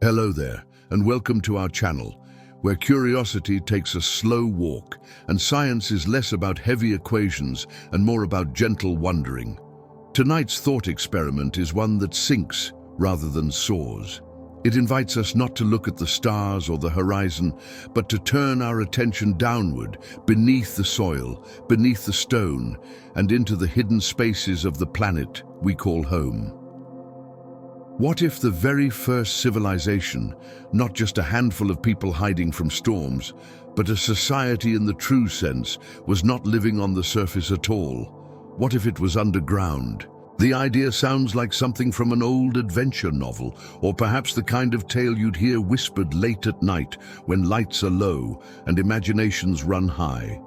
Hello there, and welcome to our channel, where curiosity takes a slow walk, and science is less about heavy equations and more about gentle wondering. Tonight's thought experiment is one that sinks rather than soars. It invites us not to look at the stars or the horizon, but to turn our attention downward, beneath the soil, beneath the stone, and into the hidden spaces of the planet we call home. What if the very first civilization, not just a handful of people hiding from storms, but a society in the true sense, was not living on the surface at all? What if it was underground? The idea sounds like something from an old adventure novel, or perhaps the kind of tale you'd hear whispered late at night when lights are low and imaginations run high.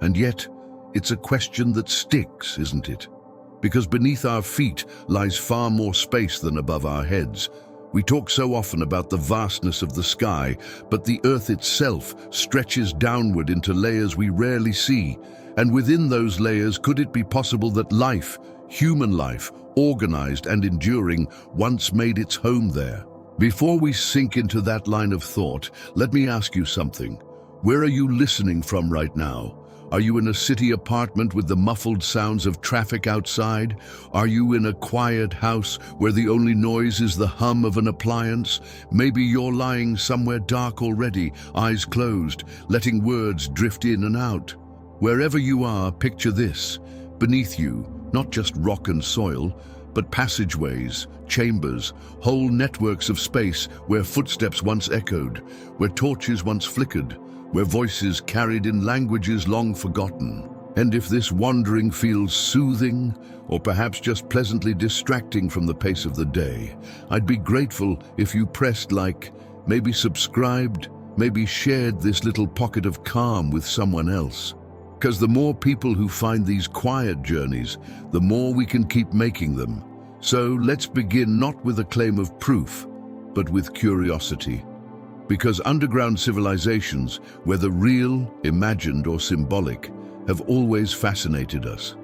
And yet, it's a question that sticks, isn't it? Because beneath our feet lies far more space than above our heads. We talk so often about the vastness of the sky, but the earth itself stretches downward into layers we rarely see. And within those layers, could it be possible that life, human life, organized and enduring, once made its home there? Before we sink into that line of thought, let me ask you something. Where are you listening from right now? Are you in a city apartment with the muffled sounds of traffic outside? Are you in a quiet house where the only noise is the hum of an appliance? Maybe you're lying somewhere dark already, eyes closed, letting words drift in and out. Wherever you are, picture this. Beneath you, not just rock and soil, but passageways, chambers, whole networks of space where footsteps once echoed, where torches once flickered, where voices carried in languages long forgotten. And if this wandering feels soothing, or perhaps just pleasantly distracting from the pace of the day, I'd be grateful if you pressed like, maybe subscribed, maybe shared this little pocket of calm with someone else. Because the more people who find these quiet journeys, the more we can keep making them. So let's begin not with a claim of proof, but with curiosity. Because underground civilizations, whether real, imagined, or symbolic, have always fascinated us.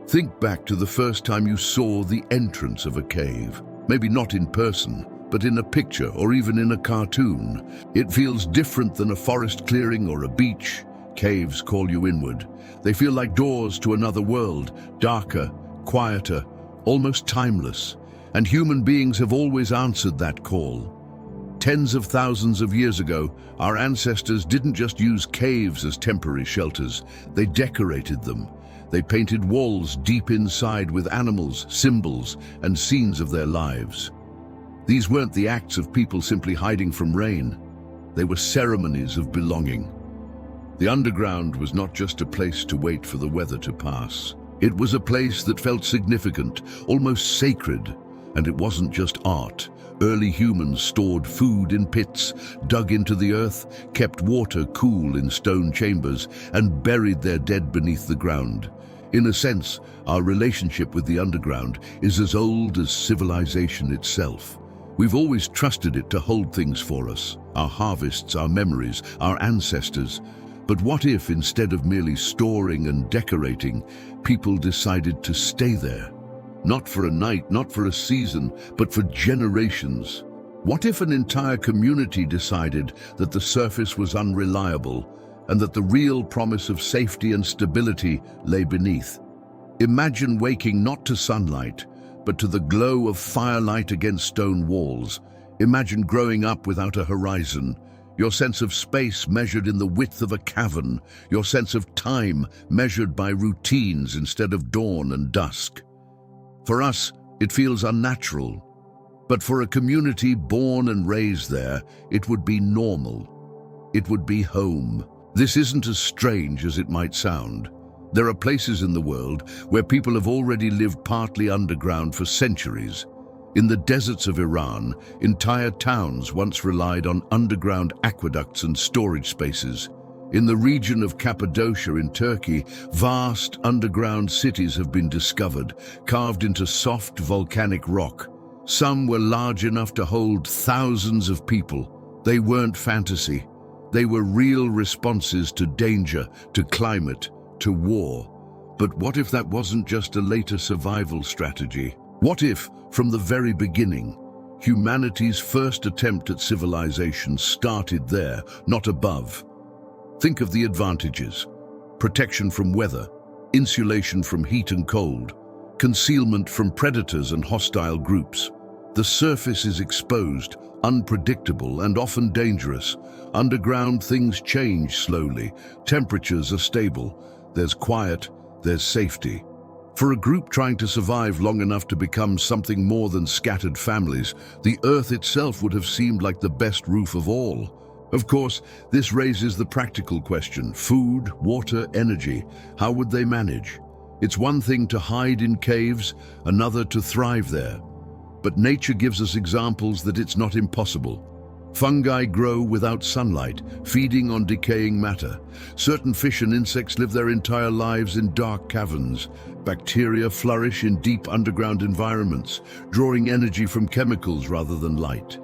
Think back to the first time you saw the entrance of a cave. Maybe not in person, but in a picture or even in a cartoon. It feels different than a forest clearing or a beach. Caves call you inward. They feel like doors to another world, darker, quieter, almost timeless. And human beings have always answered that call. Tens of thousands of years ago, our ancestors didn't just use caves as temporary shelters. They decorated them. They painted walls deep inside with animals, symbols, and scenes of their lives. These weren't the acts of people simply hiding from rain. They were ceremonies of belonging. The underground was not just a place to wait for the weather to pass. It was a place that felt significant, almost sacred. And it wasn't just art. Early humans stored food in pits, dug into the earth, kept water cool in stone chambers, and buried their dead beneath the ground. In a sense, our relationship with the underground is as old as civilization itself. We've always trusted it to hold things for us, our harvests, our memories, our ancestors. But what if, instead of merely storing and decorating, people decided to stay there? Not for a night, not for a season, but for generations. What if an entire community decided that the surface was unreliable and that the real promise of safety and stability lay beneath? Imagine waking not to sunlight, but to the glow of firelight against stone walls. Imagine growing up without a horizon, your sense of space measured in the width of a cavern, your sense of time measured by routines instead of dawn and dusk. For us, it feels unnatural. But for a community born and raised there, it would be normal. It would be home. This isn't as strange as it might sound. There are places in the world where people have already lived partly underground for centuries. In the deserts of Iran, entire towns once relied on underground aqueducts and storage spaces. In the region of Cappadocia in Turkey, vast underground cities have been discovered, carved into soft volcanic rock. Some were large enough to hold thousands of people. They weren't fantasy. They were real responses to danger, to climate, to war. But what if that wasn't just a later survival strategy? What if, from the very beginning, Humanity's first attempt at civilization started there, not above. Think of the advantages: protection from weather, insulation from heat and cold, concealment from predators and hostile groups. The surface is exposed, unpredictable, and often dangerous. Underground, things change slowly. Temperatures are stable. There's quiet, there's safety. For a group trying to survive long enough to become something more than scattered families, the Earth itself would have seemed like the best roof of all. Of course, this raises the practical question: food, water, energy. How would they manage? It's one thing to hide in caves, another to thrive there. But nature gives us examples that it's not impossible. Fungi grow without sunlight, feeding on decaying matter. Certain fish and insects live their entire lives in dark caverns. Bacteria flourish in deep underground environments, drawing energy from chemicals rather than light.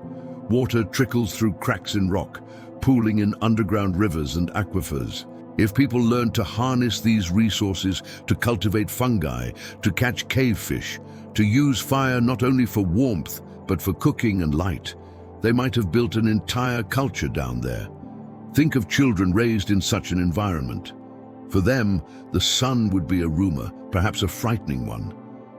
Water trickles through cracks in rock, pooling in underground rivers and aquifers. If people learn to harness these resources, to cultivate fungi, to catch cave fish, to use fire not only for warmth, but for cooking and light, they might have built an entire culture down there. Think of children raised in such an environment. For them, the sun would be a rumor, perhaps a frightening one.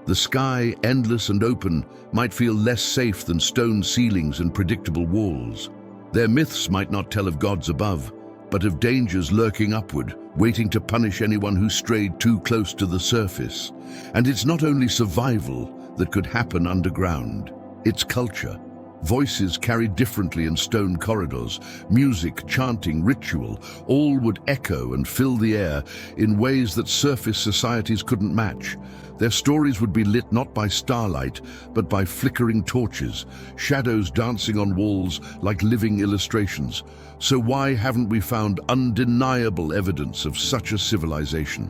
The sky, endless and open, might feel less safe than stone ceilings and predictable walls. Their myths might not tell of gods above, but of dangers lurking upward, waiting to punish anyone who strayed too close to the surface. And it's not only survival that could happen underground, it's culture. Voices carried differently in stone corridors, music, chanting, ritual, all would echo and fill the air in ways that surface societies couldn't match. Their stories would be lit not by starlight, but by flickering torches, shadows dancing on walls like living illustrations. So why haven't we found undeniable evidence of such a civilization?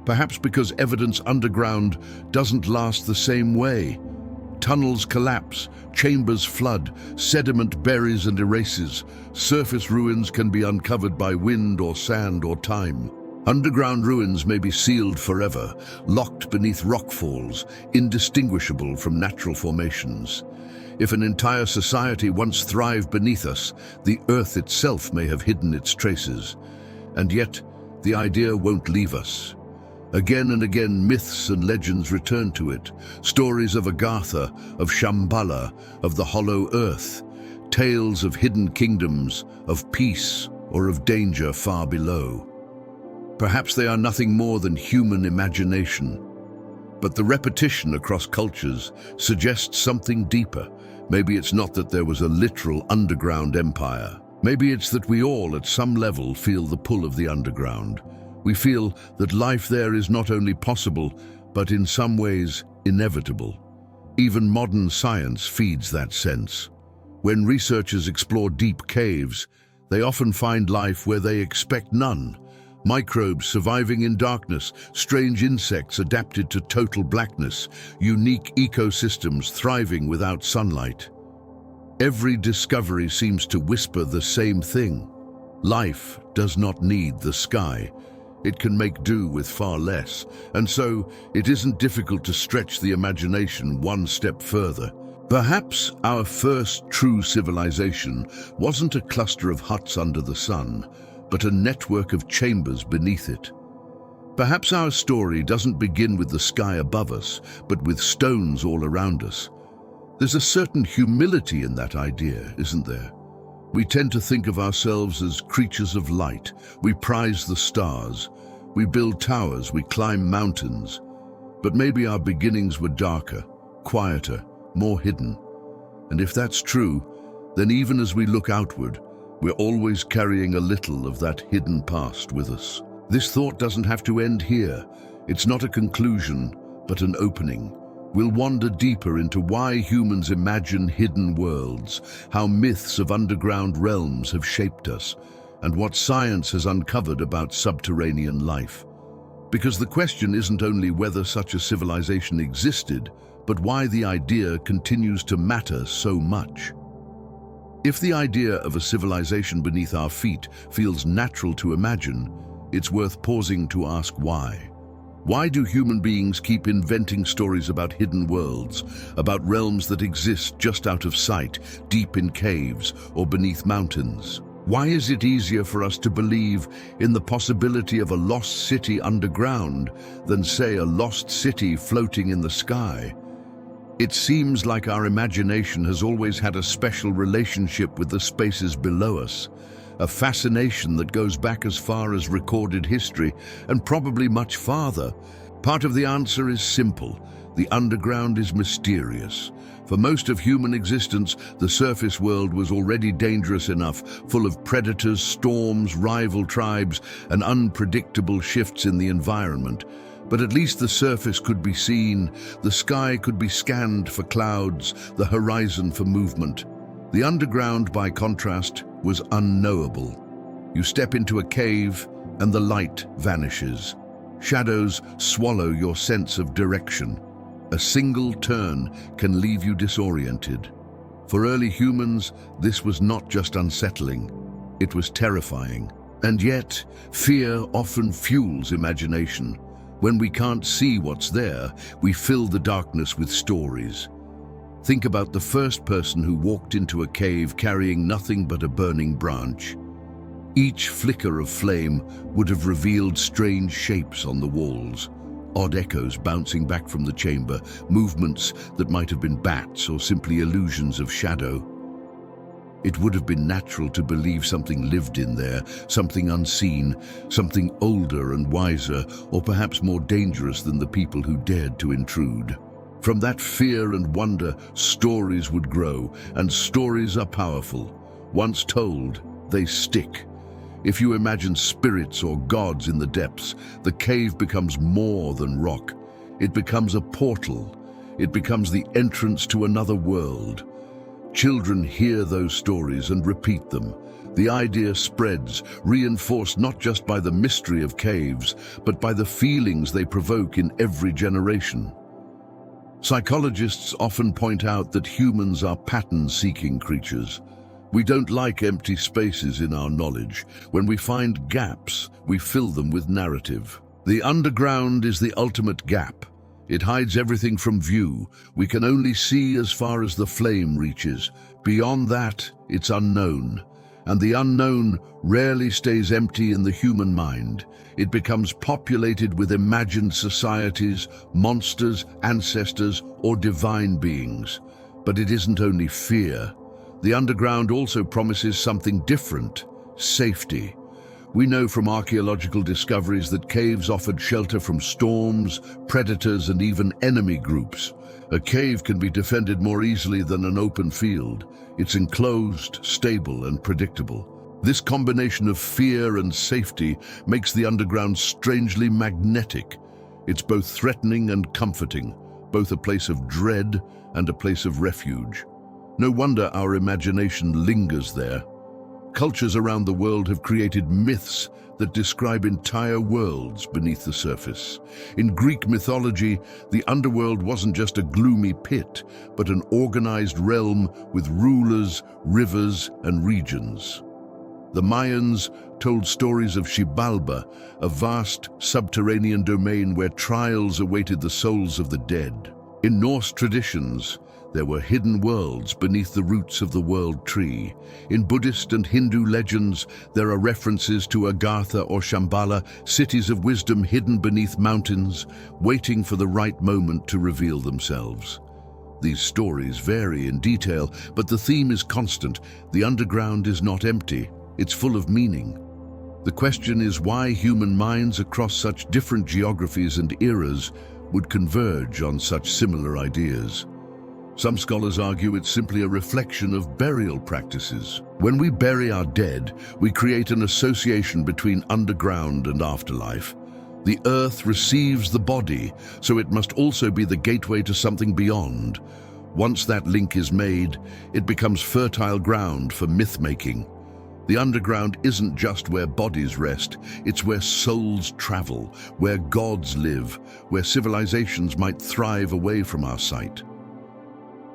Perhaps because evidence underground doesn't last the same way. Tunnels collapse, chambers flood, sediment buries and erases. Surface ruins can be uncovered by wind or sand or time. Underground ruins may be sealed forever, locked beneath rockfalls, indistinguishable from natural formations. If an entire society once thrived beneath us, the earth itself may have hidden its traces. And yet, the idea won't leave us. Again and again, myths and legends return to it. Stories of Agartha, of Shambhala, of the hollow earth. Tales of hidden kingdoms, of peace or of danger far below. Perhaps they are nothing more than human imagination. But the repetition across cultures suggests something deeper. Maybe it's not that there was a literal underground empire. Maybe it's that we all, at some level, feel the pull of the underground. We feel that life there is not only possible, but in some ways inevitable. Even modern science feeds that sense. When researchers explore deep caves, they often find life where they expect none. Microbes surviving in darkness, strange insects adapted to total blackness, unique ecosystems thriving without sunlight. Every discovery seems to whisper the same thing. Life does not need the sky. It can make do with far less, and so it isn't difficult to stretch the imagination one step further. Perhaps our first true civilization wasn't a cluster of huts under the sun, but a network of chambers beneath it. Perhaps our story doesn't begin with the sky above us, but with stones all around us. There's a certain humility in that idea, isn't there? We tend to think of ourselves as creatures of light. We prize the stars. We build towers, we climb mountains. But maybe our beginnings were darker, quieter, more hidden. And if that's true, then even as we look outward, we're always carrying a little of that hidden past with us. This thought doesn't have to end here. It's not a conclusion, but an opening. We'll wander deeper into why humans imagine hidden worlds, how myths of underground realms have shaped us, and what science has uncovered about subterranean life. Because the question isn't only whether such a civilization existed, but why the idea continues to matter so much. If the idea of a civilization beneath our feet feels natural to imagine, it's worth pausing to ask why. Why do human beings keep inventing stories about hidden worlds, about realms that exist just out of sight, deep in caves or beneath mountains? Why is it easier for us to believe in the possibility of a lost city underground than, say, a lost city floating in the sky? It seems like our imagination has always had a special relationship with the spaces below us, a fascination that goes back as far as recorded history and probably much farther. Part of the answer is simple. The underground is mysterious. For most of human existence, the surface world was already dangerous enough, full of predators, storms, rival tribes, and unpredictable shifts in the environment. But at least the surface could be seen, the sky could be scanned for clouds, the horizon for movement. The underground, by contrast, was unknowable. You step into a cave and the light vanishes. Shadows swallow your sense of direction. A single turn can leave you disoriented. For early humans, this was not just unsettling, it was terrifying. And yet, fear often fuels imagination. When we can't see what's there, we fill the darkness with stories. Think about the first person who walked into a cave carrying nothing but a burning branch. Each flicker of flame would have revealed strange shapes on the walls, odd echoes bouncing back from the chamber, movements that might have been bats or simply illusions of shadow. It would have been natural to believe something lived in there, something unseen, something older and wiser, or perhaps more dangerous than the people who dared to intrude. From that fear and wonder, stories would grow, and stories are powerful. Once told, they stick. If you imagine spirits or gods in the depths, the cave becomes more than rock. It becomes a portal. It becomes the entrance to another world. Children hear those stories and repeat them. The idea spreads, reinforced not just by the mystery of caves, but by the feelings they provoke in every generation. Psychologists often point out that humans are pattern-seeking creatures. We don't like empty spaces in our knowledge. When we find gaps, we fill them with narrative. The underground is the ultimate gap. It hides everything from view. We can only see as far as the flame reaches. Beyond that, it's unknown. And the unknown rarely stays empty in the human mind. It becomes populated with imagined societies, monsters, ancestors, or divine beings. But it isn't only fear. The underground also promises something different: safety. We know from archaeological discoveries that caves offered shelter from storms, predators, and even enemy groups. A cave can be defended more easily than an open field. It's enclosed, stable, and predictable. This combination of fear and safety makes the underground strangely magnetic. It's both threatening and comforting, both a place of dread and a place of refuge. No wonder our imagination lingers there. Cultures around the world have created myths that describe entire worlds beneath the surface. In Greek mythology, the underworld wasn't just a gloomy pit, but an organized realm with rulers, rivers, and regions. The Mayans told stories of Xibalba, a vast subterranean domain where trials awaited the souls of the dead. In Norse traditions, there were hidden worlds beneath the roots of the world tree. In Buddhist and Hindu legends, there are references to Agartha or Shambhala, cities of wisdom hidden beneath mountains, waiting for the right moment to reveal themselves. These stories vary in detail, but the theme is constant. The underground is not empty, it's full of meaning. The question is why human minds across such different geographies and eras would converge on such similar ideas. Some scholars argue it's simply a reflection of burial practices. When we bury our dead, we create an association between underground and afterlife. The earth receives the body, so it must also be the gateway to something beyond. Once that link is made, it becomes fertile ground for myth-making. The underground isn't just where bodies rest, it's where souls travel, where gods live, where civilizations might thrive away from our sight.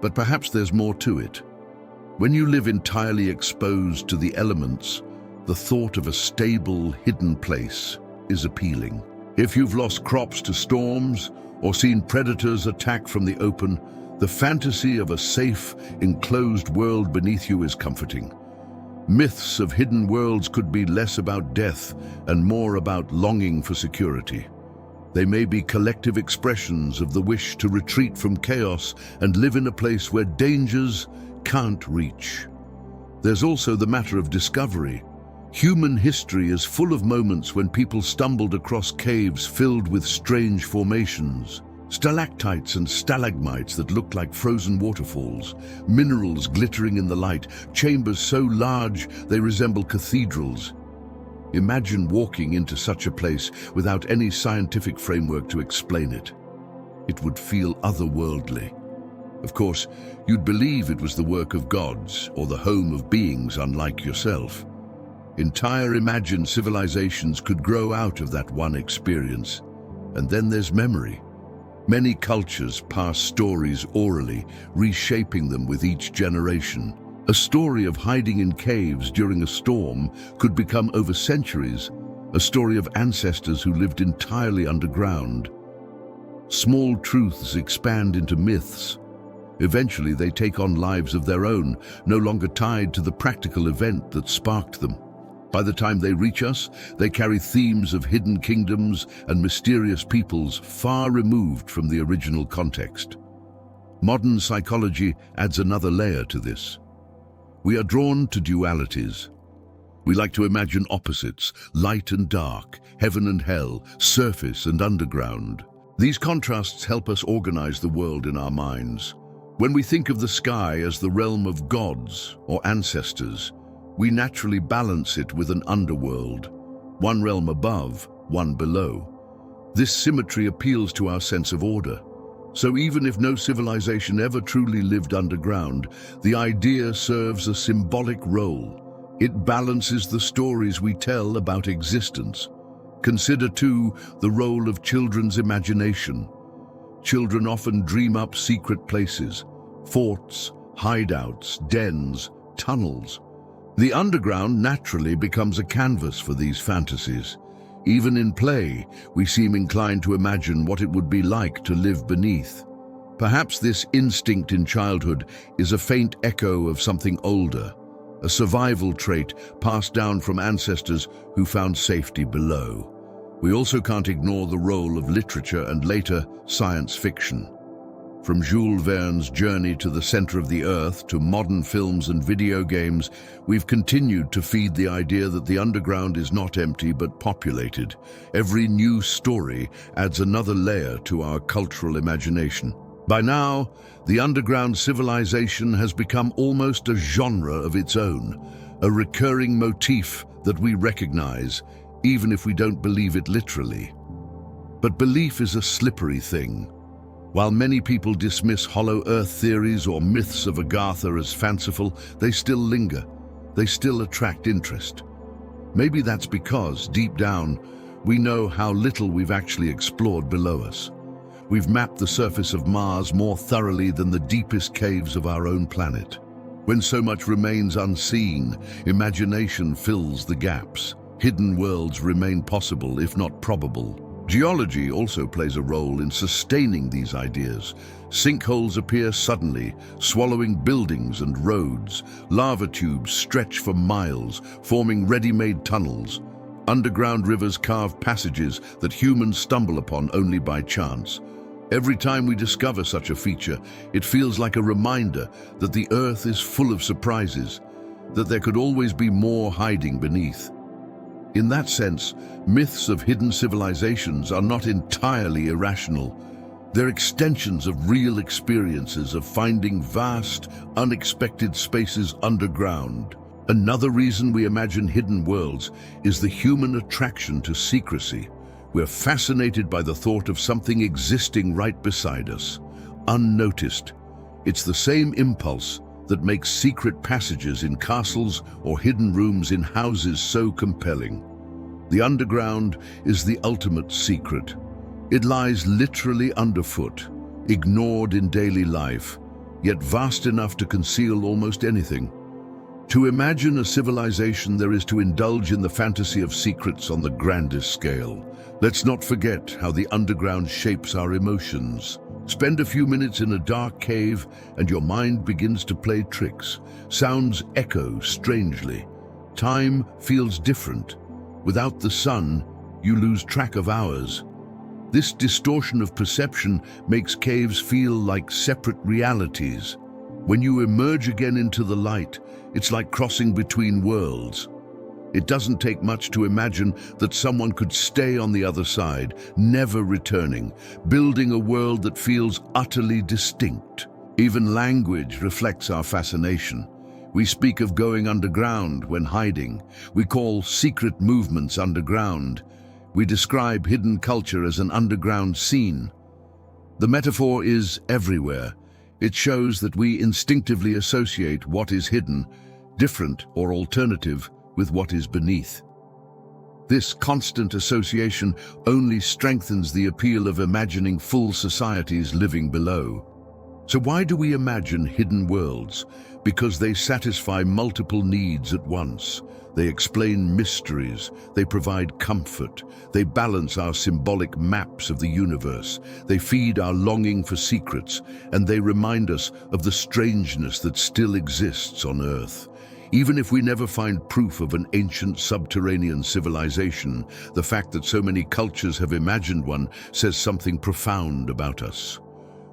But perhaps there's more to it. When you live entirely exposed to the elements, the thought of a stable, hidden place is appealing. If you've lost crops to storms or seen predators attack from the open, the fantasy of a safe, enclosed world beneath you is comforting. Myths of hidden worlds could be less about death and more about longing for security. They may be collective expressions of the wish to retreat from chaos and live in a place where dangers can't reach. There's also the matter of discovery. Human history is full of moments when people stumbled across caves filled with strange formations. Stalactites and stalagmites that looked like frozen waterfalls, minerals glittering in the light, chambers so large they resemble cathedrals. Imagine walking into such a place without any scientific framework to explain it. It would feel otherworldly. Of course, you'd believe it was the work of gods or the home of beings unlike yourself. Entire imagined civilizations could grow out of that one experience. And then there's memory. Many cultures pass stories orally, reshaping them with each generation. A story of hiding in caves during a storm could become, over centuries, a story of ancestors who lived entirely underground. Small truths expand into myths. Eventually, they take on lives of their own, no longer tied to the practical event that sparked them. By the time they reach us, they carry themes of hidden kingdoms and mysterious peoples far removed from the original context. Modern psychology adds another layer to this. We are drawn to dualities. We like to imagine opposites, light and dark, heaven and hell, surface and underground. These contrasts help us organize the world in our minds. When we think of the sky as the realm of gods or ancestors, we naturally balance it with an underworld, one realm above, one below. This symmetry appeals to our sense of order. So even if no civilization ever truly lived underground, the idea serves a symbolic role. It balances the stories we tell about existence. Consider, too, the role of children's imagination. Children often dream up secret places, forts, hideouts, dens, tunnels. The underground naturally becomes a canvas for these fantasies. Even in play, we seem inclined to imagine what it would be like to live beneath. Perhaps this instinct in childhood is a faint echo of something older, a survival trait passed down from ancestors who found safety below. We also can't ignore the role of literature and later science fiction. From Jules Verne's Journey to the Center of the Earth to modern films and video games, we've continued to feed the idea that the underground is not empty but populated. Every new story adds another layer to our cultural imagination. By now, the underground civilization has become almost a genre of its own, a recurring motif that we recognize, even if we don't believe it literally. But belief is a slippery thing. While many people dismiss hollow earth theories or myths of Agartha as fanciful, they still linger. They still attract interest. Maybe that's because, deep down, we know how little we've actually explored below us. We've mapped the surface of Mars more thoroughly than the deepest caves of our own planet. When so much remains unseen, imagination fills the gaps. Hidden worlds remain possible, if not probable. Geology also plays a role in sustaining these ideas. Sinkholes appear suddenly, swallowing buildings and roads. Lava tubes stretch for miles, forming ready-made tunnels. Underground rivers carve passages that humans stumble upon only by chance. Every time we discover such a feature, it feels like a reminder that the Earth is full of surprises, that there could always be more hiding beneath. In that sense, myths of hidden civilizations are not entirely irrational. They're extensions of real experiences of finding vast, unexpected spaces underground. Another reason we imagine hidden worlds is the human attraction to secrecy. We're fascinated by the thought of something existing right beside us, unnoticed. It's the same impulse that makes secret passages in castles or hidden rooms in houses so compelling. The underground is the ultimate secret. It lies literally underfoot, ignored in daily life, yet vast enough to conceal almost anything. To imagine a civilization, there is to indulge in the fantasy of secrets on the grandest scale. Let's not forget how the underground shapes our emotions. Spend a few minutes in a dark cave and your mind begins to play tricks. Sounds echo strangely. Time feels different. Without the sun, you lose track of hours. This distortion of perception makes caves feel like separate realities. When you emerge again into the light, it's like crossing between worlds. It doesn't take much to imagine that someone could stay on the other side, never returning, building a world that feels utterly distinct. Even language reflects our fascination. We speak of going underground when hiding. We call secret movements underground. We describe hidden culture as an underground scene. The metaphor is everywhere. It shows that we instinctively associate what is hidden, different or alternative, with what is beneath. This constant association only strengthens the appeal of imagining full societies living below. So why do we imagine hidden worlds? Because they satisfy multiple needs at once. They explain mysteries, they provide comfort, they balance our symbolic maps of the universe, they feed our longing for secrets, and they remind us of the strangeness that still exists on Earth. Even if we never find proof of an ancient subterranean civilization, the fact that so many cultures have imagined one says something profound about us.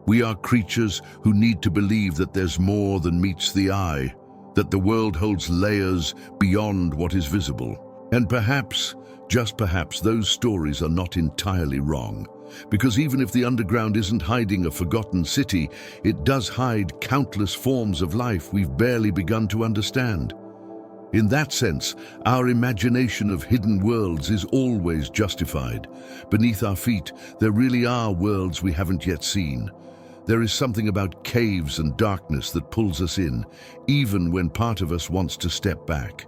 We are creatures who need to believe that there's more than meets the eye, that the world holds layers beyond what is visible. And perhaps, just perhaps, those stories are not entirely wrong. Because even if the underground isn't hiding a forgotten city, it does hide countless forms of life we've barely begun to understand. In that sense, our imagination of hidden worlds is always justified. Beneath our feet, there really are worlds we haven't yet seen. There is something about caves and darkness that pulls us in, even when part of us wants to step back.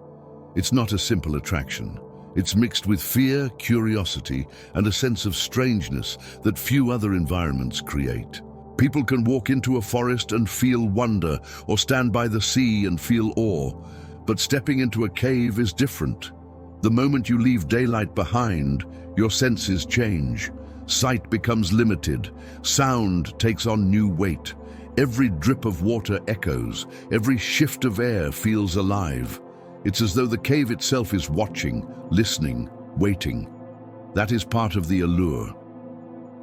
It's not a simple attraction. It's mixed with fear, curiosity, and a sense of strangeness that few other environments create. People can walk into a forest and feel wonder, or stand by the sea and feel awe. But stepping into a cave is different. The moment you leave daylight behind, your senses change. Sight becomes limited. Sound takes on new weight. Every drip of water echoes. Every shift of air feels alive. It's as though the cave itself is watching, listening, waiting. That is part of the allure.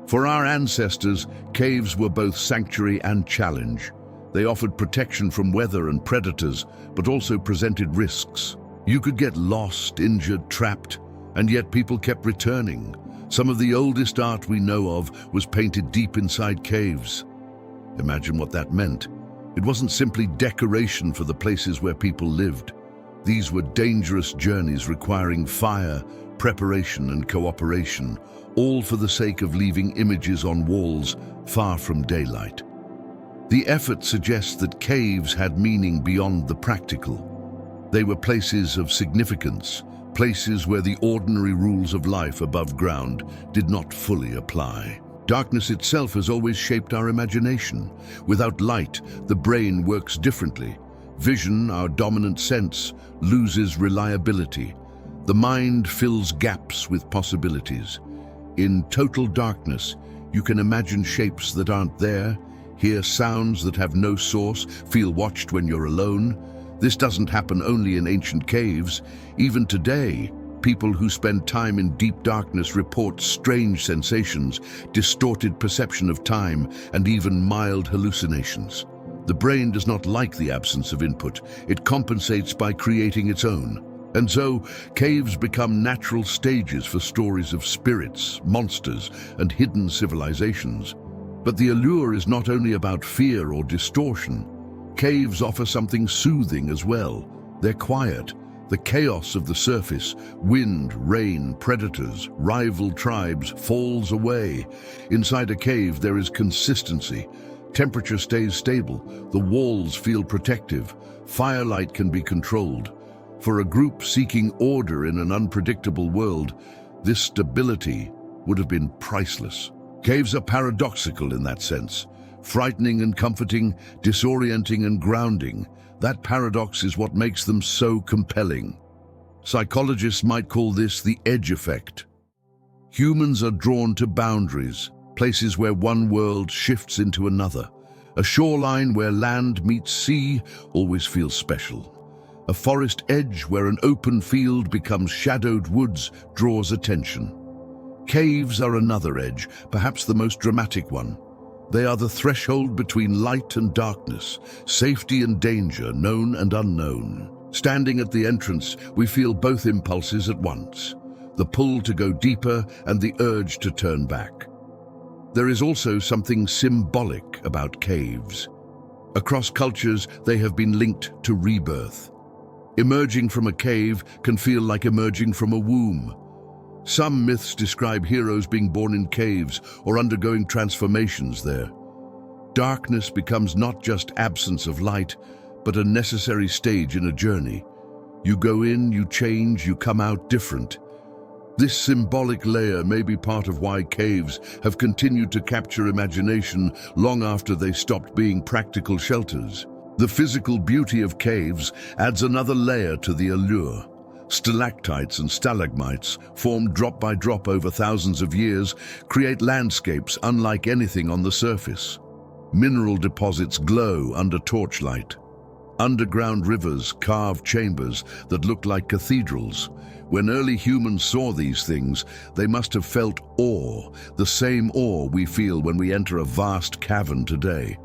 For our ancestors, caves were both sanctuary and challenge. They offered protection from weather and predators, but also presented risks. You could get lost, injured, trapped, and yet people kept returning. Some of the oldest art we know of was painted deep inside caves. Imagine what that meant. It wasn't simply decoration for the places where people lived. These were dangerous journeys requiring fire, preparation, and cooperation, all for the sake of leaving images on walls far from daylight. The effort suggests that caves had meaning beyond the practical. They were places of significance, places where the ordinary rules of life above ground did not fully apply. Darkness itself has always shaped our imagination. Without light, the brain works differently. Vision, our dominant sense, loses reliability. The mind fills gaps with possibilities. In total darkness, you can imagine shapes that aren't there, hear sounds that have no source, feel watched when you're alone. This doesn't happen only in ancient caves. Even today, people who spend time in deep darkness report strange sensations, distorted perception of time, and even mild hallucinations. The brain does not like the absence of input. It compensates by creating its own. And so, caves become natural stages for stories of spirits, monsters, and hidden civilizations. But the allure is not only about fear or distortion. Caves offer something soothing as well. They're quiet. The chaos of the surface, wind, rain, predators, rival tribes, falls away. Inside a cave, there is consistency. Temperature stays stable. The walls feel protective. Firelight can be controlled. For a group seeking order in an unpredictable world, this stability would have been priceless. Caves are paradoxical in that sense. Frightening and comforting, disorienting and grounding. That paradox is what makes them so compelling. Psychologists might call this the edge effect. Humans are drawn to boundaries, places where one world shifts into another. A shoreline where land meets sea always feels special. A forest edge where an open field becomes shadowed woods draws attention. Caves are another edge, perhaps the most dramatic one. They are the threshold between light and darkness, safety and danger, known and unknown. Standing at the entrance, we feel both impulses at once, the pull to go deeper and the urge to turn back. There is also something symbolic about caves. Across cultures, they have been linked to rebirth. Emerging from a cave can feel like emerging from a womb. Some myths describe heroes being born in caves or undergoing transformations there. Darkness becomes not just absence of light, but a necessary stage in a journey. You go in, you change, you come out different. This symbolic layer may be part of why caves have continued to capture imagination long after they stopped being practical shelters. The physical beauty of caves adds another layer to the allure. Stalactites and stalagmites, formed drop by drop over thousands of years, create landscapes unlike anything on the surface. Mineral deposits glow under torchlight. Underground rivers carve chambers that look like cathedrals. When early humans saw these things, they must have felt awe, the same awe we feel when we enter a vast cavern today.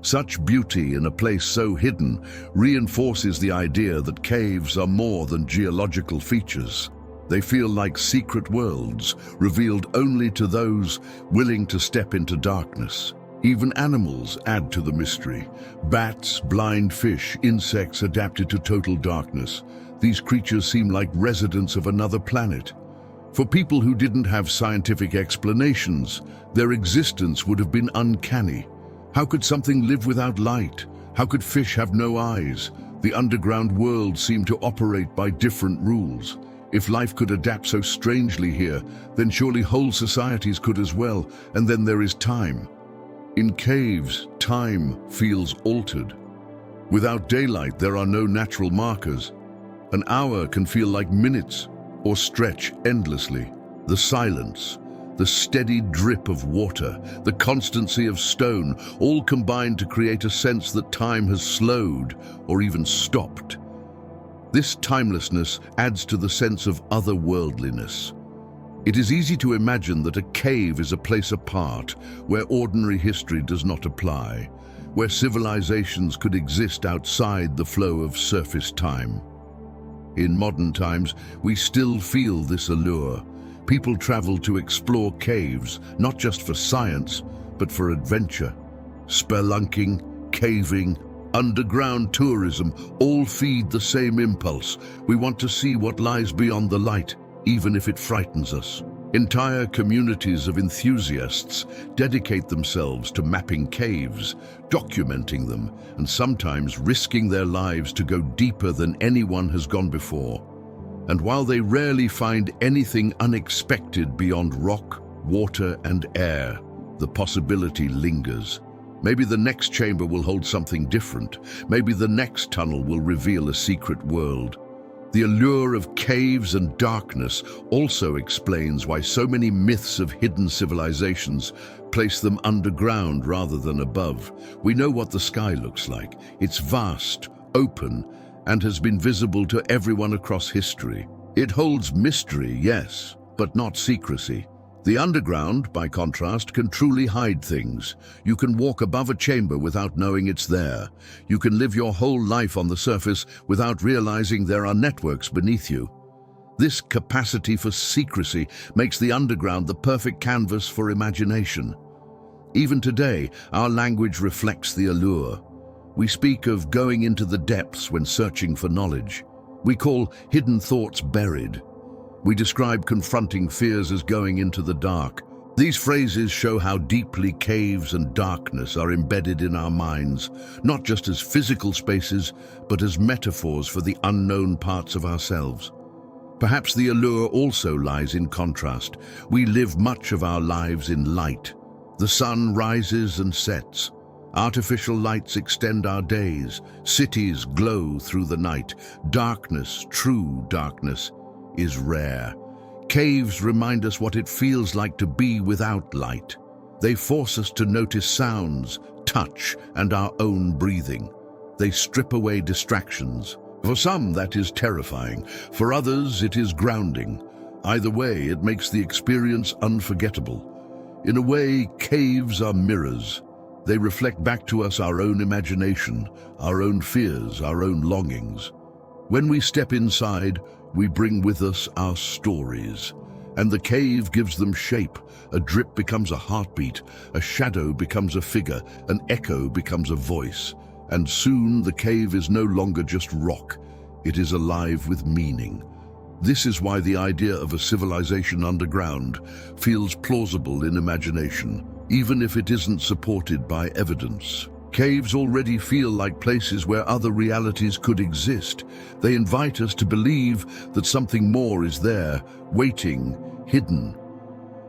Such beauty in a place so hidden reinforces the idea that caves are more than geological features. They feel like secret worlds, revealed only to those willing to step into darkness. Even animals add to the mystery. Bats, blind fish, insects adapted to total darkness. These creatures seem like residents of another planet. For people who didn't have scientific explanations, their existence would have been uncanny. How could something live without light? How could fish have no eyes? The underground world seemed to operate by different rules. If life could adapt so strangely here, then surely whole societies could as well. And then there is time. In caves, time feels altered. Without daylight, there are no natural markers. An hour can feel like minutes or stretch endlessly. The silence, the steady drip of water, the constancy of stone, all combine to create a sense that time has slowed or even stopped. This timelessness adds to the sense of otherworldliness. It is easy to imagine that a cave is a place apart, where ordinary history does not apply, where civilizations could exist outside the flow of surface time. In modern times, we still feel this allure. People travel to explore caves, not just for science, but for adventure. Spelunking, caving, underground tourism all feed the same impulse. We want to see what lies beyond the light, even if it frightens us. Entire communities of enthusiasts dedicate themselves to mapping caves, documenting them, and sometimes risking their lives to go deeper than anyone has gone before. And while they rarely find anything unexpected beyond rock, water, and air, the possibility lingers. Maybe the next chamber will hold something different. Maybe the next tunnel will reveal a secret world. The allure of caves and darkness also explains why so many myths of hidden civilizations place them underground rather than above. We know what the sky looks like. It's vast, open, and has been visible to everyone across history. It holds mystery, yes, but not secrecy. The underground, by contrast, can truly hide things. You can walk above a chamber without knowing it's there. You can live your whole life on the surface without realizing there are networks beneath you. This capacity for secrecy makes the underground the perfect canvas for imagination. Even today, our language reflects the allure. We speak of going into the depths when searching for knowledge. We call hidden thoughts buried. We describe confronting fears as going into the dark. These phrases show how deeply caves and darkness are embedded in our minds, not just as physical spaces, but as metaphors for the unknown parts of ourselves. Perhaps the allure also lies in contrast. We live much of our lives in light. The sun rises and sets. Artificial lights extend our days. Cities glow through the night. Darkness, true darkness, is rare. Caves remind us what it feels like to be without light. They force us to notice sounds, touch, and our own breathing. They strip away distractions. For some, that is terrifying. For others, it is grounding. Either way, it makes the experience unforgettable. In a way, caves are mirrors. They reflect back to us our own imagination, our own fears, our own longings. When we step inside, we bring with us our stories. And the cave gives them shape. A drip becomes a heartbeat, a shadow becomes a figure, an echo becomes a voice. And soon the cave is no longer just rock. It is alive with meaning. This is why the idea of a civilization underground feels plausible in imagination, even if it isn't supported by evidence. Caves already feel like places where other realities could exist. They invite us to believe that something more is there, waiting, hidden.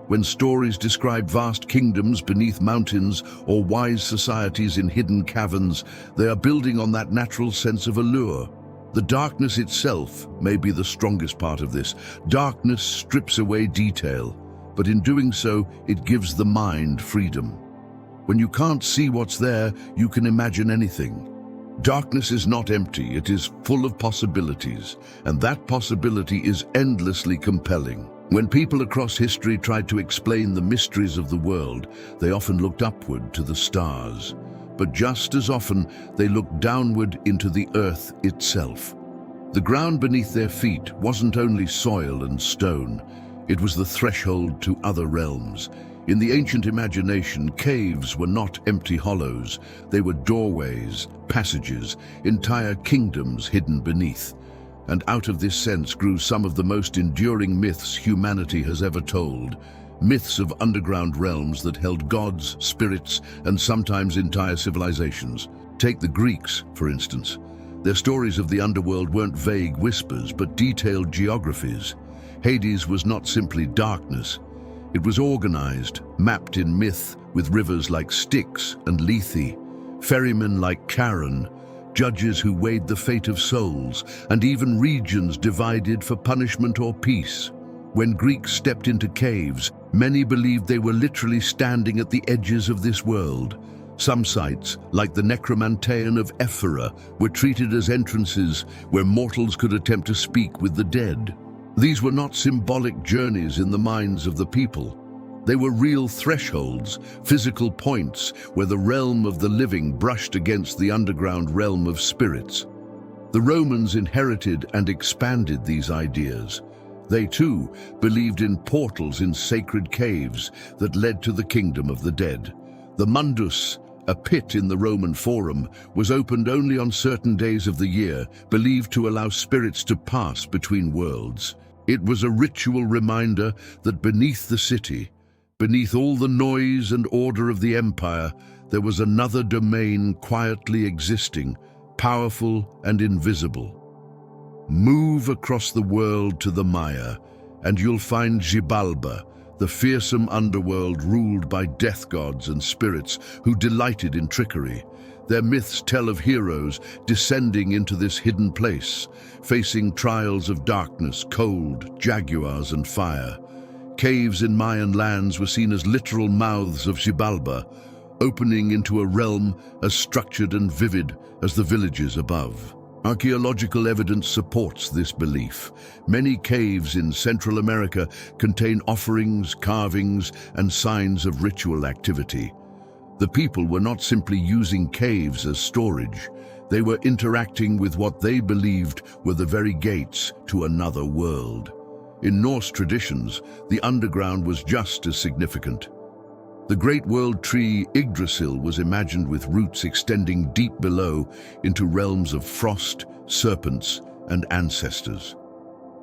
When stories describe vast kingdoms beneath mountains or wise societies in hidden caverns, they are building on that natural sense of allure. The darkness itself may be the strongest part of this. Darkness strips away detail, but in doing so, it gives the mind freedom. When you can't see what's there, you can imagine anything. Darkness is not empty, it is full of possibilities, and that possibility is endlessly compelling. When people across history tried to explain the mysteries of the world, they often looked upward to the stars. But just as often, they looked downward into the earth itself. The ground beneath their feet wasn't only soil and stone, it was the threshold to other realms. In the ancient imagination, caves were not empty hollows. They were doorways, passages, entire kingdoms hidden beneath. And out of this sense grew some of the most enduring myths humanity has ever told. Myths of underground realms that held gods, spirits, and sometimes entire civilizations. Take the Greeks, for instance. Their stories of the underworld weren't vague whispers, but detailed geographies. Hades was not simply darkness. It was organized, mapped in myth, with rivers like Styx and Lethe, ferrymen like Charon, judges who weighed the fate of souls, and even regions divided for punishment or peace. When Greeks stepped into caves, many believed they were literally standing at the edges of this world. Some sites, like the Necromantean of Ephora, were treated as entrances where mortals could attempt to speak with the dead. These were not symbolic journeys in the minds of the people. They were real thresholds, physical points where the realm of the living brushed against the underground realm of spirits. The Romans inherited and expanded these ideas. They too believed in portals in sacred caves that led to the kingdom of the dead. The Mundus, a pit in the Roman Forum, was opened only on certain days of the year, believed to allow spirits to pass between worlds. It was a ritual reminder that beneath the city, beneath all the noise and order of the empire, there was another domain quietly existing, powerful and invisible. Move across the world to the Maya, and you'll find Xibalba, the fearsome underworld ruled by death gods and spirits who delighted in trickery. Their myths tell of heroes descending into this hidden place, facing trials of darkness, cold, jaguars, and fire. Caves in Mayan lands were seen as literal mouths of Xibalba, opening into a realm as structured and vivid as the villages above. Archaeological evidence supports this belief. Many caves in Central America contain offerings, carvings, and signs of ritual activity. The people were not simply using caves as storage. They were interacting with what they believed were the very gates to another world. In Norse traditions, the underground was just as significant. The great world tree Yggdrasil was imagined with roots extending deep below into realms of frost, serpents, and ancestors.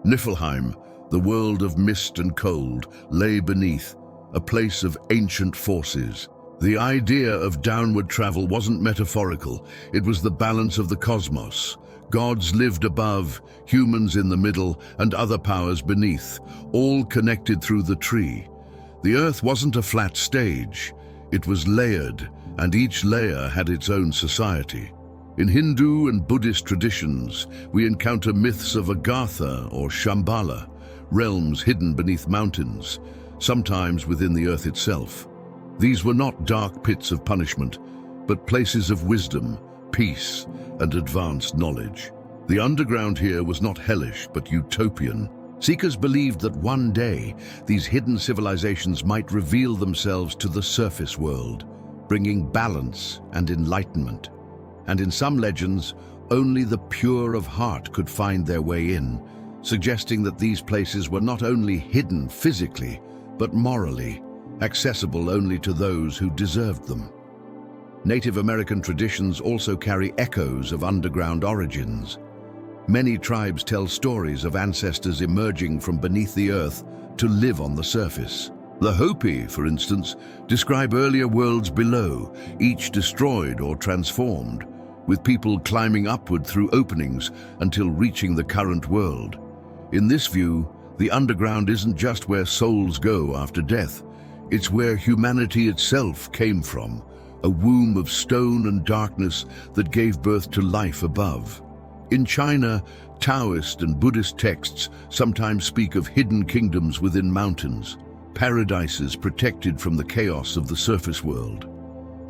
Niflheim, the world of mist and cold, lay beneath, a place of ancient forces. The idea of downward travel wasn't metaphorical, it was the balance of the cosmos. Gods lived above, humans in the middle, and other powers beneath, all connected through the tree. The earth wasn't a flat stage, it was layered, and each layer had its own society. In Hindu and Buddhist traditions, we encounter myths of Agartha or Shambhala, realms hidden beneath mountains, sometimes within the earth itself. These were not dark pits of punishment, but places of wisdom, peace, and advanced knowledge. The underground here was not hellish, but utopian. Seekers believed that one day, these hidden civilizations might reveal themselves to the surface world, bringing balance and enlightenment. And in some legends, only the pure of heart could find their way in, suggesting that these places were not only hidden physically, but morally, accessible only to those who deserved them. Native American traditions also carry echoes of underground origins. Many tribes tell stories of ancestors emerging from beneath the earth to live on the surface. The Hopi, for instance, describe earlier worlds below, each destroyed or transformed, with people climbing upward through openings until reaching the current world. In this view, the underground isn't just where souls go after death, it's where humanity itself came from, a womb of stone and darkness that gave birth to life above. In China, Taoist and Buddhist texts sometimes speak of hidden kingdoms within mountains, paradises protected from the chaos of the surface world.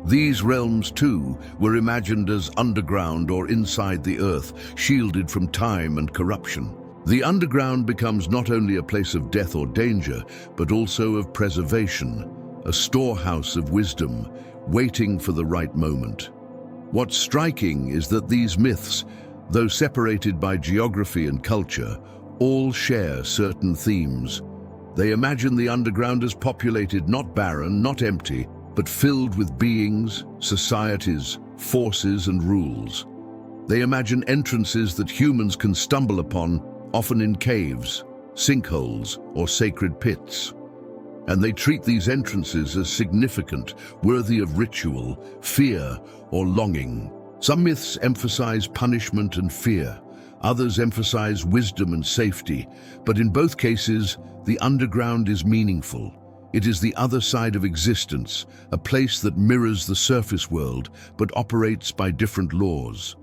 These realms, too, were imagined as underground or inside the earth, shielded from time and corruption. The underground becomes not only a place of death or danger, but also of preservation, a storehouse of wisdom, waiting for the right moment. What's striking is that these myths, though separated by geography and culture, all share certain themes. They imagine the underground as populated, not barren, not empty, but filled with beings, societies, forces, and rules. They imagine entrances that humans can stumble upon, often in caves, sinkholes, or sacred pits. And they treat these entrances as significant, worthy of ritual, fear, or longing. Some myths emphasize punishment and fear, others emphasize wisdom and safety, but in both cases, the underground is meaningful. It is the other side of existence, a place that mirrors the surface world, but operates by different laws.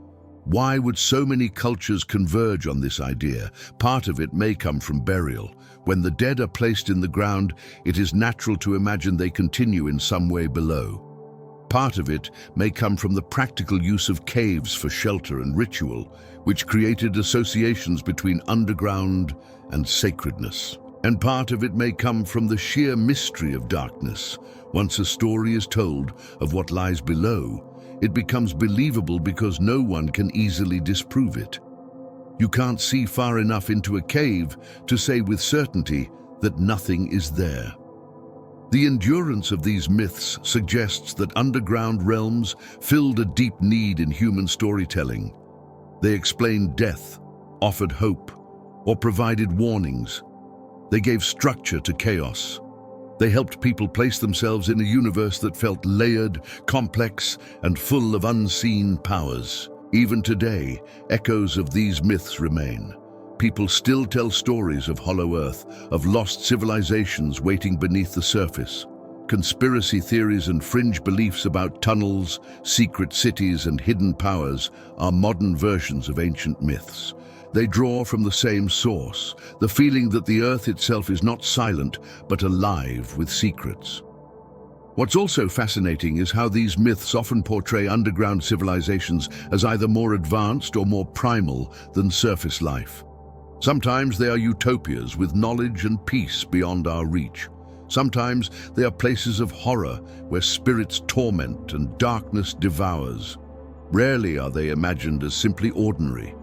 Why would so many cultures converge on this idea? Part of it may come from burial. When the dead are placed in the ground, it is natural to imagine they continue in some way below. Part of it may come from the practical use of caves for shelter and ritual, which created associations between underground and sacredness. And part of it may come from the sheer mystery of darkness. Once a story is told of what lies below, it becomes believable because no one can easily disprove it. You can't see far enough into a cave to say with certainty that nothing is there. The endurance of these myths suggests that underground realms filled a deep need in human storytelling. They explained death, offered hope, or provided warnings. They gave structure to chaos. They helped people place themselves in a universe that felt layered, complex, and full of unseen powers. Even today, echoes of these myths remain. People still tell stories of Hollow Earth, of lost civilizations waiting beneath the surface. Conspiracy theories and fringe beliefs about tunnels, secret cities, and hidden powers are modern versions of ancient myths. They draw from the same source, the feeling that the Earth itself is not silent, but alive with secrets. What's also fascinating is how these myths often portray underground civilizations as either more advanced or more primal than surface life. Sometimes they are utopias with knowledge and peace beyond our reach. Sometimes they are places of horror where spirits torment and darkness devours. Rarely are they imagined as simply ordinary.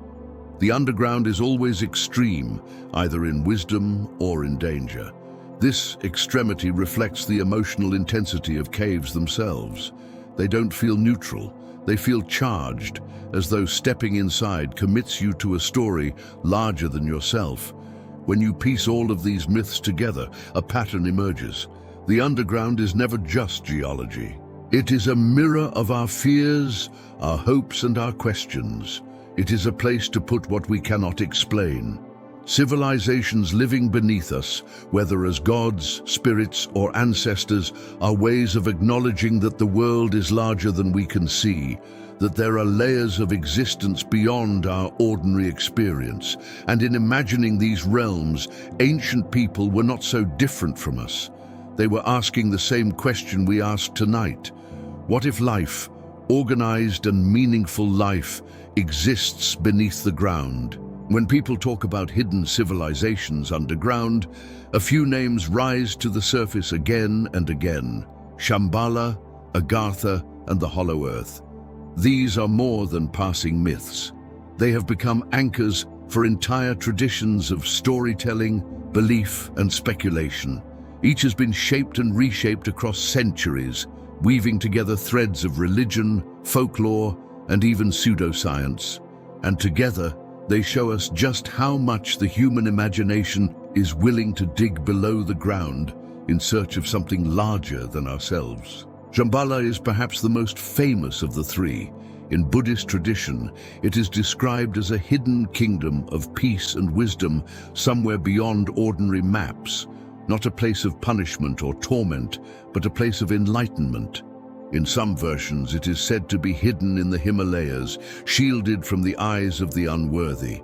The underground is always extreme, either in wisdom or in danger. This extremity reflects the emotional intensity of caves themselves. They don't feel neutral, they feel charged, as though stepping inside commits you to a story larger than yourself. When you piece all of these myths together, a pattern emerges. The underground is never just geology. It is a mirror of our fears, our hopes, and our questions. It is a place to put what we cannot explain, Civilizations living beneath us, whether as gods, spirits, or ancestors, are ways of acknowledging that the world is larger than we can see, that there are layers of existence beyond our ordinary experience. And in imagining these realms, ancient people were not so different from us. They were asking the same question we ask tonight. What if life, organized and meaningful life, exists beneath the ground? When people talk about hidden civilizations underground, a few names rise to the surface again and again. Shambhala, Agartha, and the Hollow Earth. These are more than passing myths. They have become anchors for entire traditions of storytelling, belief, and speculation. Each has been shaped and reshaped across centuries, weaving together threads of religion, folklore, and even pseudoscience. And together, they show us just how much the human imagination is willing to dig below the ground in search of something larger than ourselves. Shambhala is perhaps the most famous of the three. In Buddhist tradition, it is described as a hidden kingdom of peace and wisdom somewhere beyond ordinary maps, not a place of punishment or torment, but a place of enlightenment. In some versions, it is said to be hidden in the Himalayas, shielded from the eyes of the unworthy.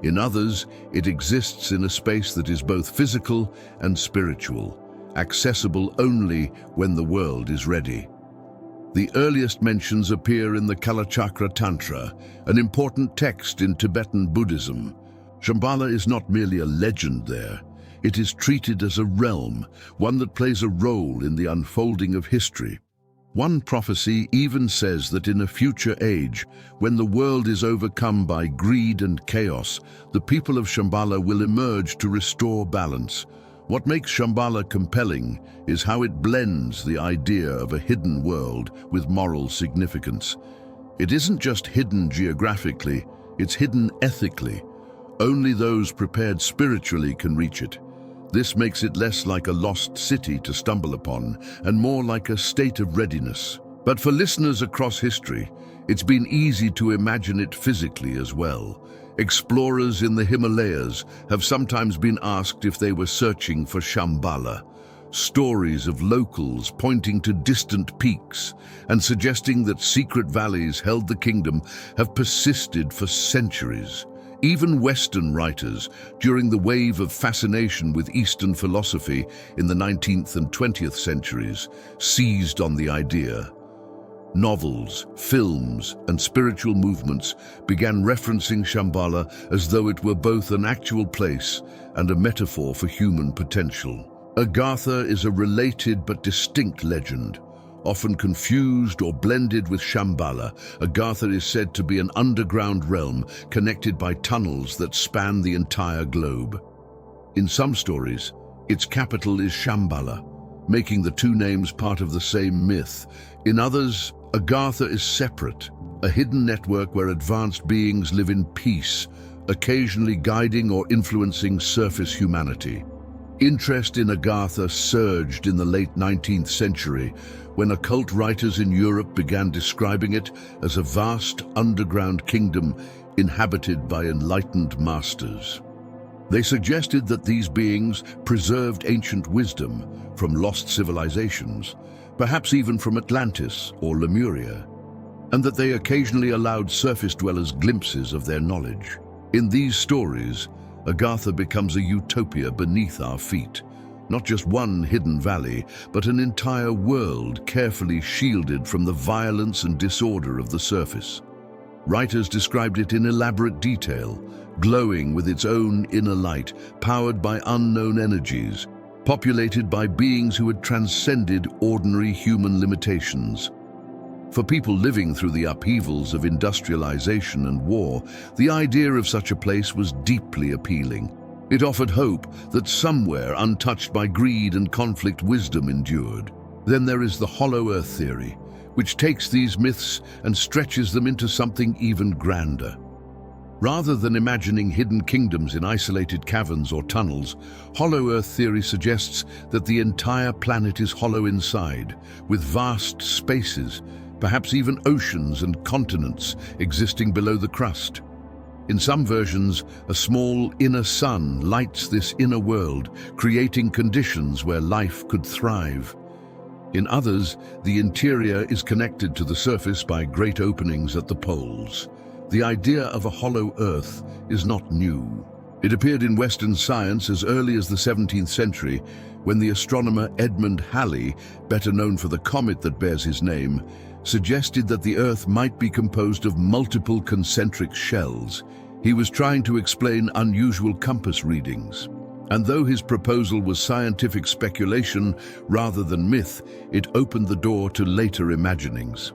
In others, it exists in a space that is both physical and spiritual, accessible only when the world is ready. The earliest mentions appear in the Kalachakra Tantra, an important text in Tibetan Buddhism. Shambhala is not merely a legend there. It is treated as a realm, one that plays a role in the unfolding of history. One prophecy even says that in a future age, when the world is overcome by greed and chaos, the people of Shambhala will emerge to restore balance. What makes Shambhala compelling is how it blends the idea of a hidden world with moral significance. It isn't just hidden geographically, it's hidden ethically. Only those prepared spiritually can reach it. This makes it less like a lost city to stumble upon and more like a state of readiness. But for listeners across history, it's been easy to imagine it physically as well. Explorers in the Himalayas have sometimes been asked if they were searching for Shambhala. Stories of locals pointing to distant peaks and suggesting that secret valleys held the kingdom have persisted for centuries. Even Western writers, during the wave of fascination with Eastern philosophy in the 19th and 20th centuries, seized on the idea. Novels, films, and spiritual movements began referencing Shambhala as though it were both an actual place and a metaphor for human potential. Agartha is a related but distinct legend. Often confused or blended with Shambhala, Agartha is said to be an underground realm connected by tunnels that span the entire globe. In some stories, its capital is Shambhala, making the two names part of the same myth. In others, Agartha is separate, a hidden network where advanced beings live in peace, occasionally guiding or influencing surface humanity. Interest in Agartha surged in the late 19th century when occult writers in Europe began describing it as a vast underground kingdom inhabited by enlightened masters. They suggested that these beings preserved ancient wisdom from lost civilizations, perhaps even from Atlantis or Lemuria, and that they occasionally allowed surface dwellers glimpses of their knowledge. In these stories, Agartha becomes a utopia beneath our feet, not just one hidden valley, but an entire world carefully shielded from the violence and disorder of the surface. Writers described it in elaborate detail, glowing with its own inner light, powered by unknown energies, populated by beings who had transcended ordinary human limitations. For people living through the upheavals of industrialization and war, the idea of such a place was deeply appealing. It offered hope that somewhere untouched by greed and conflict, wisdom endured. Then there is the Hollow Earth theory, which takes these myths and stretches them into something even grander. Rather than imagining hidden kingdoms in isolated caverns or tunnels, Hollow Earth theory suggests that the entire planet is hollow inside, with vast spaces, perhaps even oceans and continents existing below the crust. In some versions, a small inner sun lights this inner world, creating conditions where life could thrive. In others, the interior is connected to the surface by great openings at the poles. The idea of a hollow earth is not new. It appeared in Western science as early as the 17th century, when the astronomer Edmund Halley, better known for the comet that bears his name, suggested that the Earth might be composed of multiple concentric shells. He was trying to explain unusual compass readings. And though his proposal was scientific speculation rather than myth, it opened the door to later imaginings.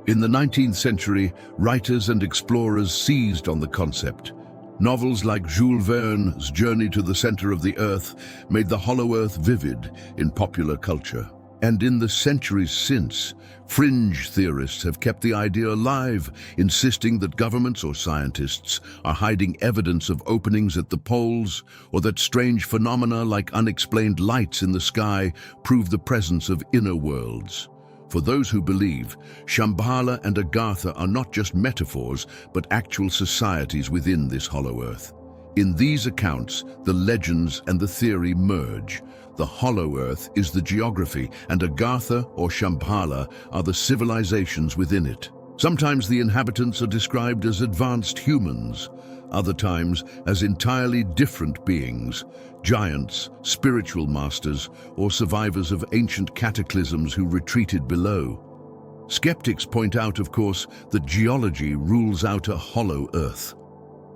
In the 19th century, writers and explorers seized on the concept. Novels like Jules Verne's Journey to the Center of the Earth made the hollow Earth vivid in popular culture. And in the centuries since, fringe theorists have kept the idea alive, insisting that governments or scientists are hiding evidence of openings at the poles, or that strange phenomena like unexplained lights in the sky prove the presence of inner worlds. For those who believe, Shambhala and Agartha are not just metaphors, but actual societies within this hollow earth. In these accounts, the legends and the theory merge. The hollow earth is the geography, and Agartha or Shambhala are the civilizations within it. Sometimes the inhabitants are described as advanced humans, other times as entirely different beings, giants, spiritual masters, or survivors of ancient cataclysms who retreated below. Skeptics point out, of course, that geology rules out a hollow earth.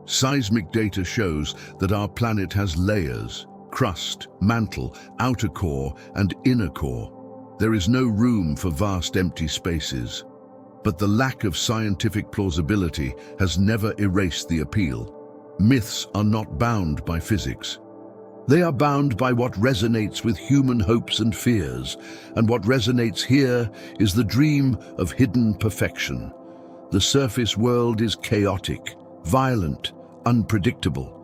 Seismic data shows that our planet has layers: crust, mantle, outer core, and inner core. There is no room for vast empty spaces. But the lack of scientific plausibility has never erased the appeal. Myths are not bound by physics. They are bound by what resonates with human hopes and fears, and what resonates here is the dream of hidden perfection. The surface world is chaotic, violent, unpredictable.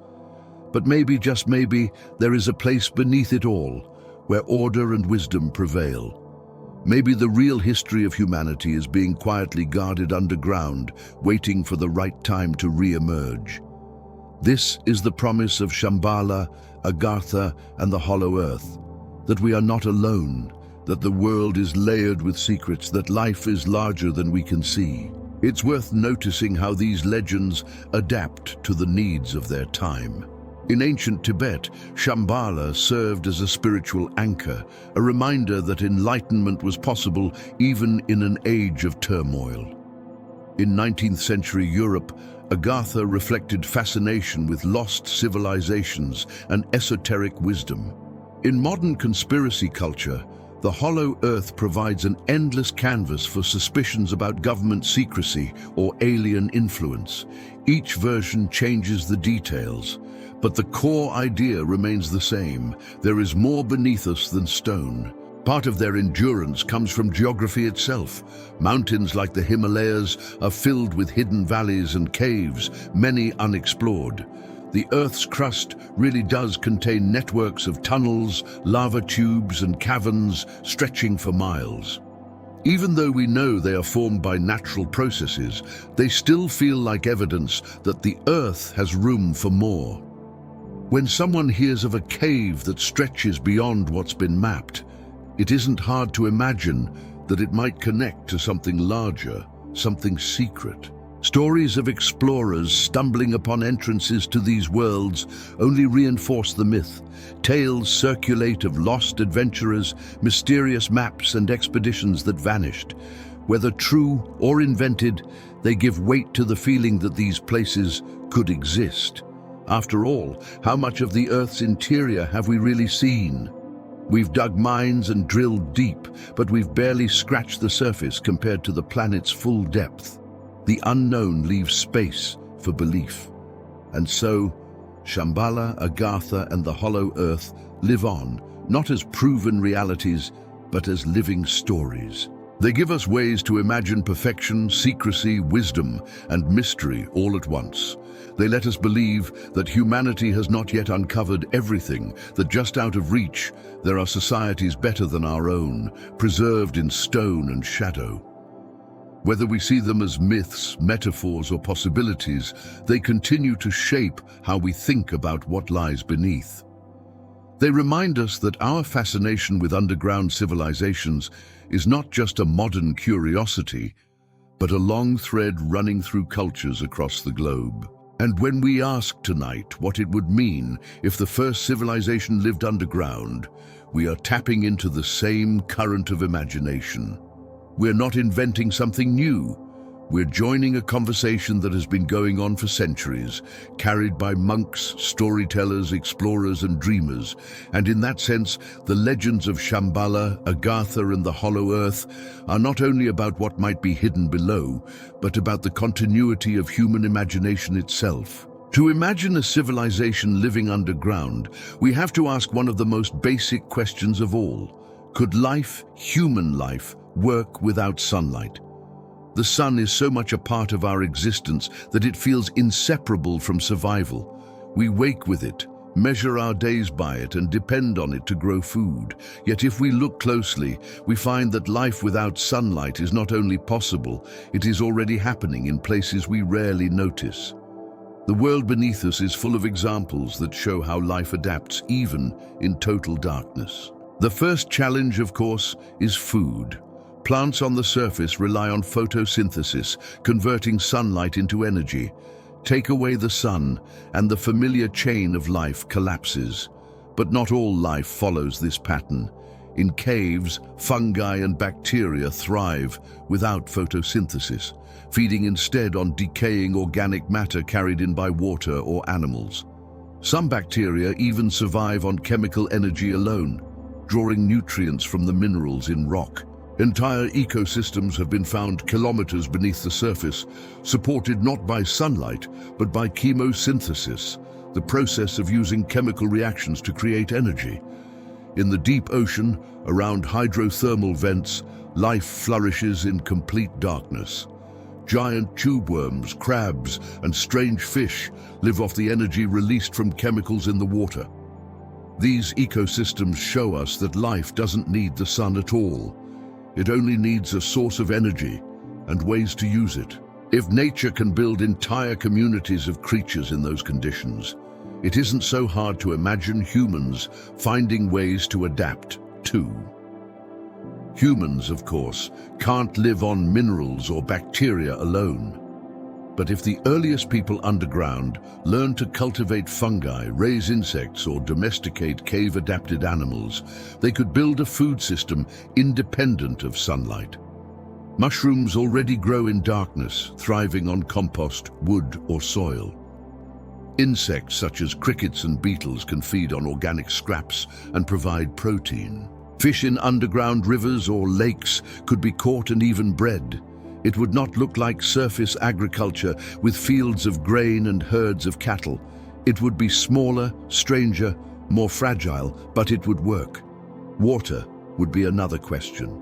But maybe, just maybe, there is a place beneath it all, where order and wisdom prevail. Maybe the real history of humanity is being quietly guarded underground, waiting for the right time to re-emerge. This is the promise of Shambhala, Agartha, and the hollow earth, that we are not alone, that the world is layered with secrets, that life is larger than we can see. It's worth noticing how these legends adapt to the needs of their time. In ancient Tibet, Shambhala served as a spiritual anchor, a reminder that enlightenment was possible even in an age of turmoil. In 19th century Europe, Agartha reflected fascination with lost civilizations and esoteric wisdom. In modern conspiracy culture, the hollow earth provides an endless canvas for suspicions about government secrecy or alien influence. Each version changes the details, but the core idea remains the same. There is more beneath us than stone. Part of their endurance comes from geography itself. Mountains like the Himalayas are filled with hidden valleys and caves, many unexplored. The Earth's crust really does contain networks of tunnels, lava tubes, and caverns stretching for miles. Even though we know they are formed by natural processes, they still feel like evidence that the Earth has room for more. When someone hears of a cave that stretches beyond what's been mapped, it isn't hard to imagine that it might connect to something larger, something secret. Stories of explorers stumbling upon entrances to these worlds only reinforce the myth. Tales circulate of lost adventurers, mysterious maps, and expeditions that vanished. Whether true or invented, they give weight to the feeling that these places could exist. After all, how much of the Earth's interior have we really seen? We've dug mines and drilled deep, but we've barely scratched the surface compared to the planet's full depth. The unknown leaves space for belief. And so, Shambhala, Agartha, and the hollow earth live on, not as proven realities, but as living stories. They give us ways to imagine perfection, secrecy, wisdom, and mystery all at once. They let us believe that humanity has not yet uncovered everything, that just out of reach, there are societies better than our own, preserved in stone and shadow. Whether we see them as myths, metaphors, or possibilities, they continue to shape how we think about what lies beneath. They remind us that our fascination with underground civilizations is not just a modern curiosity, but a long thread running through cultures across the globe. And when we ask tonight what it would mean if the first civilization lived underground, we are tapping into the same current of imagination. We're not inventing something new. We're joining a conversation that has been going on for centuries, carried by monks, storytellers, explorers, and dreamers. And in that sense, the legends of Shambhala, Agartha, and the Hollow Earth are not only about what might be hidden below, but about the continuity of human imagination itself. To imagine a civilization living underground, we have to ask one of the most basic questions of all. Could life, human life, work without sunlight? The sun is so much a part of our existence that it feels inseparable from survival. We wake with it, measure our days by it, and depend on it to grow food. Yet if we look closely, we find that life without sunlight is not only possible, it is already happening in places we rarely notice. The world beneath us is full of examples that show how life adapts even in total darkness. The first challenge, of course, is food. Plants on the surface rely on photosynthesis, converting sunlight into energy. Take away the sun, and the familiar chain of life collapses. But not all life follows this pattern. In caves, fungi and bacteria thrive without photosynthesis, feeding instead on decaying organic matter carried in by water or animals. Some bacteria even survive on chemical energy alone, drawing nutrients from the minerals in rock. Entire ecosystems have been found kilometers beneath the surface, supported not by sunlight, but by chemosynthesis, the process of using chemical reactions to create energy. In the deep ocean, around hydrothermal vents, life flourishes in complete darkness. Giant tube worms, crabs, and strange fish live off the energy released from chemicals in the water. These ecosystems show us that life doesn't need the sun at all. It only needs a source of energy and ways to use it. If nature can build entire communities of creatures in those conditions, it isn't so hard to imagine humans finding ways to adapt too. Humans, of course, can't live on minerals or bacteria alone. But if the earliest people underground learned to cultivate fungi, raise insects, or domesticate cave-adapted animals, they could build a food system independent of sunlight. Mushrooms already grow in darkness, thriving on compost, wood, or soil. Insects such as crickets and beetles can feed on organic scraps and provide protein. Fish in underground rivers or lakes could be caught and even bred. It would not look like surface agriculture with fields of grain and herds of cattle. It would be smaller, stranger, more fragile, but it would work. Water would be another question.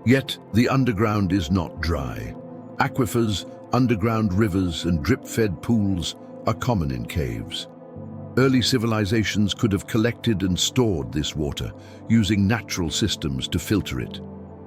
Yet the underground is not dry. Aquifers, underground rivers, and drip-fed pools are common in caves. Early civilizations could have collected and stored this water, using natural systems to filter it.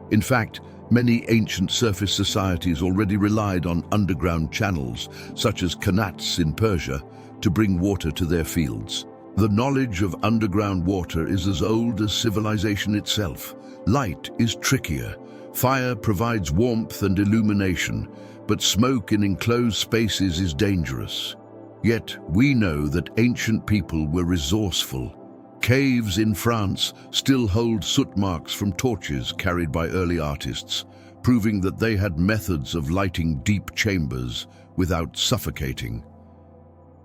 In fact, many ancient surface societies already relied on underground channels, such as qanats in Persia, to bring water to their fields. The knowledge of underground water is as old as civilization itself. Light is trickier. Fire provides warmth and illumination, but smoke in enclosed spaces is dangerous. Yet we know that ancient people were resourceful. Caves in France still hold soot marks from torches carried by early artists, proving that they had methods of lighting deep chambers without suffocating.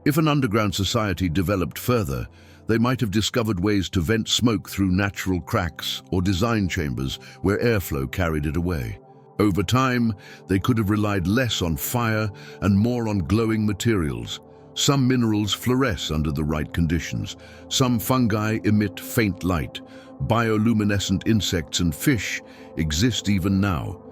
If an underground society developed further, they might have discovered ways to vent smoke through natural cracks or design chambers where airflow carried it away. Over time, they could have relied less on fire and more on glowing materials. Some minerals fluoresce under the right conditions. Some fungi emit faint light. Bioluminescent insects and fish exist even now.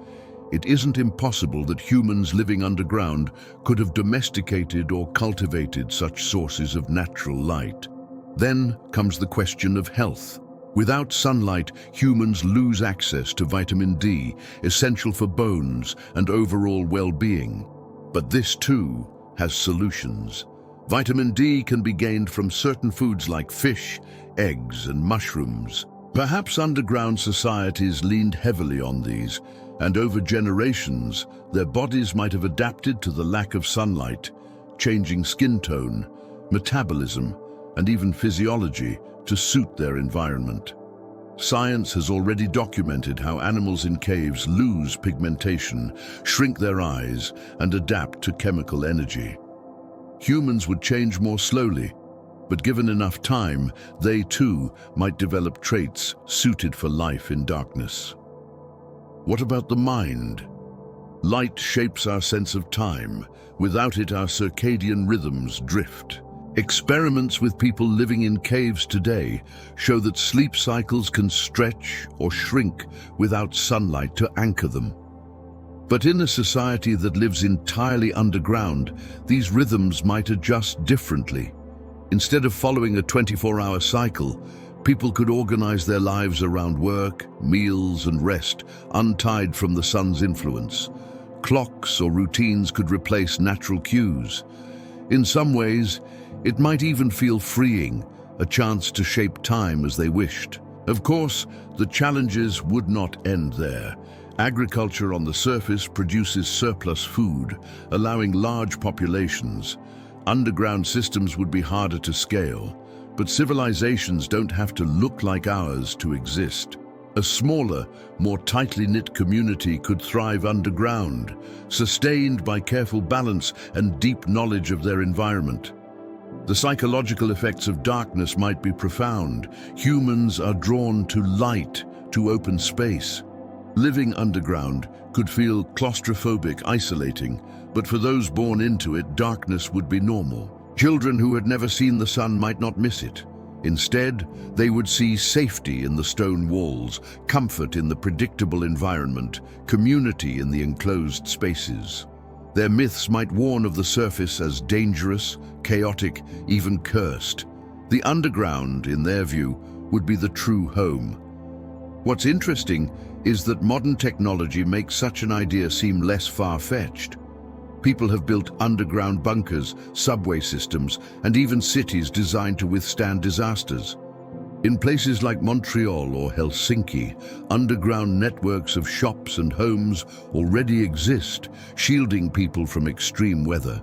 It isn't impossible that humans living underground could have domesticated or cultivated such sources of natural light. Then comes the question of health. Without sunlight, humans lose access to vitamin D, essential for bones and overall well-being. But this too has solutions. Vitamin D can be gained from certain foods like fish, eggs, and mushrooms. Perhaps underground societies leaned heavily on these, and over generations, their bodies might have adapted to the lack of sunlight, changing skin tone, metabolism, and even physiology to suit their environment. Science has already documented how animals in caves lose pigmentation, shrink their eyes, and adapt to chemical energy. Humans would change more slowly, but given enough time, they too might develop traits suited for life in darkness. What about the mind? Light shapes our sense of time. Without it, our circadian rhythms drift. Experiments with people living in caves today show that sleep cycles can stretch or shrink without sunlight to anchor them. But in a society that lives entirely underground, these rhythms might adjust differently. Instead of following a 24-hour cycle, people could organize their lives around work, meals, and rest, untied from the sun's influence. Clocks or routines could replace natural cues. In some ways, it might even feel freeing, a chance to shape time as they wished. Of course, the challenges would not end there. Agriculture on the surface produces surplus food, allowing large populations. Underground systems would be harder to scale, but civilizations don't have to look like ours to exist. A smaller, more tightly knit community could thrive underground, sustained by careful balance and deep knowledge of their environment. The psychological effects of darkness might be profound. Humans are drawn to light, to open space. Living underground could feel claustrophobic, isolating, but for those born into it, darkness would be normal. Children who had never seen the sun might not miss it. Instead, they would see safety in the stone walls, comfort in the predictable environment, community in the enclosed spaces. Their myths might warn of the surface as dangerous, chaotic, even cursed. The underground, in their view, would be the true home. What's interesting is that modern technology makes such an idea seem less far-fetched. People have built underground bunkers, subway systems, and even cities designed to withstand disasters. In places like Montreal or Helsinki, underground networks of shops and homes already exist, shielding people from extreme weather.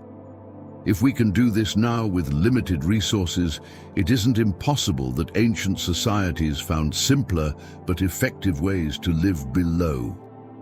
If we can do this now with limited resources, it isn't impossible that ancient societies found simpler but effective ways to live below.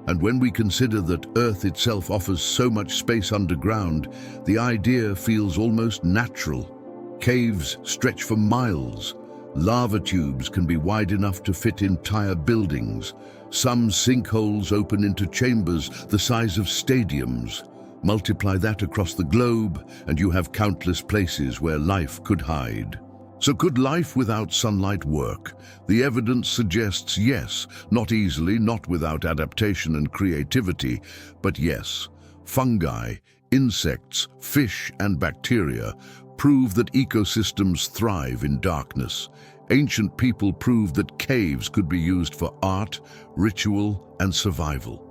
And when we consider that Earth itself offers so much space underground, the idea feels almost natural. Caves stretch for miles. Lava tubes can be wide enough to fit entire buildings. Some sinkholes open into chambers the size of stadiums. Multiply that across the globe, and you have countless places where life could hide. So could life without sunlight work? The evidence suggests yes, not easily, not without adaptation and creativity, but yes. Fungi, insects, fish, and bacteria prove that ecosystems thrive in darkness. Ancient people proved that caves could be used for art, ritual, and survival.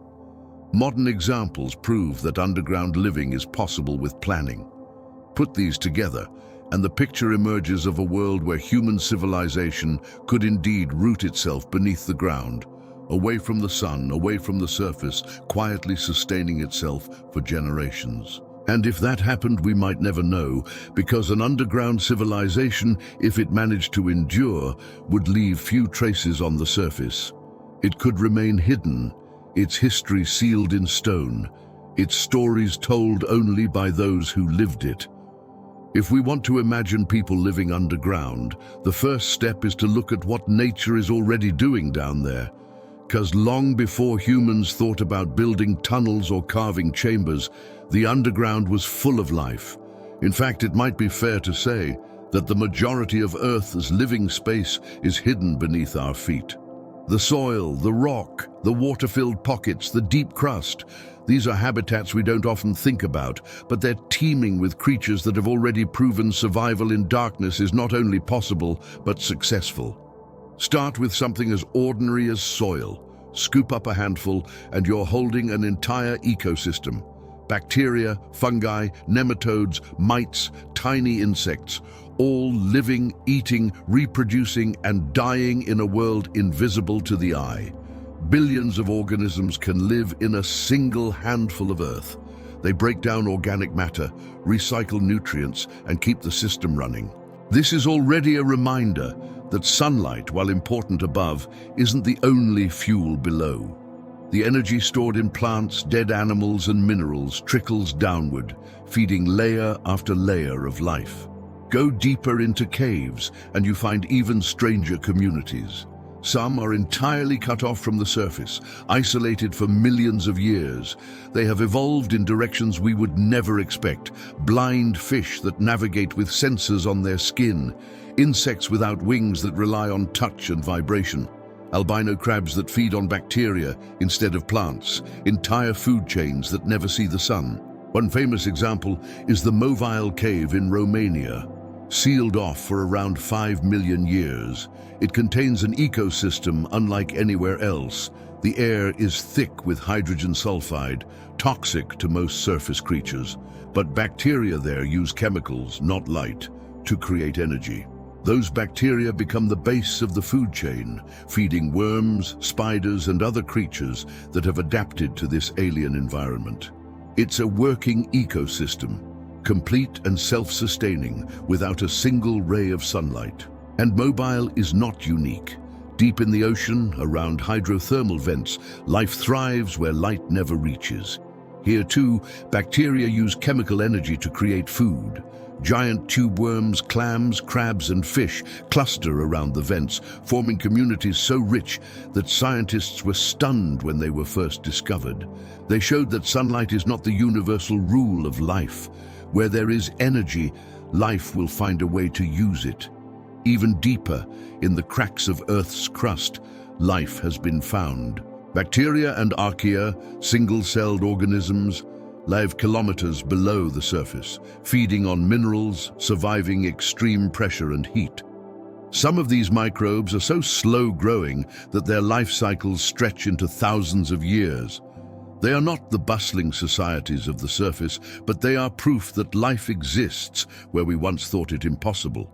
Modern examples prove that underground living is possible with planning. Put these together, and the picture emerges of a world where human civilization could indeed root itself beneath the ground, away from the sun, away from the surface, quietly sustaining itself for generations. And if that happened, we might never know, because an underground civilization, if it managed to endure, would leave few traces on the surface. It could remain hidden, its history sealed in stone, its stories told only by those who lived it. If we want to imagine people living underground, the first step is to look at what nature is already doing down there. Because long before humans thought about building tunnels or carving chambers, the underground was full of life. In fact, it might be fair to say that the majority of Earth's living space is hidden beneath our feet. The soil, the rock, the water-filled pockets, the deep crust, these are habitats we don't often think about, but they're teeming with creatures that have already proven survival in darkness is not only possible, but successful. Start with something as ordinary as soil. Scoop up a handful and you're holding an entire ecosystem. Bacteria, fungi, nematodes, mites, tiny insects, all living, eating, reproducing, and dying in a world invisible to the eye. Billions of organisms can live in a single handful of Earth. They break down organic matter, recycle nutrients, and keep the system running. This is already a reminder that sunlight, while important above, isn't the only fuel below. The energy stored in plants, dead animals, and minerals trickles downward, feeding layer after layer of life. Go deeper into caves, and you find even stranger communities. Some are entirely cut off from the surface, isolated for millions of years. They have evolved in directions we would never expect. Blind fish that navigate with sensors on their skin, insects without wings that rely on touch and vibration, albino crabs that feed on bacteria instead of plants, entire food chains that never see the sun. One famous example is the Mobile Cave in Romania. Sealed off for around 5 million years, it contains an ecosystem unlike anywhere else. The air is thick with hydrogen sulfide, toxic to most surface creatures. But bacteria there use chemicals, not light, to create energy. Those bacteria become the base of the food chain, feeding worms, spiders, and other creatures that have adapted to this alien environment. It's a working ecosystem, complete and self-sustaining, without a single ray of sunlight. And Mobile is not unique. Deep in the ocean, around hydrothermal vents, life thrives where light never reaches. Here too, bacteria use chemical energy to create food. Giant tube worms, clams, crabs, and fish cluster around the vents, forming communities so rich that scientists were stunned when they were first discovered. They showed that sunlight is not the universal rule of life. Where there is energy, life will find a way to use it. Even deeper, in the cracks of Earth's crust, life has been found. Bacteria and archaea, single-celled organisms, live kilometers below the surface, feeding on minerals, surviving extreme pressure and heat. Some of these microbes are so slow-growing that their life cycles stretch into thousands of years. They are not the bustling societies of the surface, but they are proof that life exists where we once thought it impossible.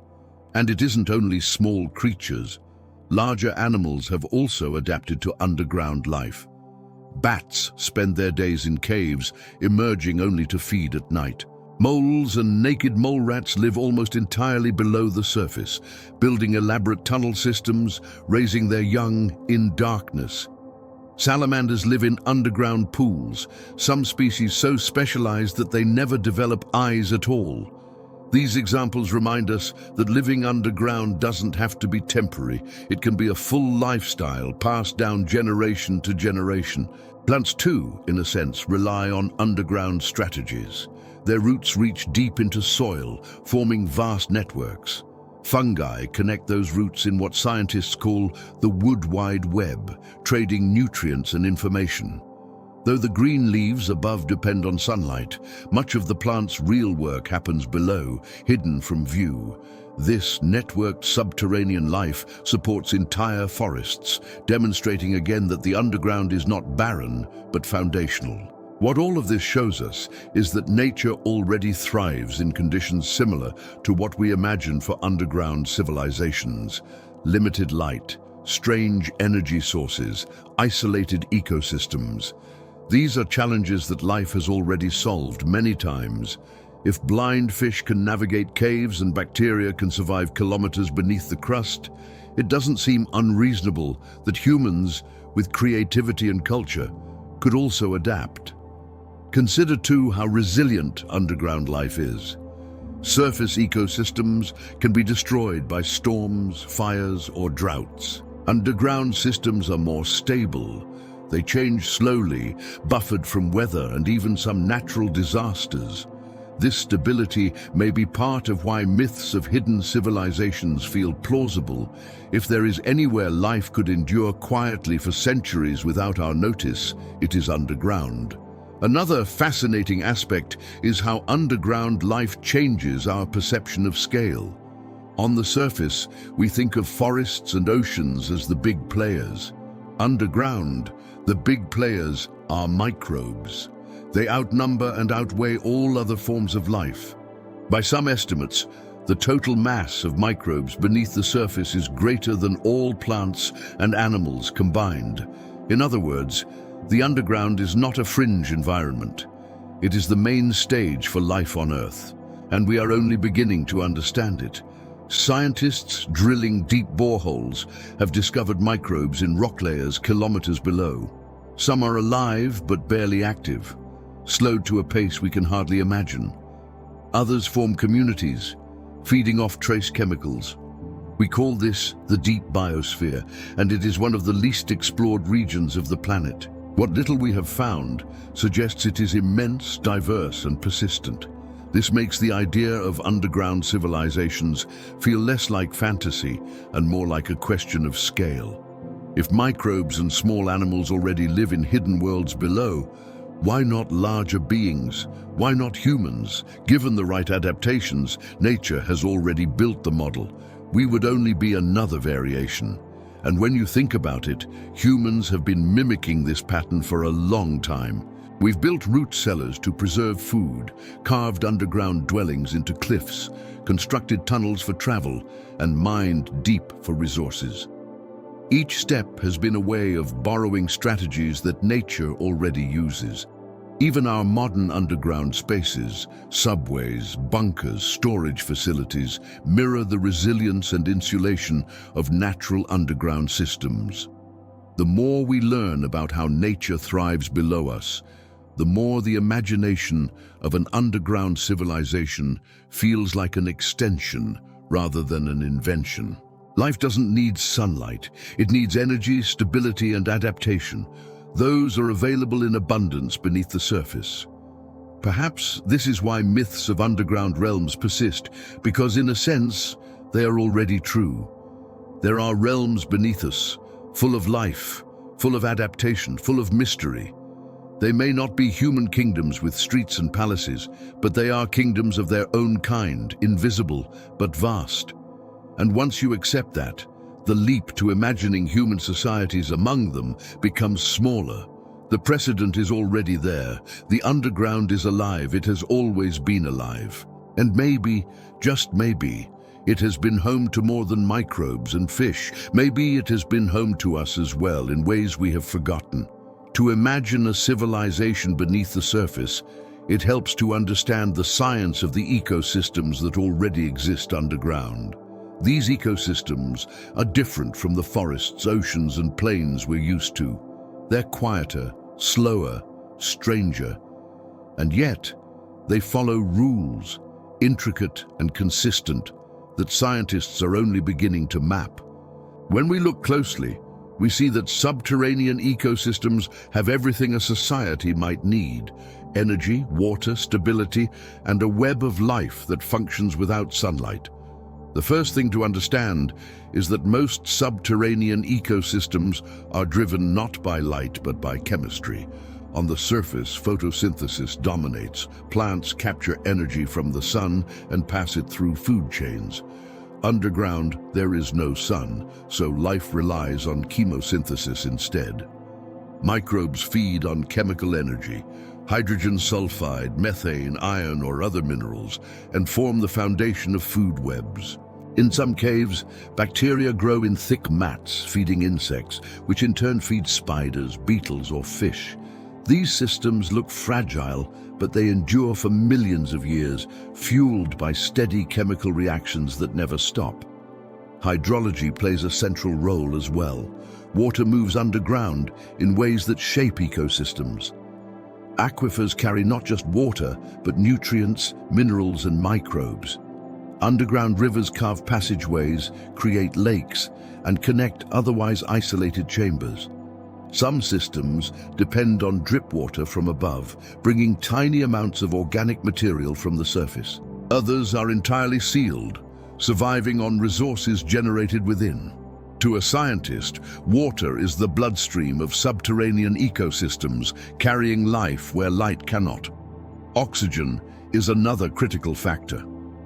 And it isn't only small creatures. Larger animals have also adapted to underground life. Bats spend their days in caves, emerging only to feed at night. Moles and naked mole rats live almost entirely below the surface, building elaborate tunnel systems, raising their young in darkness. Salamanders live in underground pools, some species so specialized that they never develop eyes at all. These examples remind us that living underground doesn't have to be temporary. It can be a full lifestyle passed down generation to generation. Plants too, in a sense, rely on underground strategies. Their roots reach deep into soil, forming vast networks. Fungi connect those roots in what scientists call the wood wide web, trading nutrients and information. Though the green leaves above depend on sunlight, much of the plant's real work happens below, hidden from view. This networked subterranean life supports entire forests, demonstrating again that the underground is not barren, but foundational. What all of this shows us is that nature already thrives in conditions similar to what we imagine for underground civilizations. Limited light, strange energy sources, isolated ecosystems. These are challenges that life has already solved many times. If blind fish can navigate caves and bacteria can survive kilometers beneath the crust, it doesn't seem unreasonable that humans, with creativity and culture, could also adapt. Consider too how resilient underground life is. Surface ecosystems can be destroyed by storms, fires, or droughts. Underground systems are more stable. They change slowly, buffered from weather and even some natural disasters. This stability may be part of why myths of hidden civilizations feel plausible. If there is anywhere life could endure quietly for centuries without our notice, it is underground. Another fascinating aspect is how underground life changes our perception of scale. On the surface, we think of forests and oceans as the big players. Underground, the big players are microbes. They outnumber and outweigh all other forms of life. By some estimates, the total mass of microbes beneath the surface is greater than all plants and animals combined. In other words, the underground is not a fringe environment. It is the main stage for life on Earth, and we are only beginning to understand it. Scientists drilling deep boreholes have discovered microbes in rock layers kilometers below. Some are alive but barely active, slowed to a pace we can hardly imagine. Others form communities, feeding off trace chemicals. We call this the deep biosphere, and it is one of the least explored regions of the planet. What little we have found suggests it is immense, diverse, and persistent. This makes the idea of underground civilizations feel less like fantasy and more like a question of scale. If microbes and small animals already live in hidden worlds below, why not larger beings? Why not humans? Given the right adaptations, nature has already built the model. We would only be another variation. And when you think about it, humans have been mimicking this pattern for a long time. We've built root cellars to preserve food, carved underground dwellings into cliffs, constructed tunnels for travel, and mined deep for resources. Each step has been a way of borrowing strategies that nature already uses. Even our modern underground spaces, subways, bunkers, storage facilities, mirror the resilience and insulation of natural underground systems. The more we learn about how nature thrives below us, the more the imagination of an underground civilization feels like an extension rather than an invention. Life doesn't need sunlight. It needs energy, stability, and adaptation. Those are available in abundance beneath the surface. Perhaps this is why myths of underground realms persist, because in a sense, they are already true. There are realms beneath us, full of life, full of adaptation, full of mystery. They may not be human kingdoms with streets and palaces, but they are kingdoms of their own kind, invisible but vast. And once you accept that, the leap to imagining human societies among them becomes smaller. The precedent is already there. The underground is alive. It has always been alive. And maybe, just maybe, it has been home to more than microbes and fish. Maybe it has been home to us as well in ways we have forgotten. To imagine a civilization beneath the surface, it helps to understand the science of the ecosystems that already exist underground. These ecosystems are different from the forests, oceans, and plains we're used to. They're quieter, slower, stranger, and yet they follow rules, intricate and consistent, that scientists are only beginning to map. When we look closely, we see that subterranean ecosystems have everything a society might need: energy, water, stability, and a web of life that functions without sunlight. The first thing to understand is that most subterranean ecosystems are driven not by light but by chemistry. On the surface, photosynthesis dominates. Plants capture energy from the sun and pass it through food chains. Underground, there is no sun, so life relies on chemosynthesis instead. Microbes feed on chemical energy, hydrogen sulfide, methane, iron, or other minerals, and form the foundation of food webs. In some caves, bacteria grow in thick mats, feeding insects, which in turn feed spiders, beetles, or fish. These systems look fragile, but they endure for millions of years, fueled by steady chemical reactions that never stop. Hydrology plays a central role as well. Water moves underground in ways that shape ecosystems. Aquifers carry not just water, but nutrients, minerals, and microbes. Underground rivers carve passageways, create lakes, and connect otherwise isolated chambers. Some systems depend on drip water from above, bringing tiny amounts of organic material from the surface. Others are entirely sealed, surviving on resources generated within. To a scientist, water is the bloodstream of subterranean ecosystems, carrying life where light cannot. Oxygen is another critical factor.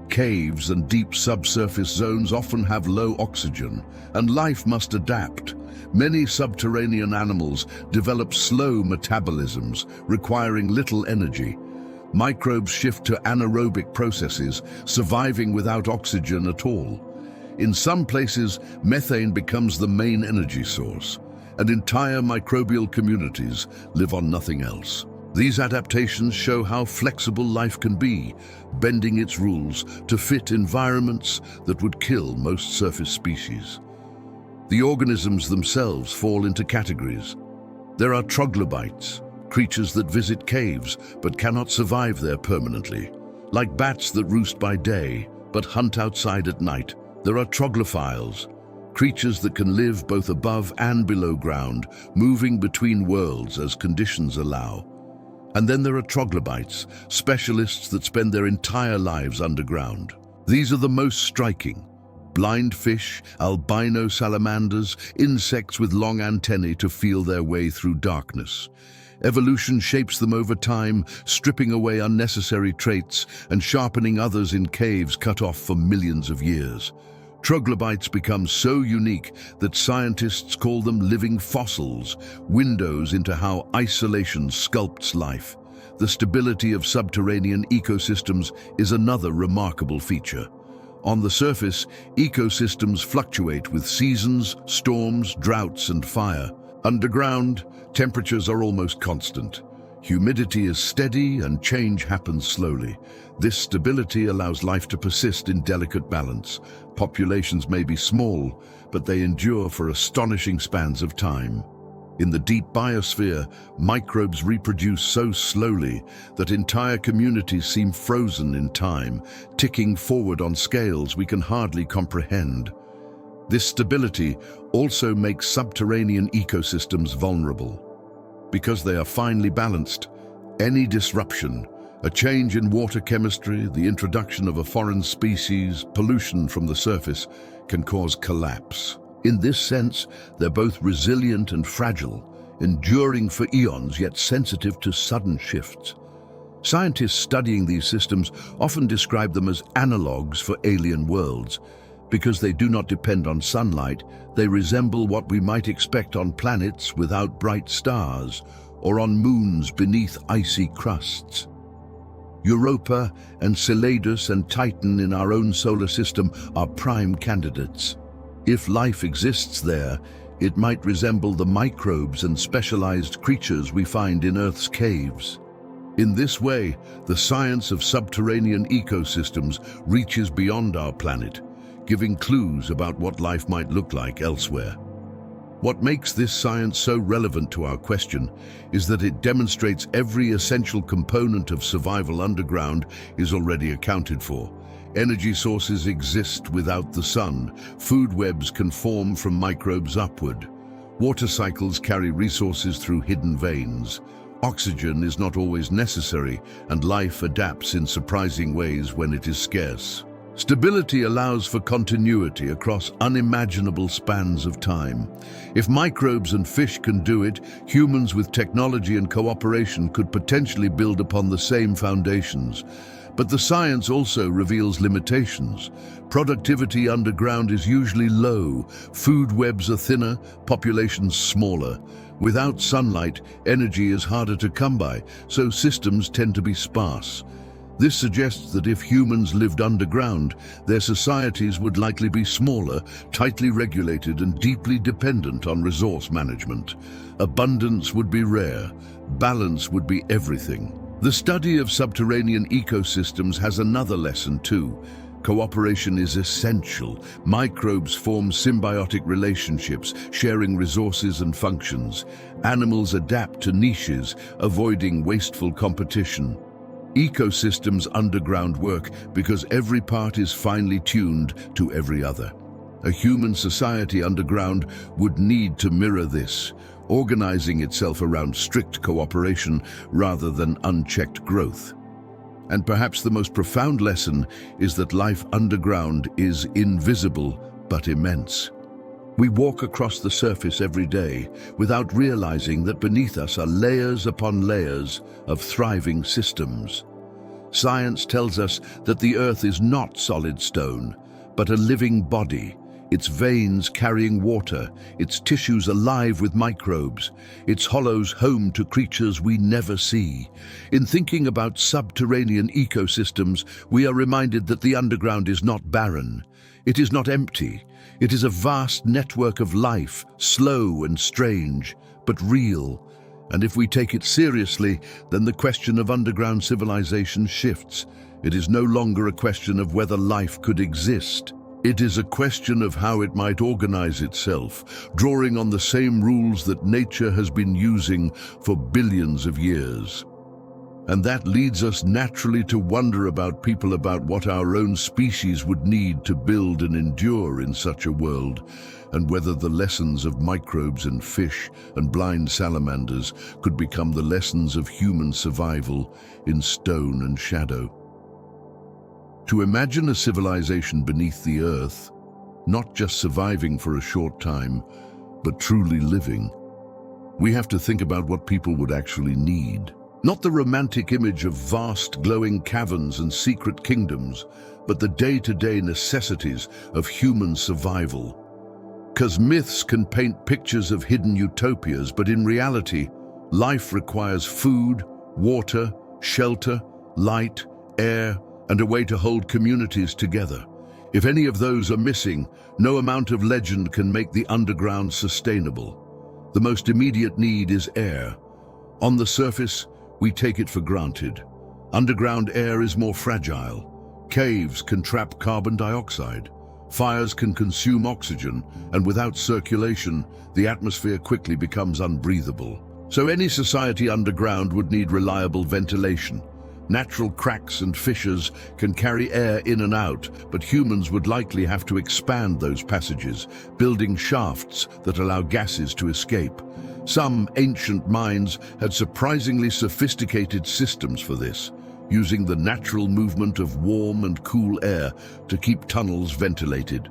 Caves and deep subsurface zones often have low oxygen, and life must adapt. Many subterranean animals develop slow metabolisms, requiring little energy. Microbes shift to anaerobic processes, surviving without oxygen at all. In some places, methane becomes the main energy source, and entire microbial communities live on nothing else. These adaptations show how flexible life can be, bending its rules to fit environments that would kill most surface species. The organisms themselves fall into categories. There are troglobites, creatures that visit caves but cannot survive there permanently. Like bats that roost by day but hunt outside at night, there are troglophiles, creatures that can live both above and below ground, moving between worlds as conditions allow. And then there are troglobites, specialists that spend their entire lives underground. These are the most striking. Blind fish, albino salamanders, insects with long antennae to feel their way through darkness. Evolution shapes them over time, stripping away unnecessary traits and sharpening others in caves cut off for millions of years. Troglobites become so unique that scientists call them living fossils, windows into how isolation sculpts life. The stability of subterranean ecosystems is another remarkable feature. On the surface, ecosystems fluctuate with seasons, storms, droughts, and fire. Underground, temperatures are almost constant. Humidity is steady and change happens slowly. This stability allows life to persist in delicate balance. Populations may be small, but they endure for astonishing spans of time. In the deep biosphere, microbes reproduce so slowly that entire communities seem frozen in time, ticking forward on scales we can hardly comprehend. This stability also makes subterranean ecosystems vulnerable. Because they are finely balanced, any disruption, a change in water chemistry, the introduction of a foreign species, pollution from the surface, can cause collapse. In this sense, they're both resilient and fragile, enduring for eons yet sensitive to sudden shifts. Scientists studying these systems often describe them as analogues for alien worlds. Because they do not depend on sunlight, they resemble what we might expect on planets without bright stars, or on moons beneath icy crusts. Europa, Enceladus, and Titan in our own solar system are prime candidates. If life exists there, it might resemble the microbes and specialized creatures we find in Earth's caves. In this way, the science of subterranean ecosystems reaches beyond our planet, giving clues about what life might look like elsewhere. What makes this science so relevant to our question is that it demonstrates every essential component of survival underground is already accounted for. Energy sources exist without the sun. Food webs can form from microbes upward. Water cycles carry resources through hidden veins. Oxygen is not always necessary, and life adapts in surprising ways when it is scarce. Stability allows for continuity across unimaginable spans of time. If microbes and fish can do it, humans with technology and cooperation could potentially build upon the same foundations. But the science also reveals limitations. Productivity underground is usually low, food webs are thinner, populations smaller. Without sunlight, energy is harder to come by, so systems tend to be sparse. This suggests that if humans lived underground, their societies would likely be smaller, tightly regulated, and deeply dependent on resource management. Abundance would be rare, balance would be everything. The study of subterranean ecosystems has another lesson too. Cooperation is essential. Microbes form symbiotic relationships, sharing resources and functions. Animals adapt to niches, avoiding wasteful competition. Ecosystems underground work because every part is finely tuned to every other. A human society underground would need to mirror this, organizing itself around strict cooperation rather than unchecked growth. And perhaps the most profound lesson is that life underground is invisible but immense. We walk across the surface every day without realizing that beneath us are layers upon layers of thriving systems. Science tells us that the Earth is not solid stone, but a living body, its veins carrying water, its tissues alive with microbes, its hollows home to creatures we never see. In thinking about subterranean ecosystems, we are reminded that the underground is not barren. It is not empty. It is a vast network of life, slow and strange, but real. And if we take it seriously, then the question of underground civilization shifts. It is no longer a question of whether life could exist. It is a question of how it might organize itself, drawing on the same rules that nature has been using for billions of years. And that leads us naturally to wonder about what our own species would need to build and endure in such a world, and whether the lessons of microbes and fish and blind salamanders could become the lessons of human survival in stone and shadow. To imagine a civilization beneath the earth, not just surviving for a short time, but truly living, we have to think about what people would actually need. Not the romantic image of vast glowing caverns and secret kingdoms, but the day-to-day necessities of human survival. 'Cause myths can paint pictures of hidden utopias, but in reality, life requires food, water, shelter, light, air, and a way to hold communities together. If any of those are missing, no amount of legend can make the underground sustainable. The most immediate need is air. On the surface, we take it for granted. Underground air is more fragile. Caves can trap carbon dioxide. Fires can consume oxygen, and without circulation, the atmosphere quickly becomes unbreathable. So any society underground would need reliable ventilation. Natural cracks and fissures can carry air in and out, but humans would likely have to expand those passages, building shafts that allow gases to escape. Some ancient mines had surprisingly sophisticated systems for this, using the natural movement of warm and cool air to keep tunnels ventilated.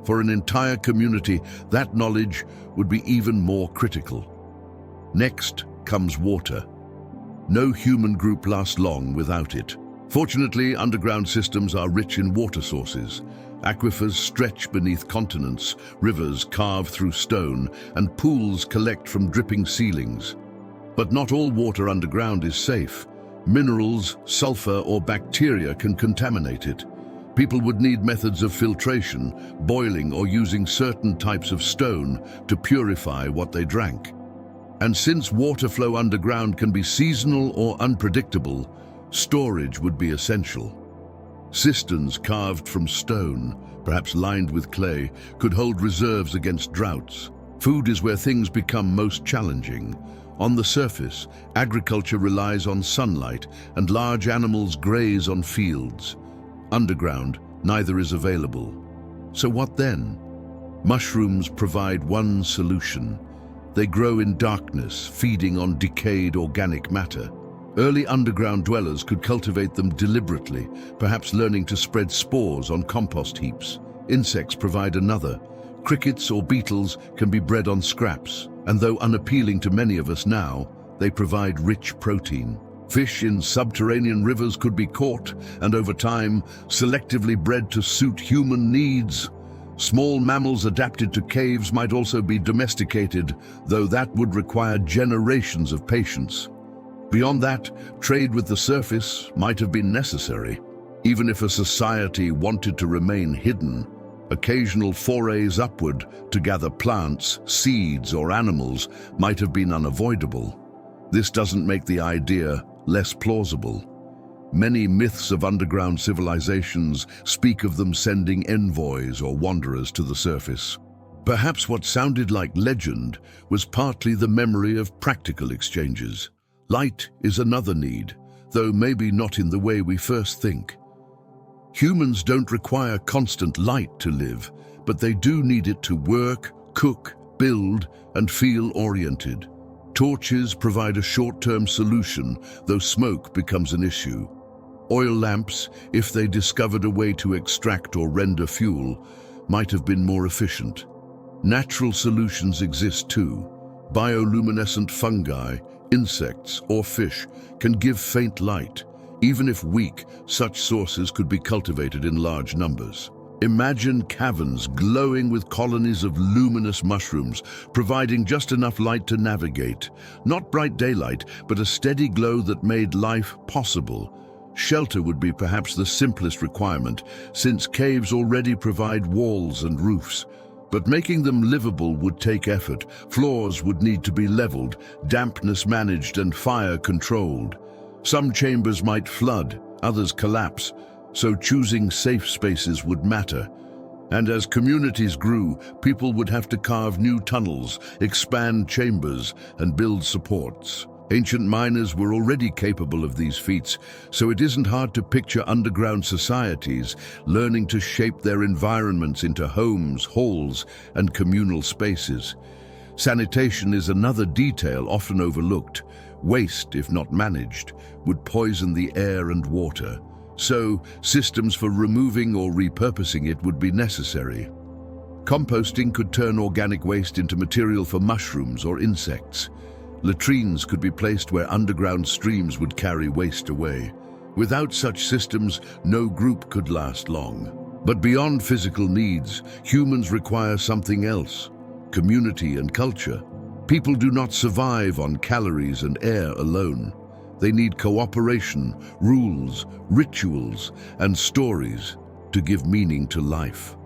For an entire community, that knowledge would be even more critical. Next comes water. No human group lasts long without it. Fortunately, underground systems are rich in water sources. Aquifers stretch beneath continents, rivers carve through stone, and pools collect from dripping ceilings. But not all water underground is safe. Minerals, sulfur, or bacteria can contaminate it. People would need methods of filtration, boiling, or using certain types of stone to purify what they drank. And since water flow underground can be seasonal or unpredictable, storage would be essential. Cisterns carved from stone, perhaps lined with clay, could hold reserves against droughts. Food is where things become most challenging. On the surface, agriculture relies on sunlight, and large animals graze on fields. Underground, neither is available. So what then? Mushrooms provide one solution. They grow in darkness, feeding on decayed organic matter. Early underground dwellers could cultivate them deliberately, perhaps learning to spread spores on compost heaps. Insects provide another. Crickets or beetles can be bred on scraps, and though unappealing to many of us now, they provide rich protein. Fish in subterranean rivers could be caught, and over time, selectively bred to suit human needs. Small mammals adapted to caves might also be domesticated, though that would require generations of patience. Beyond that, trade with the surface might have been necessary. Even if a society wanted to remain hidden, occasional forays upward to gather plants, seeds, or animals might have been unavoidable. This doesn't make the idea less plausible. Many myths of underground civilizations speak of them sending envoys or wanderers to the surface. Perhaps what sounded like legend was partly the memory of practical exchanges. Light is another need, though maybe not in the way we first think. Humans don't require constant light to live, but they do need it to work, cook, build, and feel oriented. Torches provide a short-term solution, though smoke becomes an issue. Oil lamps, if they discovered a way to extract or render fuel, might have been more efficient. Natural solutions exist too. Bioluminescent fungi, insects, or fish can give faint light. Even if weak, such sources could be cultivated in large numbers. Imagine caverns glowing with colonies of luminous mushrooms, providing just enough light to navigate. Not bright daylight, but a steady glow that made life possible. Shelter would be perhaps the simplest requirement, since caves already provide walls and roofs. But making them livable would take effort. Floors would need to be leveled, dampness managed, and fire controlled. Some chambers might flood, others collapse, so choosing safe spaces would matter. And as communities grew, people would have to carve new tunnels, expand chambers, and build supports. Ancient miners were already capable of these feats, so it isn't hard to picture underground societies learning to shape their environments into homes, halls, and communal spaces. Sanitation is another detail often overlooked. Waste, if not managed, would poison the air and water. So, systems for removing or repurposing it would be necessary. Composting could turn organic waste into material for mushrooms or insects. Latrines could be placed where underground streams would carry waste away. Without such systems, no group could last long. But beyond physical needs, humans require something else: community and culture. People do not survive on calories and air alone. They need cooperation, rules, rituals, and stories to give meaning to life.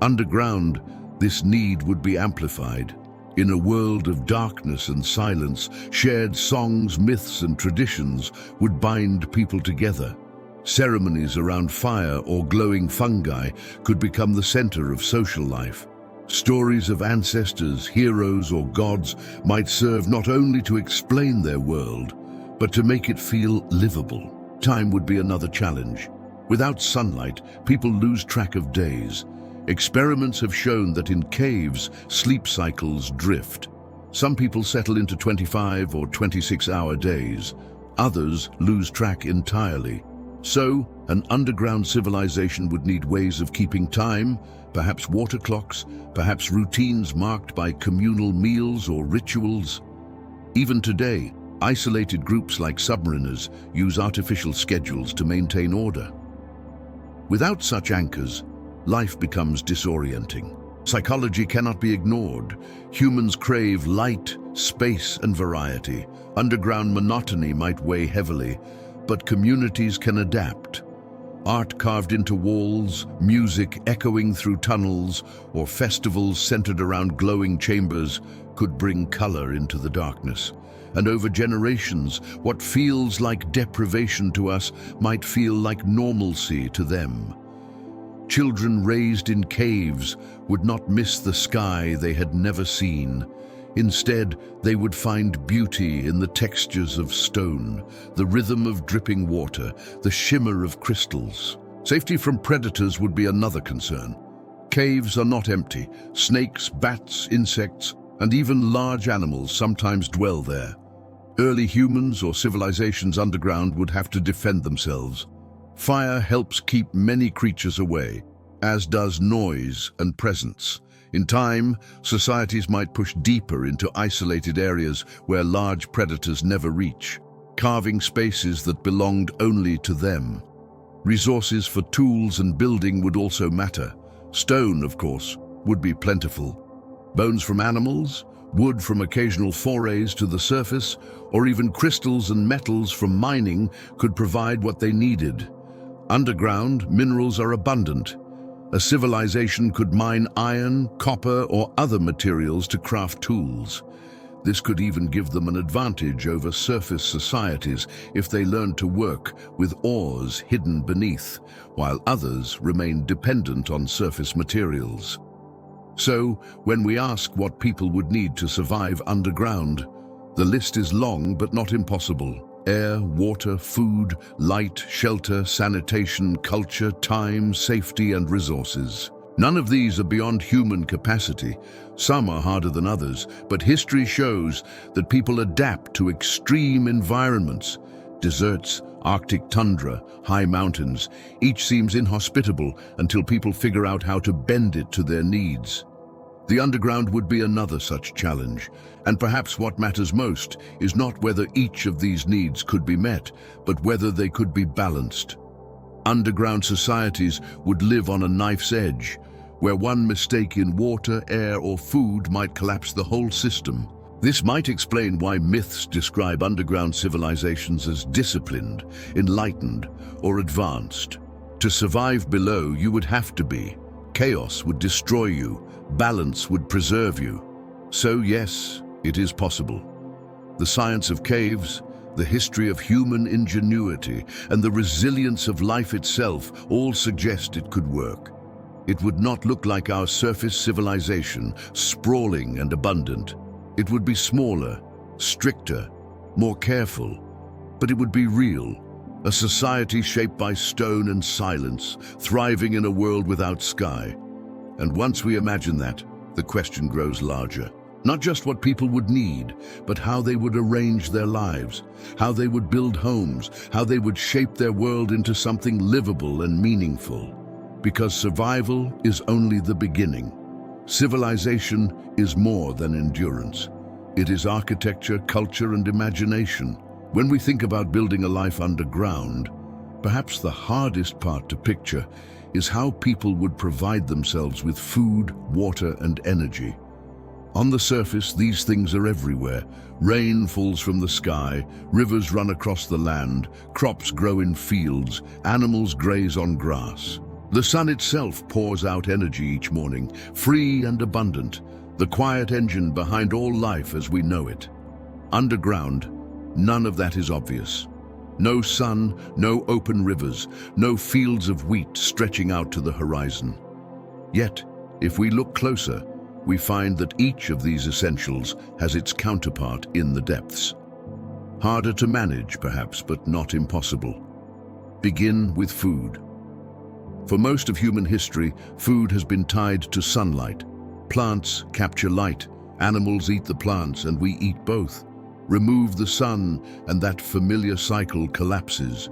Underground, this need would be amplified. In a world of darkness and silence, shared songs, myths, and traditions would bind people together. Ceremonies around fire or glowing fungi could become the center of social life. Stories of ancestors, heroes, or gods might serve not only to explain their world, but to make it feel livable. Time would be another challenge. Without sunlight, people lose track of days. Experiments have shown that in caves, sleep cycles drift. Some people settle into 25 or 26-hour days. Others lose track entirely. So, an underground civilization would need ways of keeping time, perhaps water clocks, perhaps routines marked by communal meals or rituals. Even today, isolated groups like submariners use artificial schedules to maintain order. Without such anchors, life becomes disorienting. Psychology cannot be ignored. Humans crave light, space, and variety. Underground monotony might weigh heavily, but communities can adapt. Art carved into walls, music echoing through tunnels, or festivals centered around glowing chambers could bring color into the darkness. And over generations, what feels like deprivation to us might feel like normalcy to them. Children raised in caves would not miss the sky they had never seen. Instead, they would find beauty in the textures of stone, the rhythm of dripping water, the shimmer of crystals. Safety from predators would be another concern. Caves are not empty. Snakes, bats, insects, and even large animals sometimes dwell there. Early humans or civilizations underground would have to defend themselves. Fire helps keep many creatures away, as does noise and presence. In time, societies might push deeper into isolated areas where large predators never reach, carving spaces that belonged only to them. Resources for tools and building would also matter. Stone, of course, would be plentiful. Bones from animals, wood from occasional forays to the surface, or even crystals and metals from mining could provide what they needed. Underground, minerals are abundant. A civilization could mine iron, copper, or other materials to craft tools. This could even give them an advantage over surface societies if they learned to work with ores hidden beneath, while others remained dependent on surface materials. So, when we ask what people would need to survive underground, the list is long but not impossible. Air, water, food, light, shelter, sanitation, culture, time, safety, and resources. None of these are beyond human capacity. Some are harder than others, but history shows that people adapt to extreme environments. Deserts, Arctic tundra, high mountains, each seems inhospitable until people figure out how to bend it to their needs. The underground would be another such challenge, and perhaps what matters most is not whether each of these needs could be met, but whether they could be balanced. Underground societies would live on a knife's edge, where one mistake in water, air, or food might collapse the whole system. This might explain why myths describe underground civilizations as disciplined, enlightened, or advanced. To survive below, you would have to be. Chaos would destroy you. Balance would preserve you. So yes, it is possible. The science of caves, the history of human ingenuity, and the resilience of life itself all suggest it could work. It would not look like our surface civilization, sprawling and abundant. It would be smaller, stricter, more careful, but it would be real. A society shaped by stone and silence, thriving in a world without sky. And once we imagine that, the question grows larger. Not just what people would need, but how they would arrange their lives, how they would build homes, how they would shape their world into something livable and meaningful. Because survival is only the beginning. Civilization is more than endurance. It is architecture, culture, and imagination. When we think about building a life underground, perhaps the hardest part to picture is how people would provide themselves with food, water, and energy. On the surface, these things are everywhere. Rain falls from the sky, rivers run across the land, crops grow in fields, animals graze on grass. The sun itself pours out energy each morning, free and abundant, the quiet engine behind all life as we know it. Underground, none of that is obvious. No sun, no open rivers, no fields of wheat stretching out to the horizon. Yet, if we look closer, we find that each of these essentials has its counterpart in the depths. Harder to manage, perhaps, but not impossible. Begin with food. For most of human history, food has been tied to sunlight. Plants capture light, animals eat the plants, and we eat both. Remove the sun, and that familiar cycle collapses.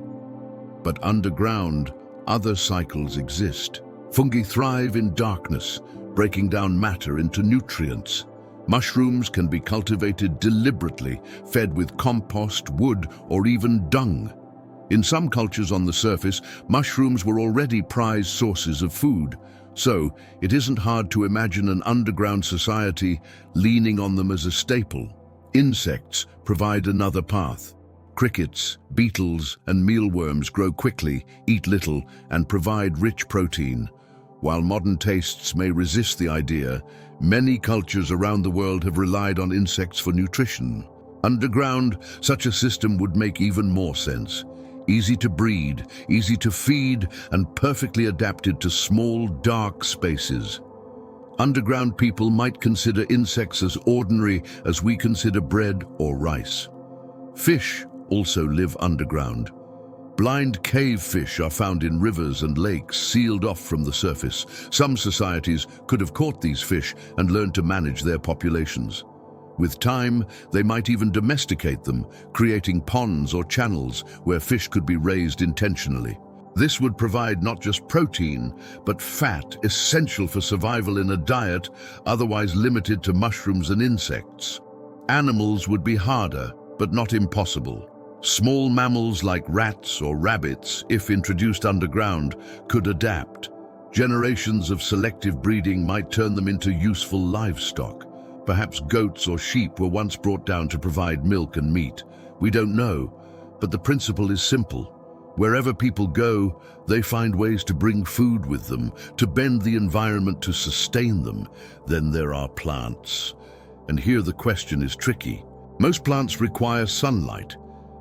But underground, other cycles exist. Fungi thrive in darkness, breaking down matter into nutrients. Mushrooms can be cultivated deliberately, fed with compost, wood, or even dung. In some cultures on the surface, mushrooms were already prized sources of food, so it isn't hard to imagine an underground society leaning on them as a staple. Insects provide another path. Crickets, beetles, and mealworms grow quickly, eat little, and provide rich protein. While modern tastes may resist the idea, many cultures around the world have relied on insects for nutrition. Underground, such a system would make even more sense. Easy to breed, easy to feed, and perfectly adapted to small, dark spaces. Underground people might consider insects as ordinary as we consider bread or rice. Fish also live underground. Blind cave fish are found in rivers and lakes, sealed off from the surface. Some societies could have caught these fish and learned to manage their populations. With time, they might even domesticate them, creating ponds or channels where fish could be raised intentionally. This would provide not just protein, but fat essential for survival in a diet otherwise limited to mushrooms and insects. Animals would be harder, but not impossible. Small mammals like rats or rabbits, if introduced underground, could adapt. Generations of selective breeding might turn them into useful livestock. Perhaps goats or sheep were once brought down to provide milk and meat. We don't know, but the principle is simple. Wherever people go, they find ways to bring food with them, to bend the environment to sustain them. Then there are plants. And here the question is tricky. Most plants require sunlight,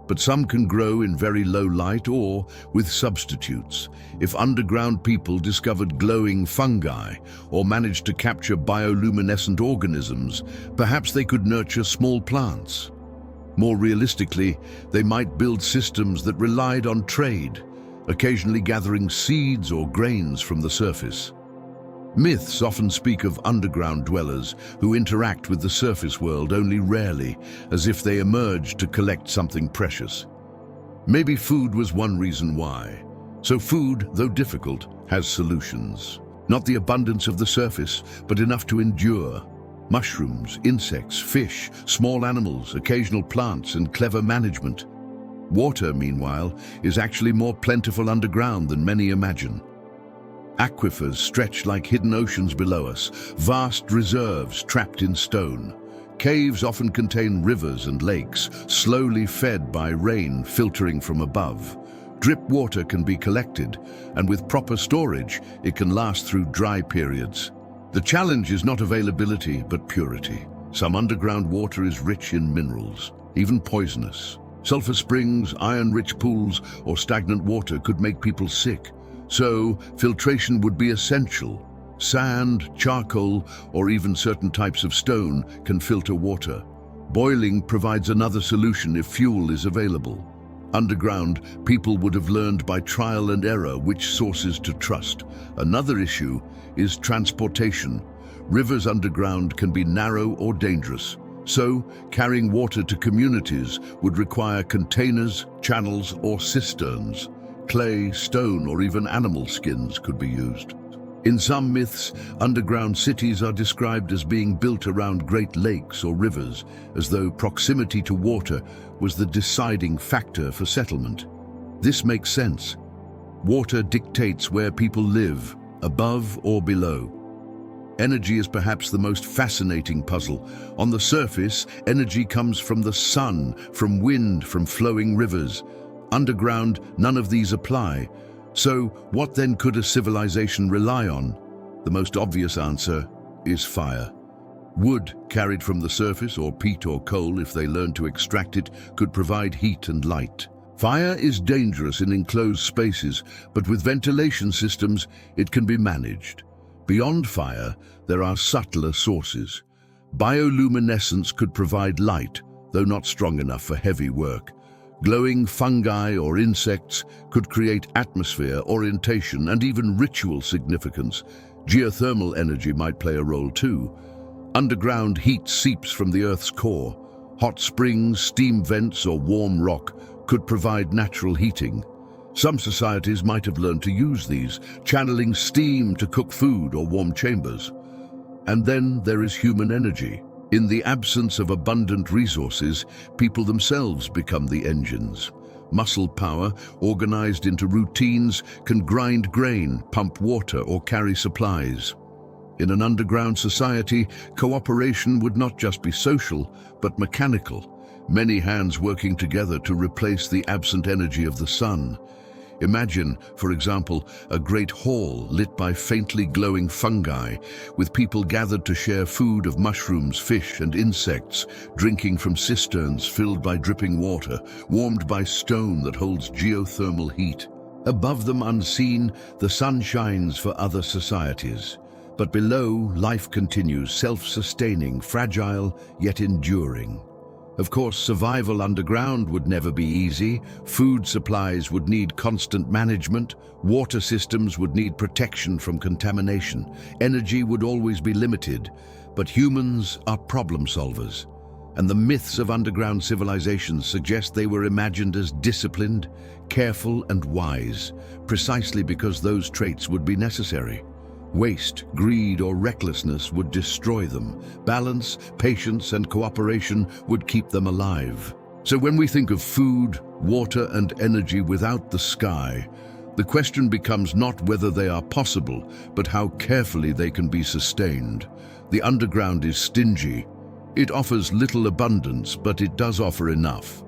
but some can grow in very low light or with substitutes. If underground people discovered glowing fungi or managed to capture bioluminescent organisms, perhaps they could nurture small plants. More realistically, they might build systems that relied on trade, occasionally gathering seeds or grains from the surface. Myths often speak of underground dwellers who interact with the surface world only rarely, as if they emerged to collect something precious. Maybe food was one reason why. So food, though difficult, has solutions. Not the abundance of the surface, but enough to endure. Mushrooms, insects, fish, small animals, occasional plants, and clever management. Water, meanwhile, is actually more plentiful underground than many imagine. Aquifers stretch like hidden oceans below us, vast reserves trapped in stone. Caves often contain rivers and lakes, slowly fed by rain filtering from above. Drip water can be collected, and with proper storage, it can last through dry periods. The challenge is not availability, but purity. Some underground water is rich in minerals, even poisonous. Sulfur springs, iron-rich pools, or stagnant water could make people sick. So, filtration would be essential. Sand, charcoal, or even certain types of stone can filter water. Boiling provides another solution if fuel is available. Underground, people would have learned by trial and error which sources to trust. Another issue is transportation. Rivers underground can be narrow or dangerous. So, carrying water to communities would require containers, channels, or cisterns. Clay, stone, or even animal skins could be used. In some myths, underground cities are described as being built around great lakes or rivers, as though proximity to water was the deciding factor for settlement. This makes sense. Water dictates where people live, above or below. Energy is perhaps the most fascinating puzzle. On the surface, energy comes from the sun, from wind, from flowing rivers. Underground, none of these apply. So, what then could a civilization rely on? The most obvious answer is fire. Wood, carried from the surface, or peat or coal if they learned to extract it, could provide heat and light. Fire is dangerous in enclosed spaces, but with ventilation systems, it can be managed. Beyond fire, there are subtler sources. Bioluminescence could provide light, though not strong enough for heavy work. Glowing fungi or insects could create atmosphere, orientation, and even ritual significance. Geothermal energy might play a role too. Underground heat seeps from the Earth's core. Hot springs, steam vents, or warm rock could provide natural heating. Some societies might have learned to use these, channeling steam to cook food or warm chambers. And then there is human energy. In the absence of abundant resources, people themselves become the engines. Muscle power, organized into routines, can grind grain, pump water, or carry supplies. In an underground society, cooperation would not just be social, but mechanical. Many hands working together to replace the absent energy of the sun. Imagine, for example, a great hall lit by faintly glowing fungi, with people gathered to share food of mushrooms, fish, and insects, drinking from cisterns filled by dripping water, warmed by stone that holds geothermal heat. Above them, unseen, the sun shines for other societies. But below, life continues, self-sustaining, fragile, yet enduring. Of course, survival underground would never be easy. Food supplies would need constant management. Water systems would need protection from contamination. Energy would always be limited. But humans are problem solvers. And the myths of underground civilizations suggest they were imagined as disciplined, careful, and wise, precisely because those traits would be necessary. Waste, greed, or recklessness would destroy them. Balance, patience, and cooperation would keep them alive. So when we think of food, water, and energy without the sky, the question becomes not whether they are possible, but how carefully they can be sustained. The underground is stingy. It offers little abundance, but it does offer enough.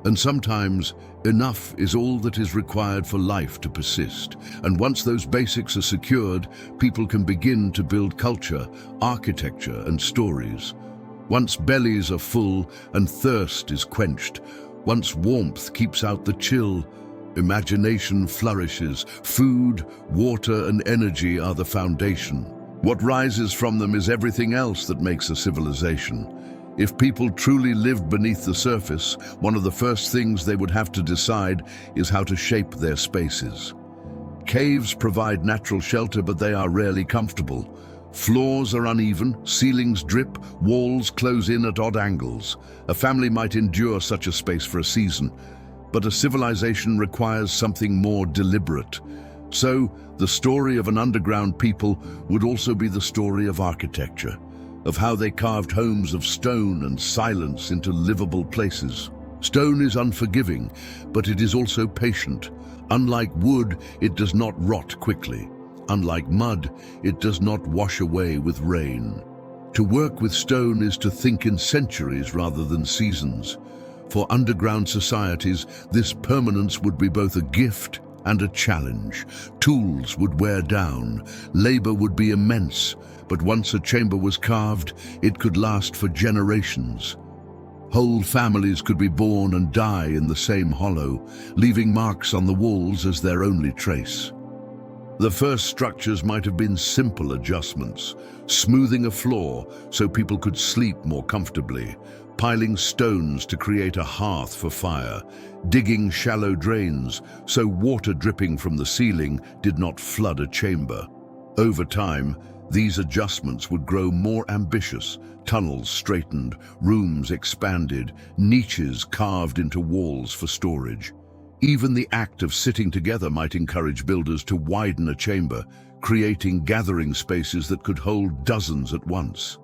And sometimes, enough is all that is required for life to persist. And once those basics are secured, people can begin to build culture, architecture, and stories. Once bellies are full and thirst is quenched, once warmth keeps out the chill, imagination flourishes. Food, water, and energy are the foundation. What rises from them is everything else that makes a civilization. If people truly lived beneath the surface, one of the first things they would have to decide is how to shape their spaces. Caves provide natural shelter, but they are rarely comfortable. Floors are uneven, ceilings drip, walls close in at odd angles. A family might endure such a space for a season, but a civilization requires something more deliberate. So, the story of an underground people would also be the story of architecture, of how they carved homes of stone and silence into livable places. Stone is unforgiving, but it is also patient. Unlike wood, it does not rot quickly. Unlike mud, it does not wash away with rain. To work with stone is to think in centuries rather than seasons. For underground societies, this permanence would be both a gift and a challenge. Tools would wear down, labor would be immense, but once a chamber was carved, it could last for generations. Whole families could be born and die in the same hollow, leaving marks on the walls as their only trace. The first structures might have been simple adjustments, smoothing a floor so people could sleep more comfortably, piling stones to create a hearth for fire, digging shallow drains so water dripping from the ceiling did not flood a chamber. Over time, these adjustments would grow more ambitious, tunnels straightened, rooms expanded, niches carved into walls for storage. Even the act of sitting together might encourage builders to widen a chamber, creating gathering spaces that could hold dozens at once.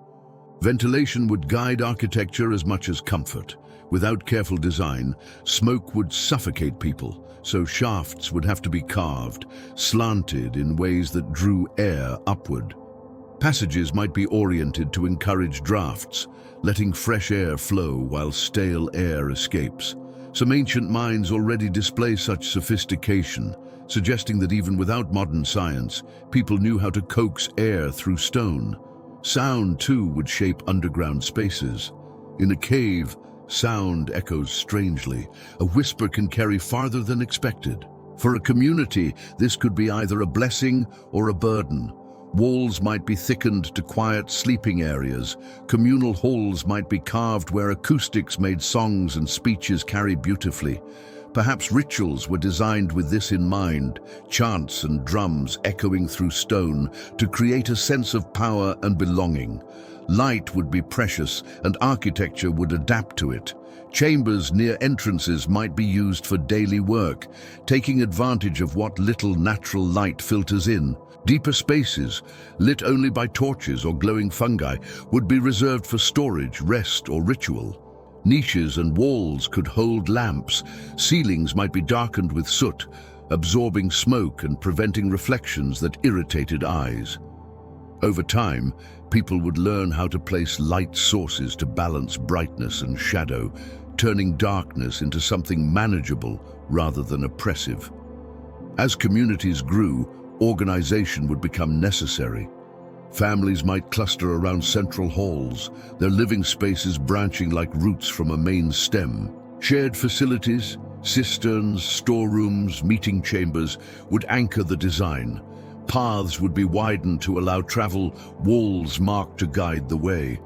Ventilation would guide architecture as much as comfort. Without careful design, smoke would suffocate people, so shafts would have to be carved, slanted in ways that drew air upward. Passages might be oriented to encourage drafts, letting fresh air flow while stale air escapes. Some ancient mines already display such sophistication, suggesting that even without modern science, people knew how to coax air through stone. Sound, too, would shape underground spaces. In a cave, sound echoes strangely. A whisper can carry farther than expected. For a community, this could be either a blessing or a burden. Walls might be thickened to quiet sleeping areas. Communal halls might be carved where acoustics made songs and speeches carry beautifully. Perhaps rituals were designed with this in mind, chants and drums echoing through stone to create a sense of power and belonging. Light would be precious and architecture would adapt to it. Chambers near entrances might be used for daily work, taking advantage of what little natural light filters in. Deeper spaces, lit only by torches or glowing fungi, would be reserved for storage, rest, or ritual. Niches and walls could hold lamps. Ceilings might be darkened with soot, absorbing smoke and preventing reflections that irritated eyes. Over time, people would learn how to place light sources to balance brightness and shadow, turning darkness into something manageable rather than oppressive. As communities grew, organization would become necessary. Families might cluster around central halls, their living spaces branching like roots from a main stem. Shared facilities, cisterns, storerooms, meeting chambers would anchor the design. Paths would be widened to allow travel, walls marked to guide the way.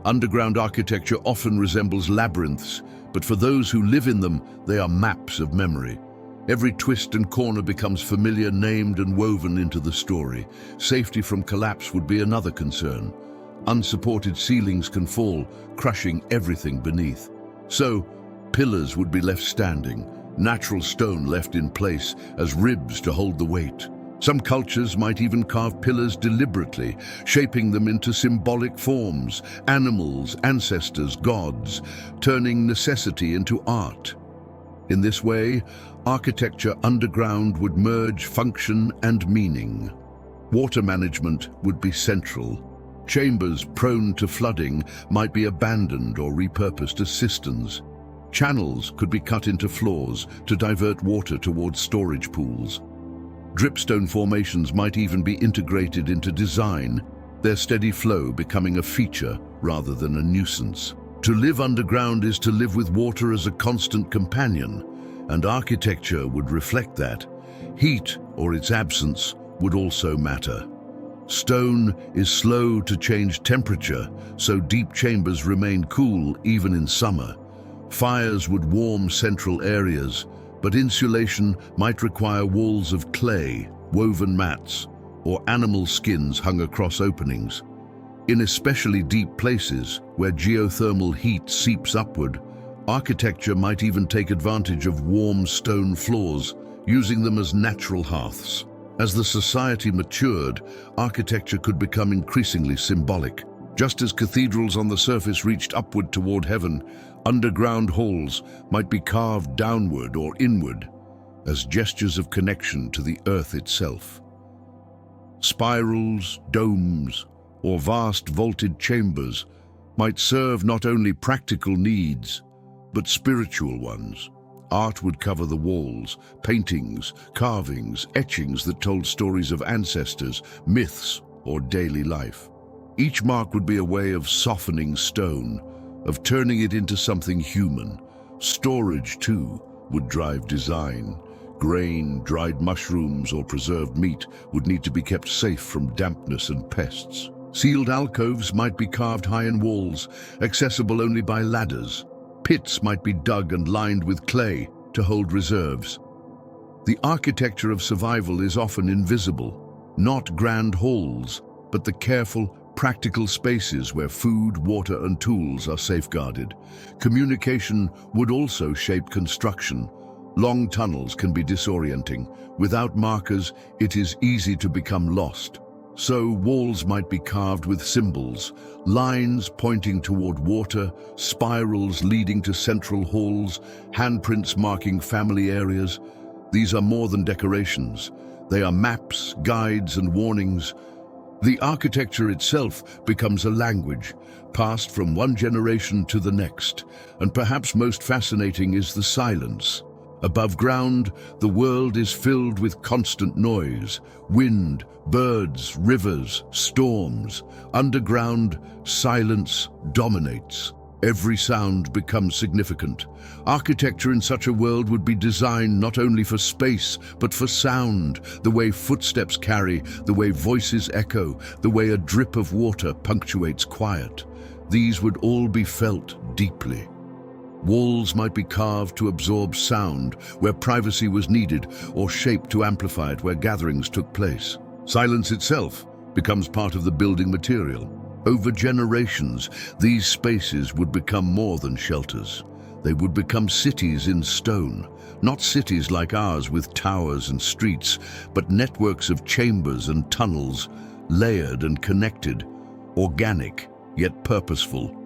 Underground architecture often resembles labyrinths, but for those who live in them, they are maps of memory. Every twist and corner becomes familiar, named and woven into the story. Safety from collapse would be another concern. Unsupported ceilings can fall, crushing everything beneath. So, pillars would be left standing, natural stone left in place as ribs to hold the weight. Some cultures might even carve pillars deliberately, shaping them into symbolic forms, animals, ancestors, gods, turning necessity into art. In this way, architecture underground would merge function and meaning. Water management would be central. Chambers prone to flooding might be abandoned or repurposed as cisterns. Channels could be cut into floors to divert water towards storage pools. Dripstone formations might even be integrated into design, their steady flow becoming a feature rather than a nuisance. To live underground is to live with water as a constant companion, and architecture would reflect that. Heat, or its absence, would also matter. Stone is slow to change temperature, so deep chambers remain cool even in summer. Fires would warm central areas, but insulation might require walls of clay, woven mats, or animal skins hung across openings. In especially deep places, where geothermal heat seeps upward, architecture might even take advantage of warm stone floors, using them as natural hearths. As the society matured, architecture could become increasingly symbolic. Just as cathedrals on the surface reached upward toward heaven, underground halls might be carved downward or inward as gestures of connection to the earth itself. Spirals, domes, or vast vaulted chambers might serve not only practical needs, but spiritual ones. Art would cover the walls, paintings, carvings, etchings that told stories of ancestors, myths, or daily life. Each mark would be a way of softening stone, of turning it into something human. Storage, too, would drive design. Grain, dried mushrooms, or preserved meat would need to be kept safe from dampness and pests. Sealed alcoves might be carved high in walls, accessible only by ladders. Pits might be dug and lined with clay to hold reserves. The architecture of survival is often invisible, not grand halls, but the careful, practical spaces where food, water, and tools are safeguarded. Communication would also shape construction. Long tunnels can be disorienting. Without markers, it is easy to become lost. So walls might be carved with symbols, lines pointing toward water, spirals leading to central halls, handprints marking family areas. These are more than decorations. They are maps, guides, and warnings. The architecture itself becomes a language, passed from one generation to the next. And perhaps most fascinating is the silence. Above ground, the world is filled with constant noise, wind, birds, rivers, storms. Underground, silence dominates. Every sound becomes significant. Architecture in such a world would be designed not only for space, but for sound, the way footsteps carry, the way voices echo, the way a drip of water punctuates quiet. These would all be felt deeply. Walls might be carved to absorb sound where privacy was needed, or shaped to amplify it where gatherings took place. Silence itself becomes part of the building material. Over generations, these spaces would become more than shelters. They would become cities in stone, not cities like ours with towers and streets, but networks of chambers and tunnels, layered and connected, organic yet purposeful.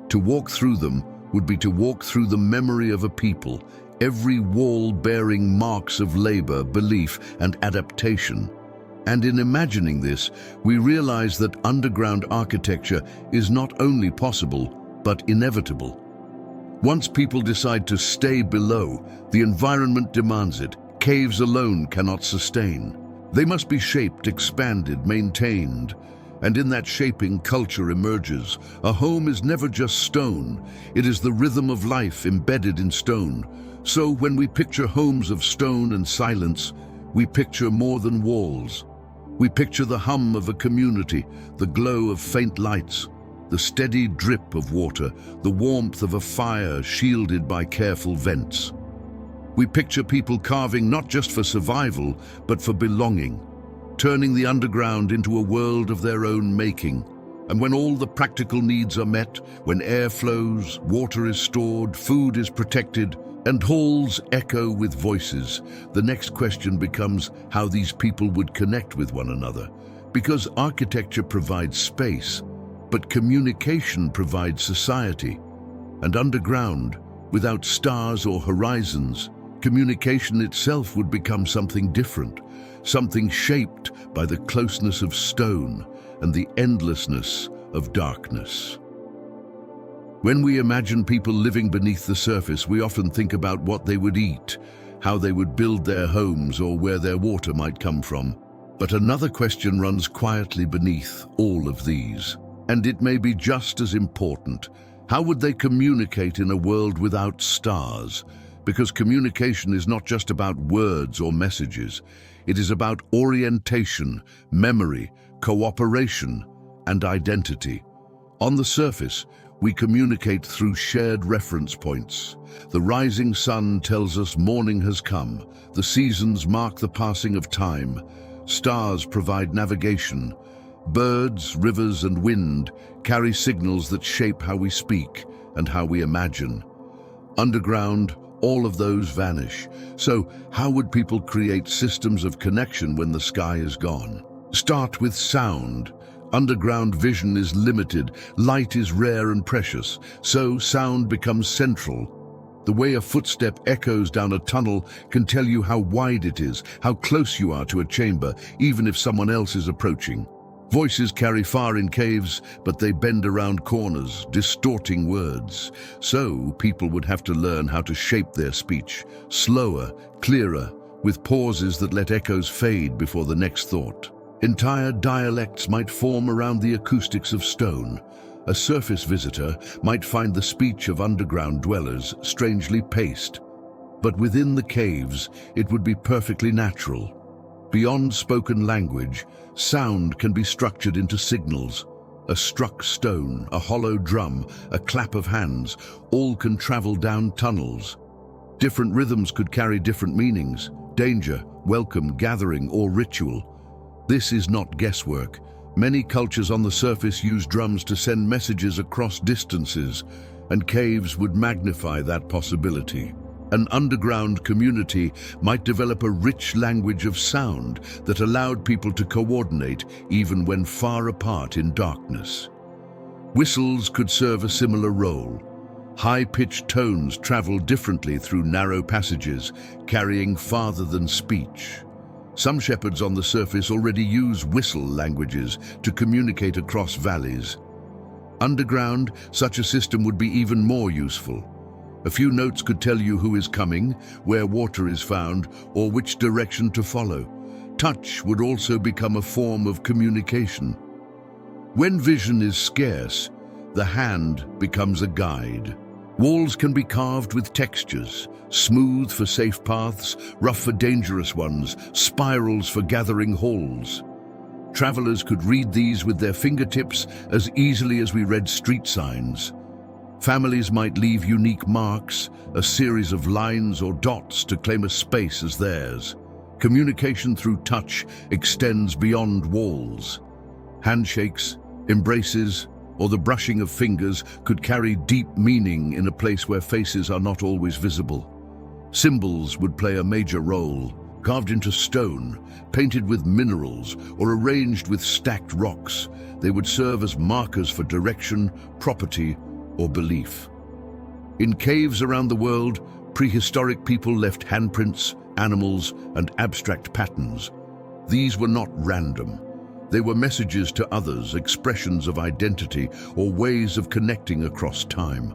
To walk through them would be to walk through the memory of a people, every wall bearing marks of labor, belief, and adaptation. And in imagining this, we realize that underground architecture is not only possible, but inevitable. Once people decide to stay below, the environment demands it. Caves alone cannot sustain. They must be shaped, expanded, maintained. And in that shaping, culture emerges. A home is never just stone. It is the rhythm of life embedded in stone. So when we picture homes of stone and silence, we picture more than walls. We picture the hum of a community, the glow of faint lights, the steady drip of water, the warmth of a fire shielded by careful vents. We picture people carving not just for survival, but for belonging, turning the underground into a world of their own making. And when all the practical needs are met, when air flows, water is stored, food is protected, and halls echo with voices, the next question becomes how these people would connect with one another. Because architecture provides space, but communication provides society. And underground, without stars or horizons, communication itself would become something different, something shaped by the closeness of stone and the endlessness of darkness. When we imagine people living beneath the surface, we often think about what they would eat, how they would build their homes, or where their water might come from. But another question runs quietly beneath all of these, and it may be just as important. How would they communicate in a world without stars? Because communication is not just about words or messages. It is about orientation, memory, cooperation, and identity. On the surface, we communicate through shared reference points. The rising sun tells us morning has come. The seasons mark the passing of time. Stars provide navigation. Birds, rivers, and wind carry signals that shape how we speak and how we imagine. Underground, all of those vanish. So how would people create systems of connection when the sky is gone? Start with sound. Underground vision is limited, light is rare and precious, so sound becomes central. The way a footstep echoes down a tunnel can tell you how wide it is, how close you are to a chamber, even if someone else is approaching. Voices carry far in caves, but they bend around corners, distorting words. So people would have to learn how to shape their speech, slower, clearer, with pauses that let echoes fade before the next thought. Entire dialects might form around the acoustics of stone. A surface visitor might find the speech of underground dwellers strangely paced. But within the caves, it would be perfectly natural. Beyond spoken language, sound can be structured into signals. A struck stone, a hollow drum, a clap of hands, all can travel down tunnels. Different rhythms could carry different meanings: danger, welcome, gathering, or ritual. This is not guesswork. Many cultures on the surface use drums to send messages across distances, and caves would magnify that possibility. An underground community might develop a rich language of sound that allowed people to coordinate even when far apart in darkness. Whistles could serve a similar role. High-pitched tones travel differently through narrow passages, carrying farther than speech. Some shepherds on the surface already use whistle languages to communicate across valleys. Underground, such a system would be even more useful. A few notes could tell you who is coming, where water is found, or which direction to follow. Touch would also become a form of communication. When vision is scarce, the hand becomes a guide. Walls can be carved with textures, smooth for safe paths, rough for dangerous ones, spirals for gathering halls. Travelers could read these with their fingertips as easily as we read street signs. Families might leave unique marks, a series of lines or dots to claim a space as theirs. Communication through touch extends beyond walls. Handshakes, embraces, or the brushing of fingers could carry deep meaning in a place where faces are not always visible. Symbols would play a major role, carved into stone, painted with minerals, or arranged with stacked rocks. They would serve as markers for direction, property, or belief. In caves around the world, prehistoric people left handprints, animals, and abstract patterns. These were not random. They were messages to others, expressions of identity, or ways of connecting across time.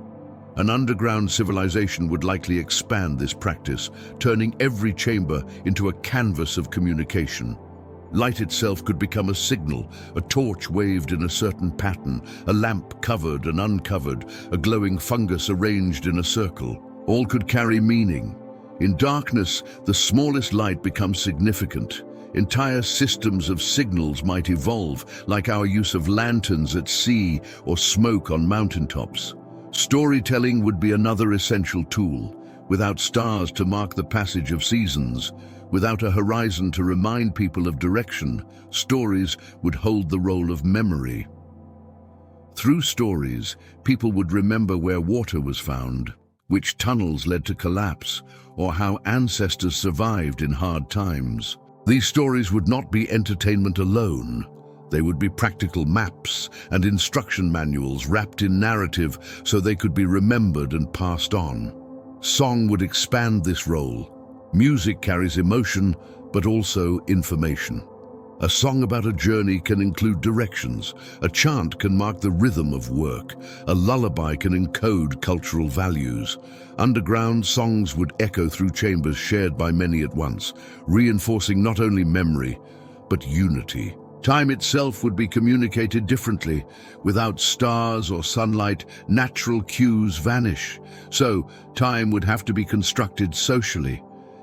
An underground civilization would likely expand this practice, turning every chamber into a canvas of communication. Light itself could become a signal, a torch waved in a certain pattern, a lamp covered and uncovered, a glowing fungus arranged in a circle. All could carry meaning. In darkness, the smallest light becomes significant. Entire systems of signals might evolve, like our use of lanterns at sea or smoke on mountaintops. Storytelling would be another essential tool. Without stars to mark the passage of seasons, without a horizon to remind people of direction, stories would hold the role of memory. Through stories, people would remember where water was found, which tunnels led to collapse, or how ancestors survived in hard times. These stories would not be entertainment alone. They would be practical maps and instruction manuals wrapped in narrative so they could be remembered and passed on. Song would expand this role. Music carries emotion, but also information. A song about a journey can include directions. A chant can mark the rhythm of work. A lullaby can encode cultural values. Underground songs would echo through chambers shared by many at once, reinforcing not only memory, but unity. Time itself would be communicated differently. Without stars or sunlight, natural cues vanish. So, time would have to be constructed socially.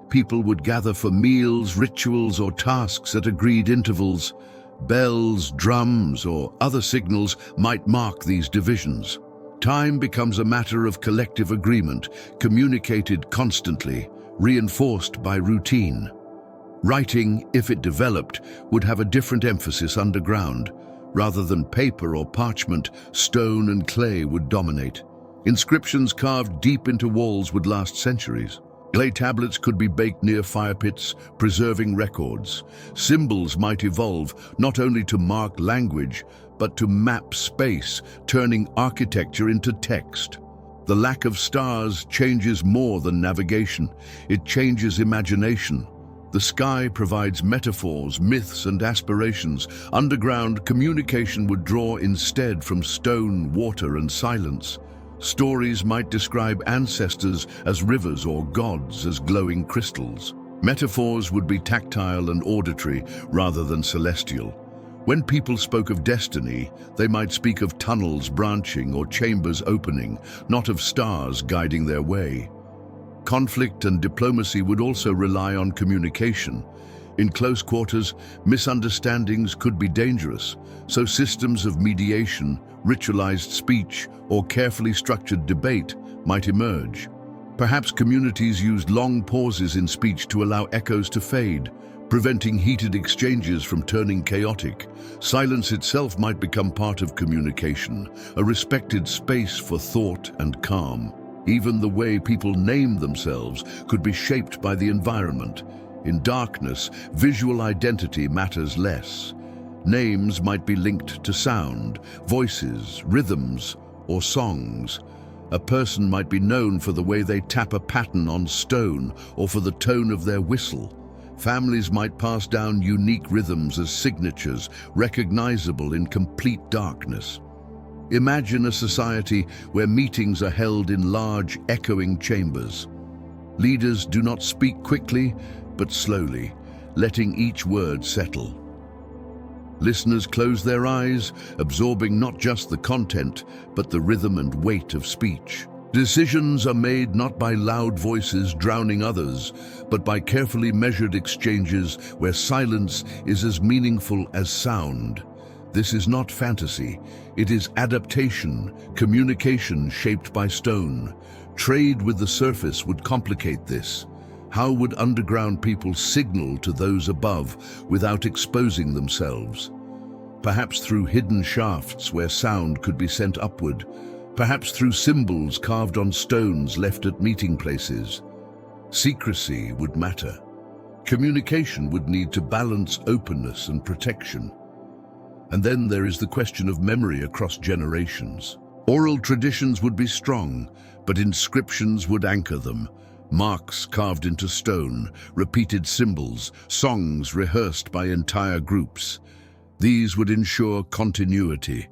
People would gather for meals, rituals, or tasks at agreed intervals. Bells, drums, or other signals might mark these divisions. Time becomes a matter of collective agreement, communicated constantly, reinforced by routine. Writing, if it developed, would have a different emphasis underground. Rather than paper or parchment, stone and clay would dominate. Inscriptions carved deep into walls would last centuries. Clay tablets could be baked near fire pits, preserving records. Symbols might evolve not only to mark language, but to map space, turning architecture into text. The lack of stars changes more than navigation. It changes imagination. The sky provides metaphors, myths, and aspirations. Underground communication would draw instead from stone, water, and silence. Stories might describe ancestors as rivers or gods as glowing crystals. Metaphors would be tactile and auditory rather than celestial. When people spoke of destiny, they might speak of tunnels branching or chambers opening, not of stars guiding their way. Conflict and diplomacy would also rely on communication. In close quarters, misunderstandings could be dangerous, so systems of mediation, ritualized speech, or carefully structured debate might emerge. Perhaps communities used long pauses in speech to allow echoes to fade, preventing heated exchanges from turning chaotic. Silence itself might become part of communication, a respected space for thought and calm. Even the way people name themselves could be shaped by the environment. In darkness, visual identity matters less. Names might be linked to sound, voices, rhythms, or songs. A person might be known for the way they tap a pattern on stone or for the tone of their whistle. Families might pass down unique rhythms as signatures, recognizable in complete darkness. Imagine a society where meetings are held in large, echoing chambers. Leaders do not speak quickly, but slowly, letting each word settle. Listeners close their eyes, absorbing not just the content, but the rhythm and weight of speech. Decisions are made not by loud voices drowning others, but by carefully measured exchanges where silence is as meaningful as sound. This is not fantasy. It is adaptation, communication shaped by stone. Trade with the surface would complicate this. How would underground people signal to those above without exposing themselves? Perhaps through hidden shafts where sound could be sent upward. Perhaps through symbols carved on stones left at meeting places. Secrecy would matter. Communication would need to balance openness and protection. And then there is the question of memory across generations. Oral traditions would be strong, but inscriptions would anchor them. Marks carved into stone, repeated symbols, songs rehearsed by entire groups. These would ensure continuity.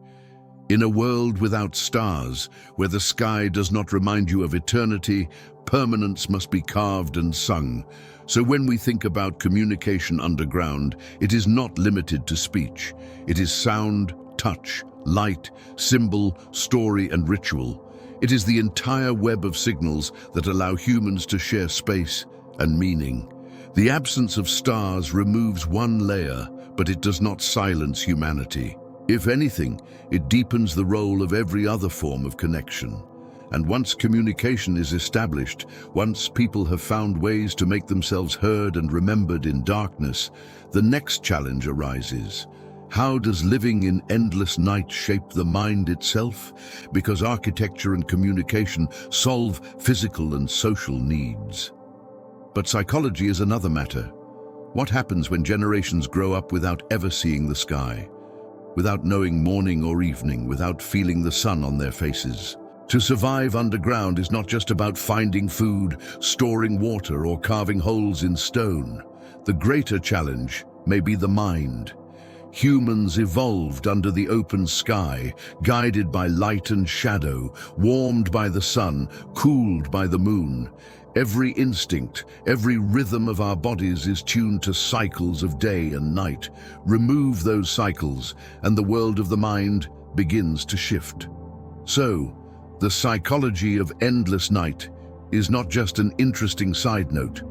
In a world without stars, where the sky does not remind you of eternity, permanence must be carved and sung. So when we think about communication underground, it is not limited to speech. It is sound, touch, light, symbol, story, and ritual. It is the entire web of signals that allow humans to share space and meaning. The absence of stars removes one layer, but it does not silence humanity. If anything, it deepens the role of every other form of connection. And once communication is established, once people have found ways to make themselves heard and remembered in darkness, the next challenge arises. How does living in endless night shape the mind itself? Because architecture and communication solve physical and social needs. But psychology is another matter. What happens when generations grow up without ever seeing the sky? Without knowing morning or evening, without feeling the sun on their faces? To survive underground is not just about finding food, storing water, or carving holes in stone. The greater challenge may be the mind. Humans evolved under the open sky, guided by light and shadow, warmed by the sun, cooled by the moon. Every instinct, every rhythm of our bodies is tuned to cycles of day and night. Remove those cycles, and the world of the mind begins to shift. So, the psychology of endless night is not just an interesting side note.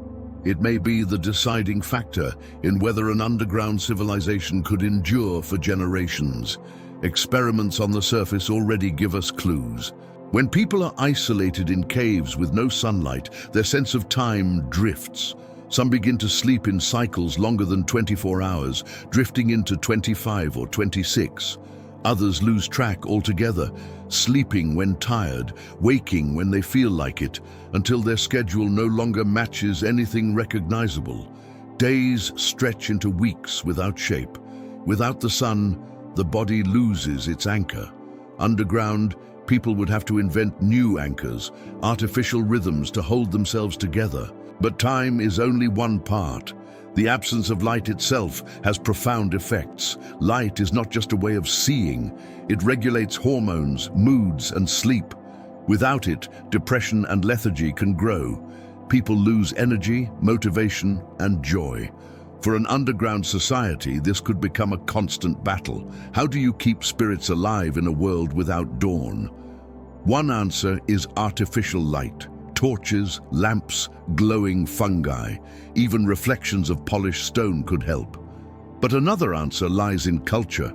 It may be the deciding factor in whether an underground civilization could endure for generations. Experiments on the surface already give us clues. When people are isolated in caves with no sunlight, their sense of time drifts. Some begin to sleep in cycles longer than 24 hours, drifting into 25 or 26. Others lose track altogether, sleeping when tired, waking when they feel like it, until their schedule no longer matches anything recognizable. Days stretch into weeks without shape. Without the sun, the body loses its anchor. Underground, people would have to invent new anchors, artificial rhythms to hold themselves together. But time is only one part. The absence of light itself has profound effects. Light is not just a way of seeing. It regulates hormones, moods, and sleep. Without it, depression and lethargy can grow. People lose energy, motivation, and joy. For an underground society, this could become a constant battle. How do you keep spirits alive in a world without dawn? One answer is artificial light. Torches, lamps, glowing fungi, even reflections of polished stone could help. But another answer lies in culture.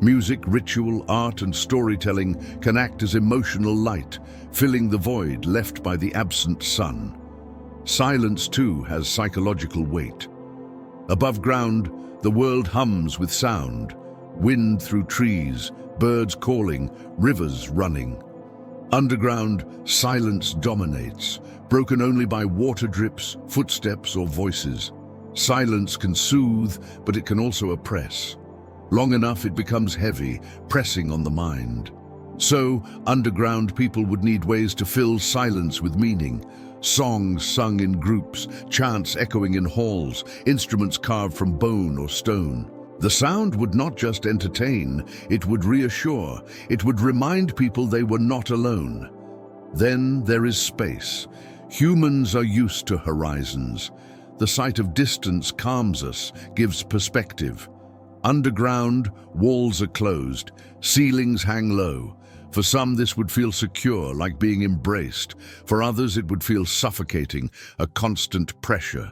Music, ritual, art, and storytelling can act as emotional light, filling the void left by the absent sun. Silence, too, has psychological weight. Above ground, the world hums with sound. Wind through trees, birds calling, rivers running. Underground, silence dominates, broken only by water drips, footsteps, or voices. Silence can soothe, but it can also oppress. Long enough, it becomes heavy, pressing on the mind. So, underground people would need ways to fill silence with meaning. Songs sung in groups, chants echoing in halls, instruments carved from bone or stone. The sound would not just entertain, it would reassure, it would remind people they were not alone. Then there is space. Humans are used to horizons. The sight of distance calms us, gives perspective. Underground, walls are closed, ceilings hang low. For some, this would feel secure, like being embraced. For others, it would feel suffocating, a constant pressure.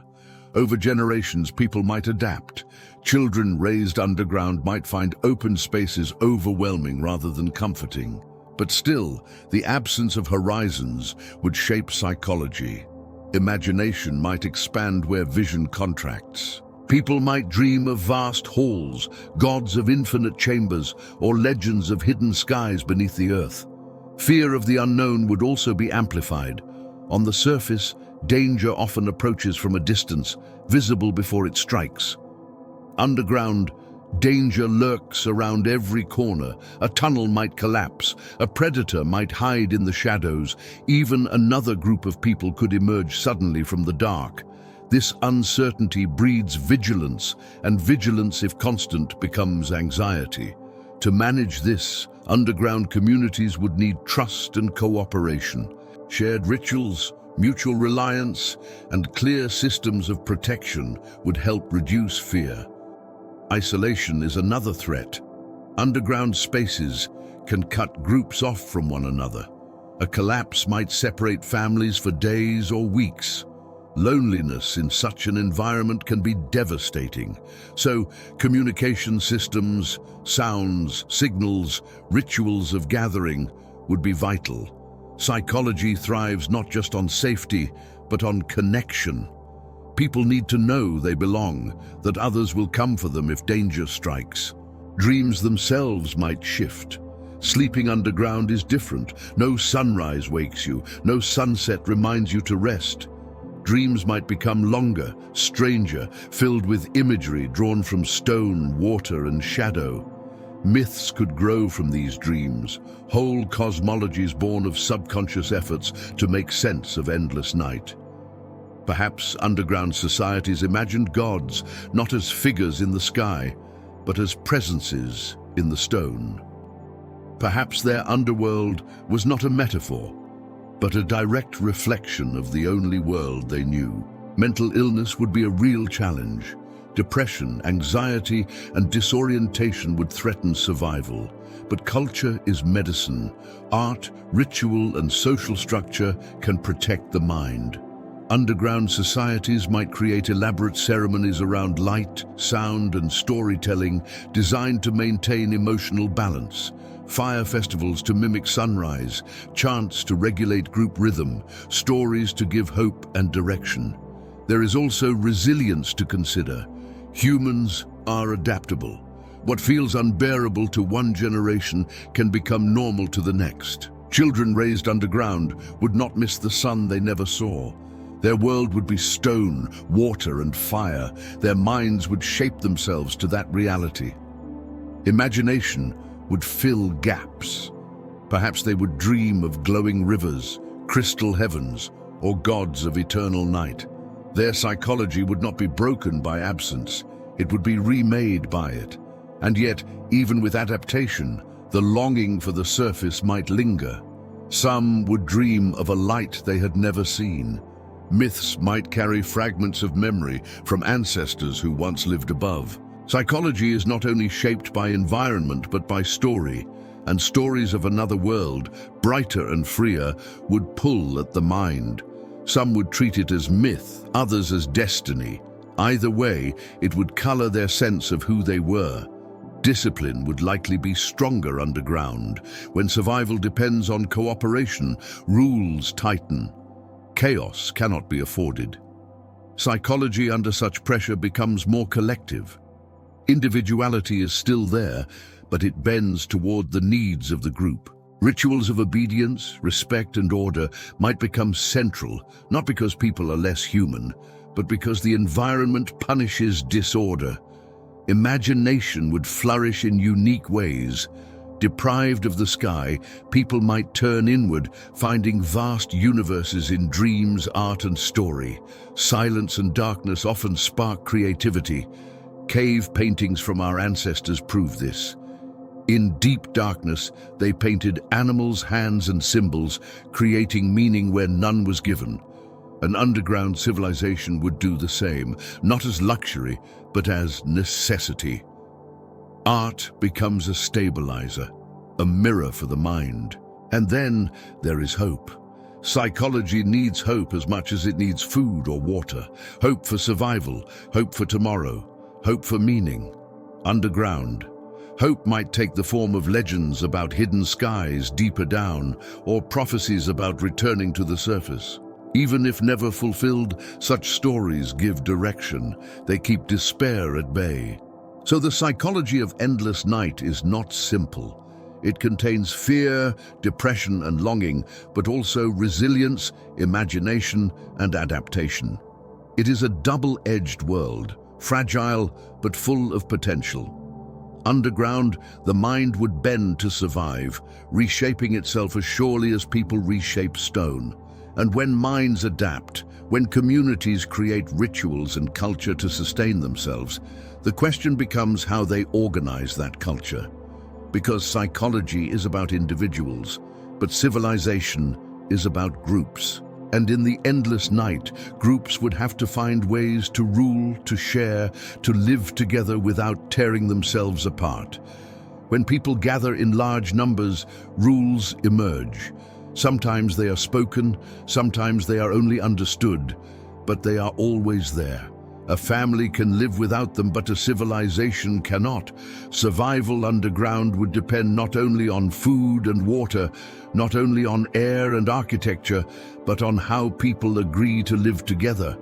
Over generations, people might adapt. Children raised underground might find open spaces overwhelming rather than comforting. But still, the absence of horizons would shape psychology. Imagination might expand where vision contracts. People might dream of vast halls, gods of infinite chambers, or legends of hidden skies beneath the earth. Fear of the unknown would also be amplified. On the surface, danger often approaches from a distance, visible before it strikes. Underground, danger lurks around every corner. A tunnel might collapse, a predator might hide in the shadows, even another group of people could emerge suddenly from the dark. This uncertainty breeds vigilance, and vigilance, if constant, becomes anxiety. To manage this, underground communities would need trust and cooperation. Shared rituals, mutual reliance, and clear systems of protection would help reduce fear. Isolation is another threat. Underground spaces can cut groups off from one another. A collapse might separate families for days or weeks. Loneliness in such an environment can be devastating. So, communication systems, sounds, signals, rituals of gathering would be vital. Psychology thrives not just on safety, but on connection. People need to know they belong, that others will come for them if danger strikes. Dreams themselves might shift. Sleeping underground is different. No sunrise wakes you, no sunset reminds you to rest. Dreams might become longer, stranger, filled with imagery drawn from stone, water, and shadow. Myths could grow from these dreams, whole cosmologies born of subconscious efforts to make sense of endless night. Perhaps underground societies imagined gods not as figures in the sky, but as presences in the stone. Perhaps their underworld was not a metaphor, but a direct reflection of the only world they knew. Mental illness would be a real challenge. Depression, anxiety, and disorientation would threaten survival. But culture is medicine. Art, ritual, and social structure can protect the mind. Underground societies might create elaborate ceremonies around light, sound, and storytelling designed to maintain emotional balance. Fire festivals to mimic sunrise, chants to regulate group rhythm, stories to give hope and direction. There is also resilience to consider. Humans are adaptable. What feels unbearable to one generation can become normal to the next. Children raised underground would not miss the sun they never saw. Their world would be stone, water, and fire. Their minds would shape themselves to that reality. Imagination would fill gaps. Perhaps they would dream of glowing rivers, crystal heavens, or gods of eternal night. Their psychology would not be broken by absence. It would be remade by it. And yet, even with adaptation, the longing for the surface might linger. Some would dream of a light they had never seen. Myths might carry fragments of memory from ancestors who once lived above. Psychology is not only shaped by environment but by story, and stories of another world, brighter and freer, would pull at the mind. Some would treat it as myth, others as destiny. Either way, it would color their sense of who they were. Discipline would likely be stronger underground. When survival depends on cooperation, rules tighten. Chaos cannot be afforded. Psychology under such pressure becomes more collective. Individuality is still there, but it bends toward the needs of the group. Rituals of obedience, respect, and order might become central, not because people are less human, but because the environment punishes disorder. Imagination would flourish in unique ways. Deprived of the sky, people might turn inward, finding vast universes in dreams, art, and story. Silence and darkness often spark creativity. Cave paintings from our ancestors prove this. In deep darkness, they painted animals, hands, and symbols, creating meaning where none was given. An underground civilization would do the same, not as luxury, but as necessity. Art becomes a stabilizer, a mirror for the mind. And then there is hope. Psychology needs hope as much as it needs food or water. Hope for survival, hope for tomorrow, hope for meaning. Underground, hope might take the form of legends about hidden skies deeper down, or prophecies about returning to the surface. Even if never fulfilled, such stories give direction. They keep despair at bay. So the psychology of endless night is not simple. It contains fear, depression, and longing, but also resilience, imagination, and adaptation. It is a double-edged world, fragile but full of potential. Underground, the mind would bend to survive, reshaping itself as surely as people reshape stone. And when minds adapt, when communities create rituals and culture to sustain themselves, the question becomes how they organize that culture. Because psychology is about individuals, but civilization is about groups. And in the endless night, groups would have to find ways to rule, to share, to live together without tearing themselves apart. When people gather in large numbers, rules emerge. Sometimes they are spoken, sometimes they are only understood, but they are always there. A family can live without them, but a civilization cannot. Survival underground would depend not only on food and water, not only on air and architecture, but on how people agree to live together.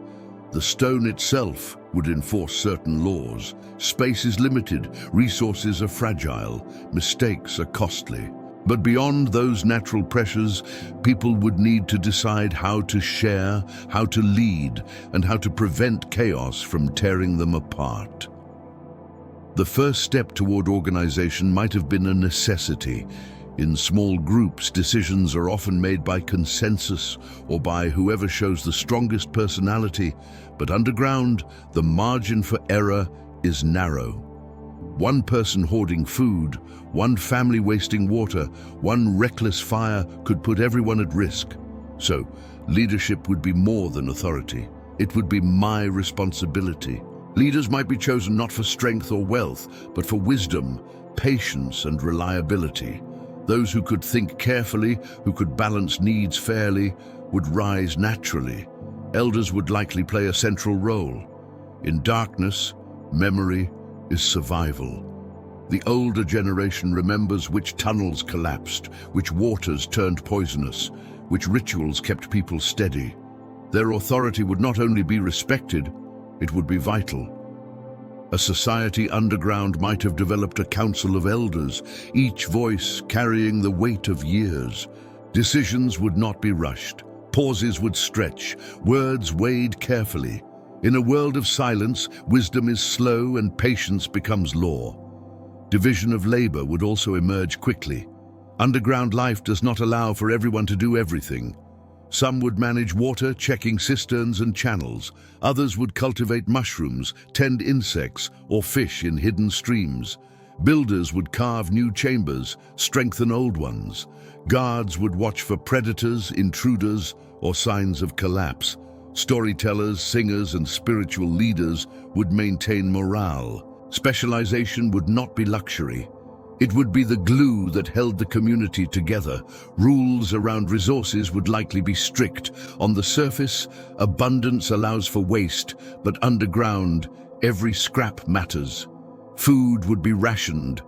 The stone itself would enforce certain laws. Space is limited, resources are fragile, mistakes are costly. But beyond those natural pressures, people would need to decide how to share, how to lead, and how to prevent chaos from tearing them apart. The first step toward organization might have been a necessity. In small groups, decisions are often made by consensus or by whoever shows the strongest personality, but underground, the margin for error is narrow. One person hoarding food, one family wasting water, one reckless fire could put everyone at risk. So, leadership would be more than authority. It would be my responsibility. Leaders might be chosen not for strength or wealth, but for wisdom, patience, and reliability. Those who could think carefully, who could balance needs fairly, would rise naturally. Elders would likely play a central role. In darkness, memory is survival. The older generation remembers which tunnels collapsed, which waters turned poisonous, which rituals kept people steady. Their authority would not only be respected, it would be vital. A society underground might have developed a council of elders, each voice carrying the weight of years. Decisions would not be rushed. Pauses would stretch, words weighed carefully. In a world of silence, wisdom is slow and patience becomes law. Division of labor would also emerge quickly. Underground life does not allow for everyone to do everything. Some would manage water, checking cisterns and channels. Others would cultivate mushrooms, tend insects, or fish in hidden streams. Builders would carve new chambers, strengthen old ones. Guards would watch for predators, intruders, or signs of collapse. Storytellers, singers, and spiritual leaders would maintain morale. Specialization would not be luxury. It would be the glue that held the community together. Rules around resources would likely be strict. On the surface, abundance allows for waste, but underground, every scrap matters. Food would be rationed,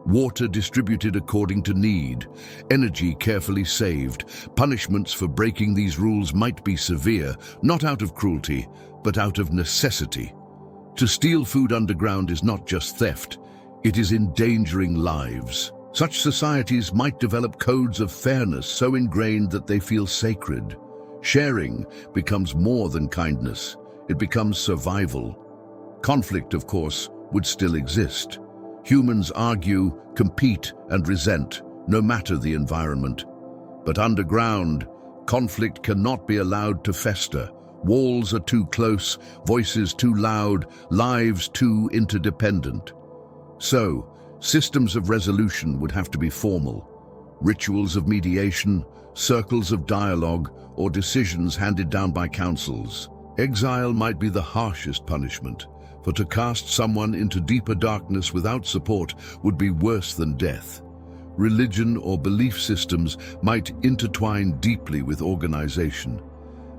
water distributed according to need, energy carefully saved. Punishments for breaking these rules might be severe, not out of cruelty, but out of necessity. To steal food underground is not just theft. It is endangering lives. Such societies might develop codes of fairness so ingrained that they feel sacred. Sharing becomes more than kindness. It becomes survival. Conflict, of course, would still exist. Humans argue, compete, and resent, no matter the environment. But underground, conflict cannot be allowed to fester. Walls are too close, voices too loud, lives too interdependent. So, systems of resolution would have to be formal. Rituals of mediation, circles of dialogue, or decisions handed down by councils. Exile might be the harshest punishment, for to cast someone into deeper darkness without support would be worse than death. Religion or belief systems might intertwine deeply with organization.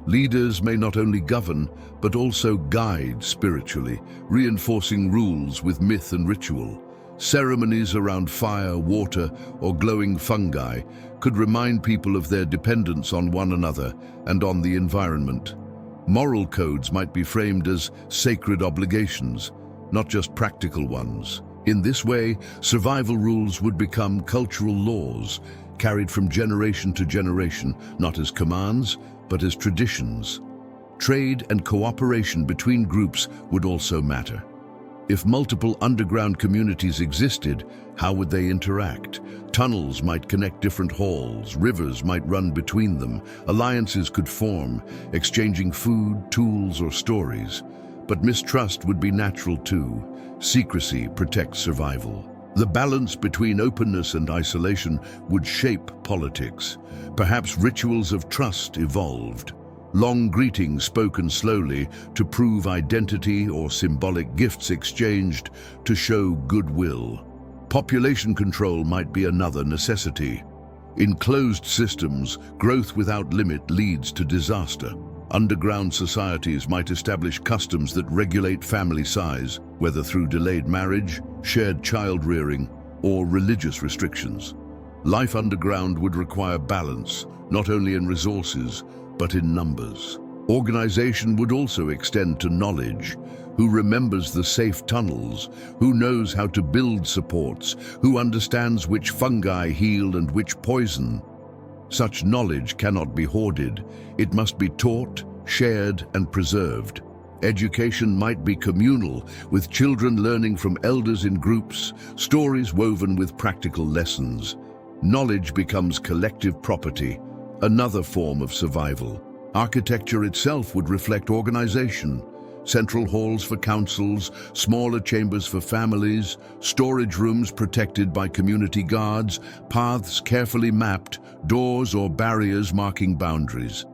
Leaders may not only govern, but also guide spiritually, reinforcing rules with myth and ritual. Ceremonies around fire, water, or glowing fungi could remind people of their dependence on one another and on the environment. Moral codes might be framed as sacred obligations, not just practical ones. In this way, survival rules would become cultural laws, carried from generation to generation, not as commands, but as traditions. Trade and cooperation between groups would also matter. If multiple underground communities existed, how would they interact? Tunnels might connect different halls, rivers might run between them, alliances could form, exchanging food, tools, or stories. But mistrust would be natural too. Secrecy protects survival. The balance between openness and isolation would shape politics. Perhaps rituals of trust evolved. Long greetings spoken slowly to prove identity or symbolic gifts exchanged to show goodwill. Population control might be another necessity. In closed systems, growth without limit leads to disaster. Underground societies might establish customs that regulate family size, whether through delayed marriage, shared child-rearing, or religious restrictions. Life underground would require balance, not only in resources, but in numbers. Organization would also extend to knowledge. Who remembers the safe tunnels? Who knows how to build supports? Who understands which fungi heal and which poison? Such knowledge cannot be hoarded. It must be taught, shared, and preserved. Education might be communal, with children learning from elders in groups, stories woven with practical lessons. Knowledge becomes collective property, another form of survival. Architecture itself would reflect organization. Central halls for councils, smaller chambers for families, storage rooms protected by community guards, paths carefully mapped, doors or barriers marking boundaries.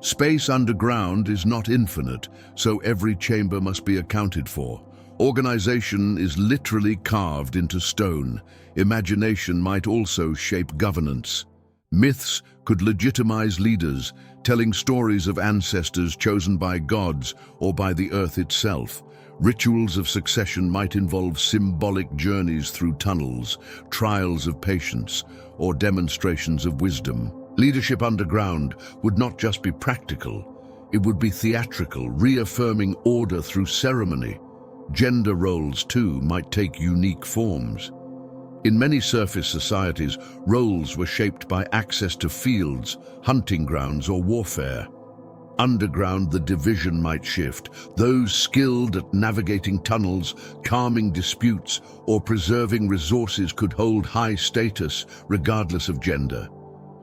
Space underground is not infinite, so every chamber must be accounted for. Organization is literally carved into stone. Imagination might also shape governance. Myths could legitimize leaders, telling stories of ancestors chosen by gods or by the earth itself. Rituals of succession might involve symbolic journeys through tunnels, trials of patience, or demonstrations of wisdom. Leadership underground would not just be practical, it would be theatrical, reaffirming order through ceremony. Gender roles, too, might take unique forms. In many surface societies, roles were shaped by access to fields, hunting grounds, or warfare. Underground, the division might shift. Those skilled at navigating tunnels, calming disputes, or preserving resources could hold high status, regardless of gender.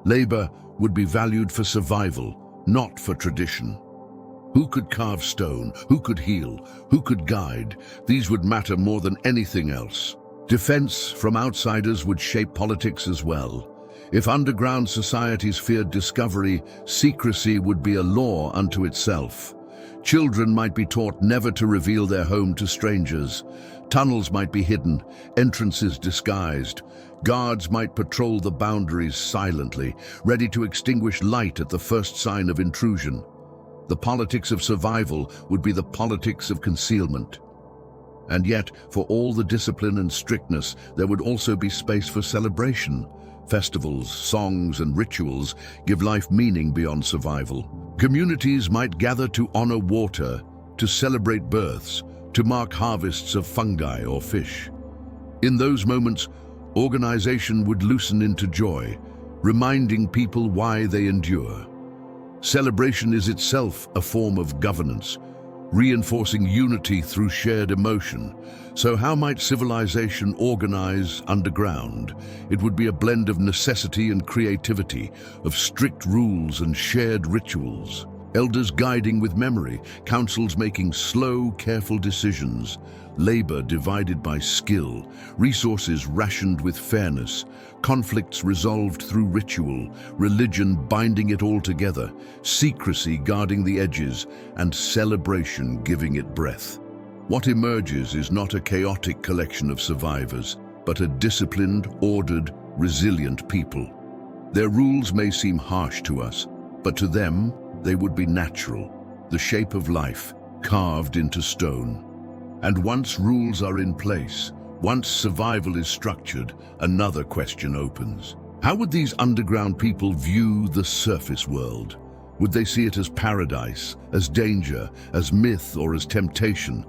Labor would be valued for survival, not for tradition. Who could carve stone? Who could heal? Who could guide? These would matter more than anything else. Defense from outsiders would shape politics as well. If underground societies feared discovery, secrecy would be a law unto itself. Children might be taught never to reveal their home to strangers. Tunnels might be hidden, entrances disguised. Guards might patrol the boundaries silently, ready to extinguish light at the first sign of intrusion. The politics of survival would be the politics of concealment. And yet, for all the discipline and strictness, there would also be space for celebration. Festivals, songs, and rituals give life meaning beyond survival. Communities might gather to honor water, to celebrate births, to mark harvests of fungi or fish. In those moments, organization would loosen into joy, reminding people why they endure. Celebration is itself a form of governance, reinforcing unity through shared emotion. So how might civilization organize underground? It would be a blend of necessity and creativity, of strict rules and shared rituals. Elders guiding with memory, councils making slow, careful decisions, labor divided by skill, resources rationed with fairness, conflicts resolved through ritual, religion binding it all together, secrecy guarding the edges, and celebration giving it breath. What emerges is not a chaotic collection of survivors, but a disciplined, ordered, resilient people. Their rules may seem harsh to us, but to them, they would be natural, the shape of life, carved into stone. And once rules are in place, once survival is structured, another question opens. How would these underground people view the surface world? Would they see it as paradise, as danger, as myth, or as temptation?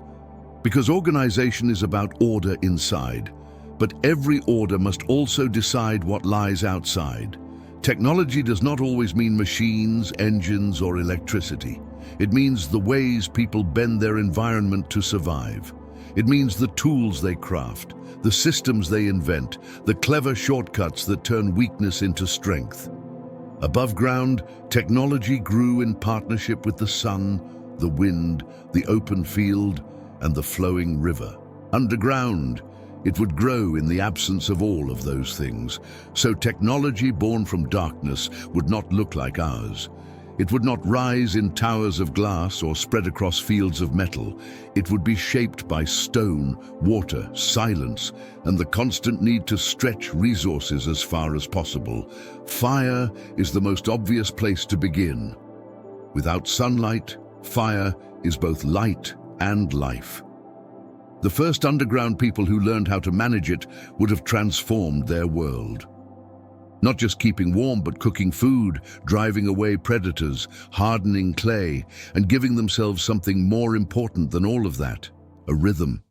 Because organization is about order inside, but every order must also decide what lies outside. Technology does not always mean machines, engines, or electricity. It means the ways people bend their environment to survive. It means the tools they craft, the systems they invent, the clever shortcuts that turn weakness into strength. Above ground, technology grew in partnership with the sun, the wind, the open field, and the flowing river. Underground, it would grow in the absence of all of those things. So technology born from darkness would not look like ours. It would not rise in towers of glass or spread across fields of metal. It would be shaped by stone, water, silence, and the constant need to stretch resources as far as possible. Fire is the most obvious place to begin. Without sunlight, fire is both light and life. The first underground people who learned how to manage it would have transformed their world. Not just keeping warm, but cooking food, driving away predators, hardening clay, and giving themselves something more important than all of that, a rhythm.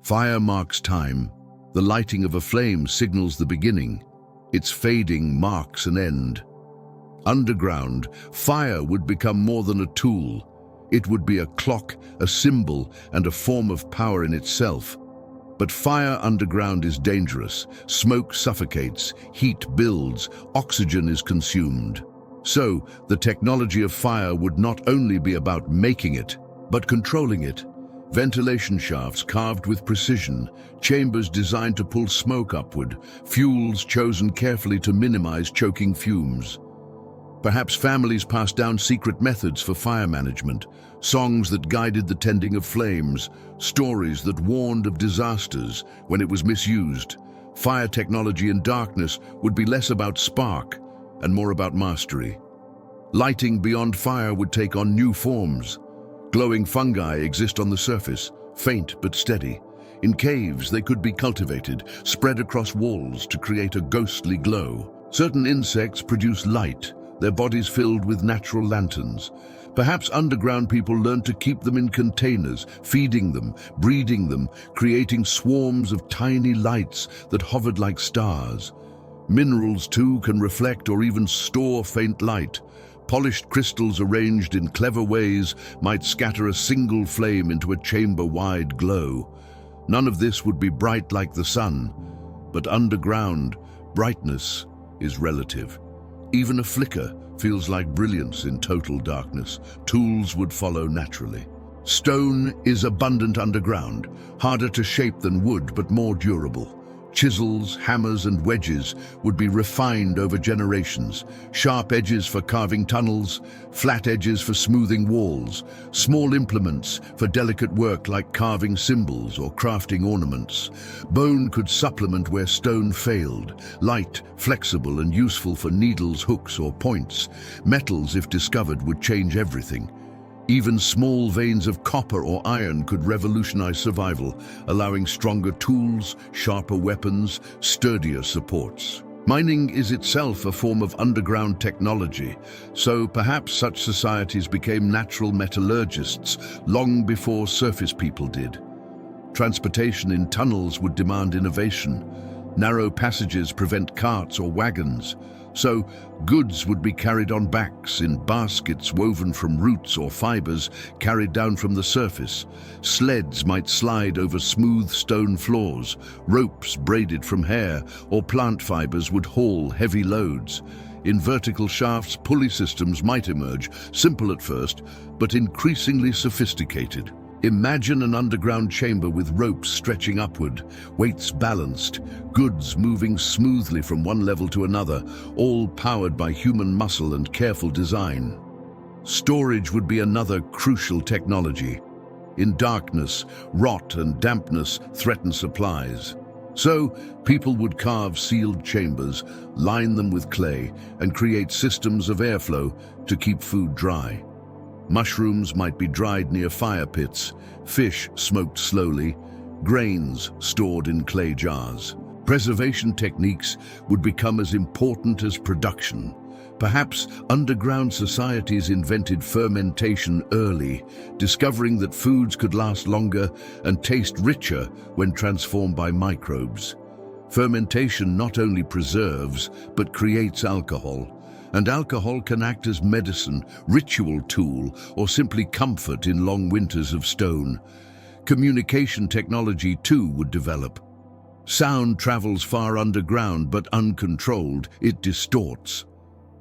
Fire marks time. The lighting of a flame signals the beginning. Its fading marks an end. Underground, fire would become more than a tool. It would be a clock, a symbol, and a form of power in itself. But fire underground is dangerous. Smoke suffocates, heat builds, oxygen is consumed. So, the technology of fire would not only be about making it, but controlling it. Ventilation shafts carved with precision, chambers designed to pull smoke upward, fuels chosen carefully to minimize choking fumes. Perhaps families passed down secret methods for fire management, songs that guided the tending of flames, stories that warned of disasters when it was misused. Fire technology in darkness would be less about spark and more about mastery. Lighting beyond fire would take on new forms. Glowing fungi exist on the surface, faint but steady. In caves, they could be cultivated, spread across walls to create a ghostly glow. Certain insects produce light, their bodies filled with natural lanterns. Perhaps underground people learned to keep them in containers, feeding them, breeding them, creating swarms of tiny lights that hovered like stars. Minerals, too, can reflect or even store faint light. Polished crystals arranged in clever ways might scatter a single flame into a chamber-wide glow. None of this would be bright like the sun, but underground, brightness is relative. Even a flicker feels like brilliance in total darkness. Tools would follow naturally. Stone is abundant underground, harder to shape than wood but more durable. Chisels, hammers and wedges would be refined over generations. Sharp edges for carving tunnels, flat edges for smoothing walls, small implements for delicate work like carving symbols or crafting ornaments. Bone could supplement where stone failed, light, flexible and useful for needles, hooks or points. Metals, if discovered, would change everything. Even small veins of copper or iron could revolutionize survival, allowing stronger tools, sharper weapons, sturdier supports. Mining is itself a form of underground technology, so perhaps such societies became natural metallurgists long before surface people did. Transportation in tunnels would demand innovation. Narrow passages prevent carts or wagons, so goods would be carried on backs in baskets woven from roots or fibers carried down from the surface. Sleds might slide over smooth stone floors, ropes braided from hair or plant fibers would haul heavy loads. In vertical shafts, pulley systems might emerge, simple at first, but increasingly sophisticated. Imagine an underground chamber with ropes stretching upward, weights balanced, goods moving smoothly from one level to another, all powered by human muscle and careful design. Storage would be another crucial technology. In darkness, rot and dampness threaten supplies. So, people would carve sealed chambers, line them with clay, and create systems of airflow to keep food dry. Mushrooms might be dried near fire pits, fish smoked slowly, grains stored in clay jars. Preservation techniques would become as important as production. Perhaps underground societies invented fermentation early, discovering that foods could last longer and taste richer when transformed by microbes. Fermentation not only preserves, but creates alcohol. And alcohol can act as medicine, ritual tool, or simply comfort in long winters of stone. Communication technology too would develop. Sound travels far underground, but uncontrolled, it distorts.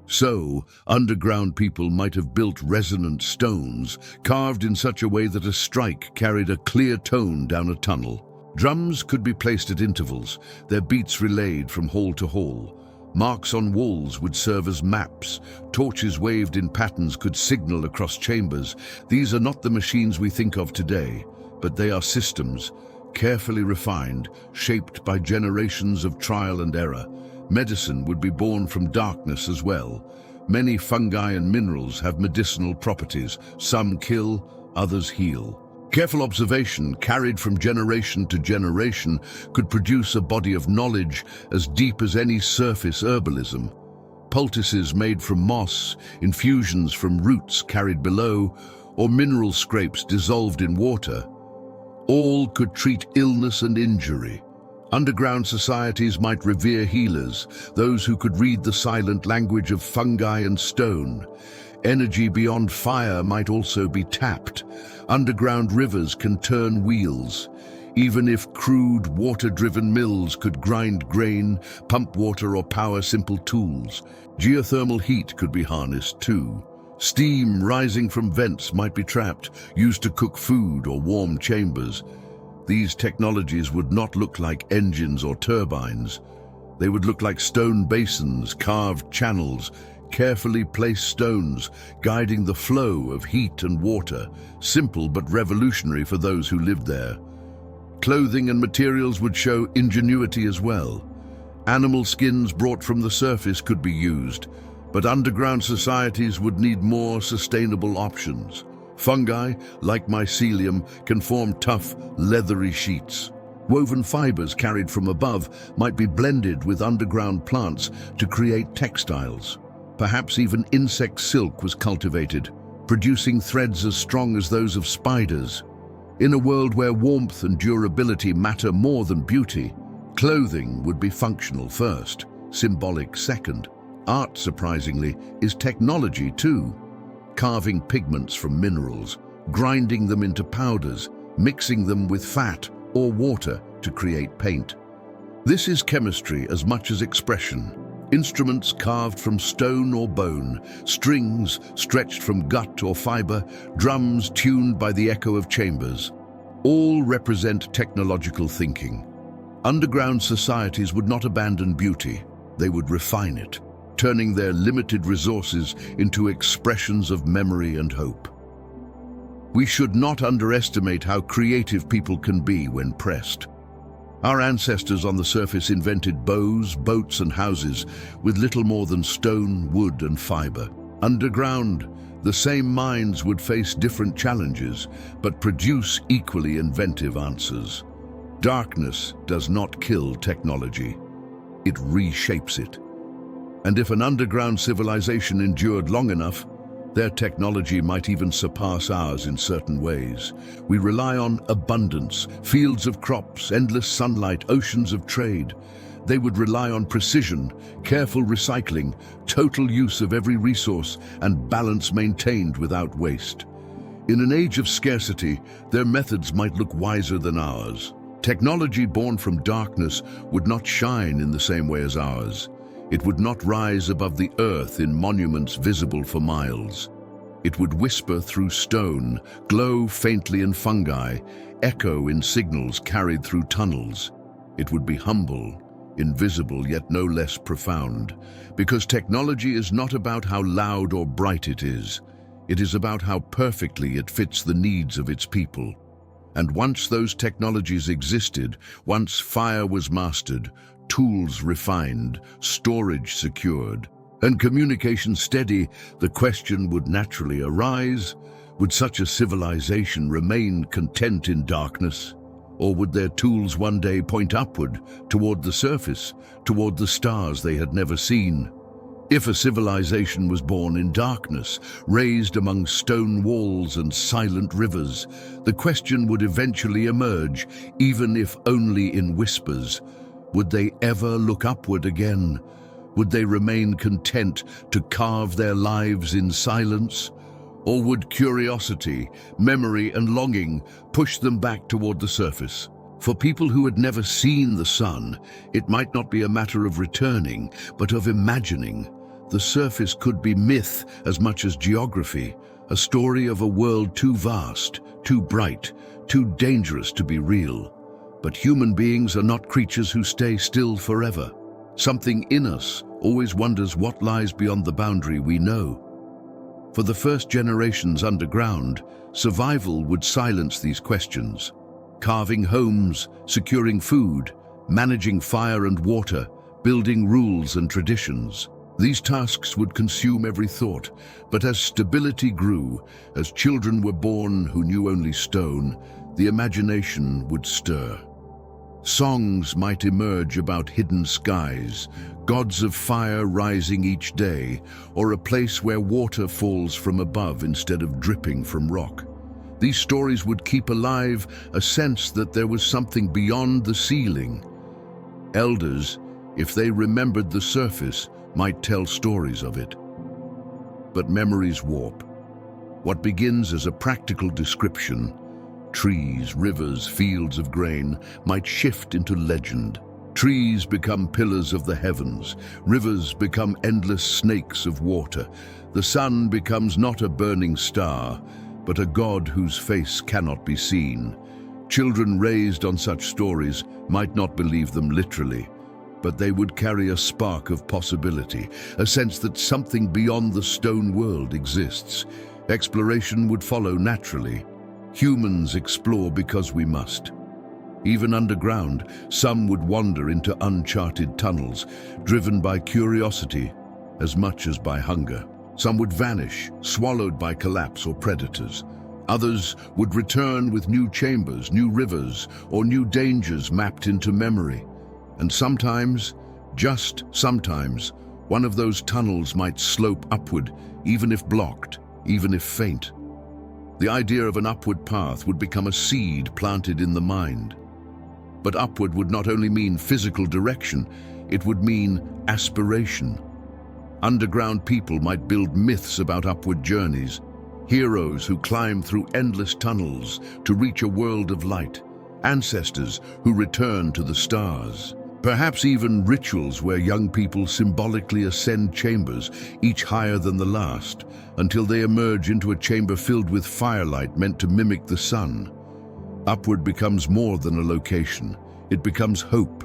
So, underground people might have built resonant stones, carved in such a way that a strike carried a clear tone down a tunnel. Drums could be placed at intervals, their beats relayed from hall to hall. Marks on walls would serve as maps. Torches waved in patterns could signal across chambers. These are not the machines we think of today, but they are systems, carefully refined, shaped by generations of trial and error. Medicine would be born from darkness as well. Many fungi and minerals have medicinal properties. Some kill, others heal. Careful observation, carried from generation to generation, could produce a body of knowledge as deep as any surface herbalism. Poultices made from moss, infusions from roots carried below, or mineral scrapes dissolved in water. All could treat illness and injury. Underground societies might revere healers, those who could read the silent language of fungi and stone. Energy beyond fire might also be tapped. Underground rivers can turn wheels. Even if crude, water-driven mills could grind grain, pump water or power simple tools, geothermal heat could be harnessed too. Steam rising from vents might be trapped, used to cook food or warm chambers. These technologies would not look like engines or turbines. They would look like stone basins, carved channels, carefully placed stones, guiding the flow of heat and water, simple but revolutionary for those who lived there. Clothing and materials would show ingenuity as well. Animal skins brought from the surface could be used, but underground societies would need more sustainable options. Fungi, like mycelium, can form tough, leathery sheets. Woven fibers carried from above might be blended with underground plants to create textiles. Perhaps even insect silk was cultivated, producing threads as strong as those of spiders. In a world where warmth and durability matter more than beauty, clothing would be functional first, symbolic second. Art, surprisingly, is technology too. Carving pigments from minerals, grinding them into powders, mixing them with fat or water to create paint. This is chemistry as much as expression. Instruments carved from stone or bone, strings stretched from gut or fiber, drums tuned by the echo of chambers. All represent technological thinking. Underground societies would not abandon beauty, they would refine it, turning their limited resources into expressions of memory and hope. We should not underestimate how creative people can be when pressed. Our ancestors on the surface invented bows, boats, and houses with little more than stone, wood, and fiber. Underground, the same minds would face different challenges, but produce equally inventive answers. Darkness does not kill technology. It reshapes it. And if an underground civilization endured long enough, their technology might even surpass ours in certain ways. We rely on abundance, fields of crops, endless sunlight, oceans of trade. They would rely on precision, careful recycling, total use of every resource, and balance maintained without waste. In an age of scarcity, their methods might look wiser than ours. Technology born from darkness would not shine in the same way as ours. It would not rise above the earth in monuments visible for miles. It would whisper through stone, glow faintly in fungi, echo in signals carried through tunnels. It would be humble, invisible yet no less profound, because technology is not about how loud or bright it is. It is about how perfectly it fits the needs of its people. And once those technologies existed, once fire was mastered, tools refined, storage secured, and communication steady, the question would naturally arise: would such a civilization remain content in darkness? Or would their tools one day point upward, toward the surface, toward the stars they had never seen? If a civilization was born in darkness, raised among stone walls and silent rivers, the question would eventually emerge, even if only in whispers. Would they ever look upward again? Would they remain content to carve their lives in silence? Or would curiosity, memory, and longing push them back toward the surface? For people who had never seen the sun, it might not be a matter of returning, but of imagining. The surface could be myth as much as geography, a story of a world too vast, too bright, too dangerous to be real. But human beings are not creatures who stay still forever. Something in us always wonders what lies beyond the boundary we know. For the first generations underground, survival would silence these questions. Carving homes, securing food, managing fire and water, building rules and traditions. These tasks would consume every thought, but as stability grew, as children were born who knew only stone, the imagination would stir. Songs might emerge about hidden skies, gods of fire rising each day, or a place where water falls from above instead of dripping from rock. These stories would keep alive a sense that there was something beyond the ceiling. Elders, if they remembered the surface, might tell stories of it. But memories warp. What begins as a practical description, trees, rivers, fields of grain, might shift into legend. Trees become pillars of the heavens, rivers become endless snakes of water. The sun becomes not a burning star, but a god whose face cannot be seen. Children raised on such stories might not believe them literally, but they would carry a spark of possibility, a sense that something beyond the stone world exists. Exploration would follow naturally. Humans explore because we must. Even underground, some would wander into uncharted tunnels, driven by curiosity as much as by hunger. Some would vanish, swallowed by collapse or predators. Others would return with new chambers, new rivers, or new dangers mapped into memory. And sometimes, just sometimes, One of those tunnels might slope upward, even if blocked, even if faint. The idea of an upward path would become a seed planted in the mind. But upward would not only mean physical direction, it would mean aspiration. Underground people might build myths about upward journeys, heroes who climb through endless tunnels to reach a world of light, ancestors who return to the stars. Perhaps even rituals where young people symbolically ascend chambers, each higher than the last, until they emerge into a chamber filled with firelight meant to mimic the sun. Upward becomes more than a location. It becomes hope.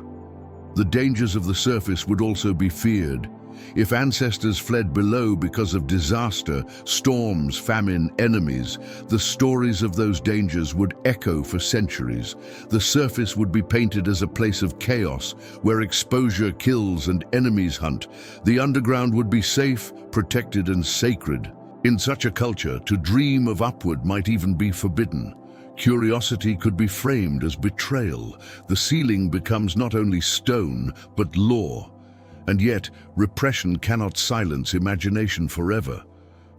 The dangers of the surface would also be feared. If ancestors fled below because of disaster, storms, famine, enemies, the stories of those dangers would echo for centuries. The surface would be painted as a place of chaos, where exposure kills and enemies hunt. The underground would be safe, protected, and sacred. In such a culture, to dream of upward might even be forbidden. Curiosity could be framed as betrayal. The ceiling becomes not only stone, but law. And yet, repression cannot silence imagination forever.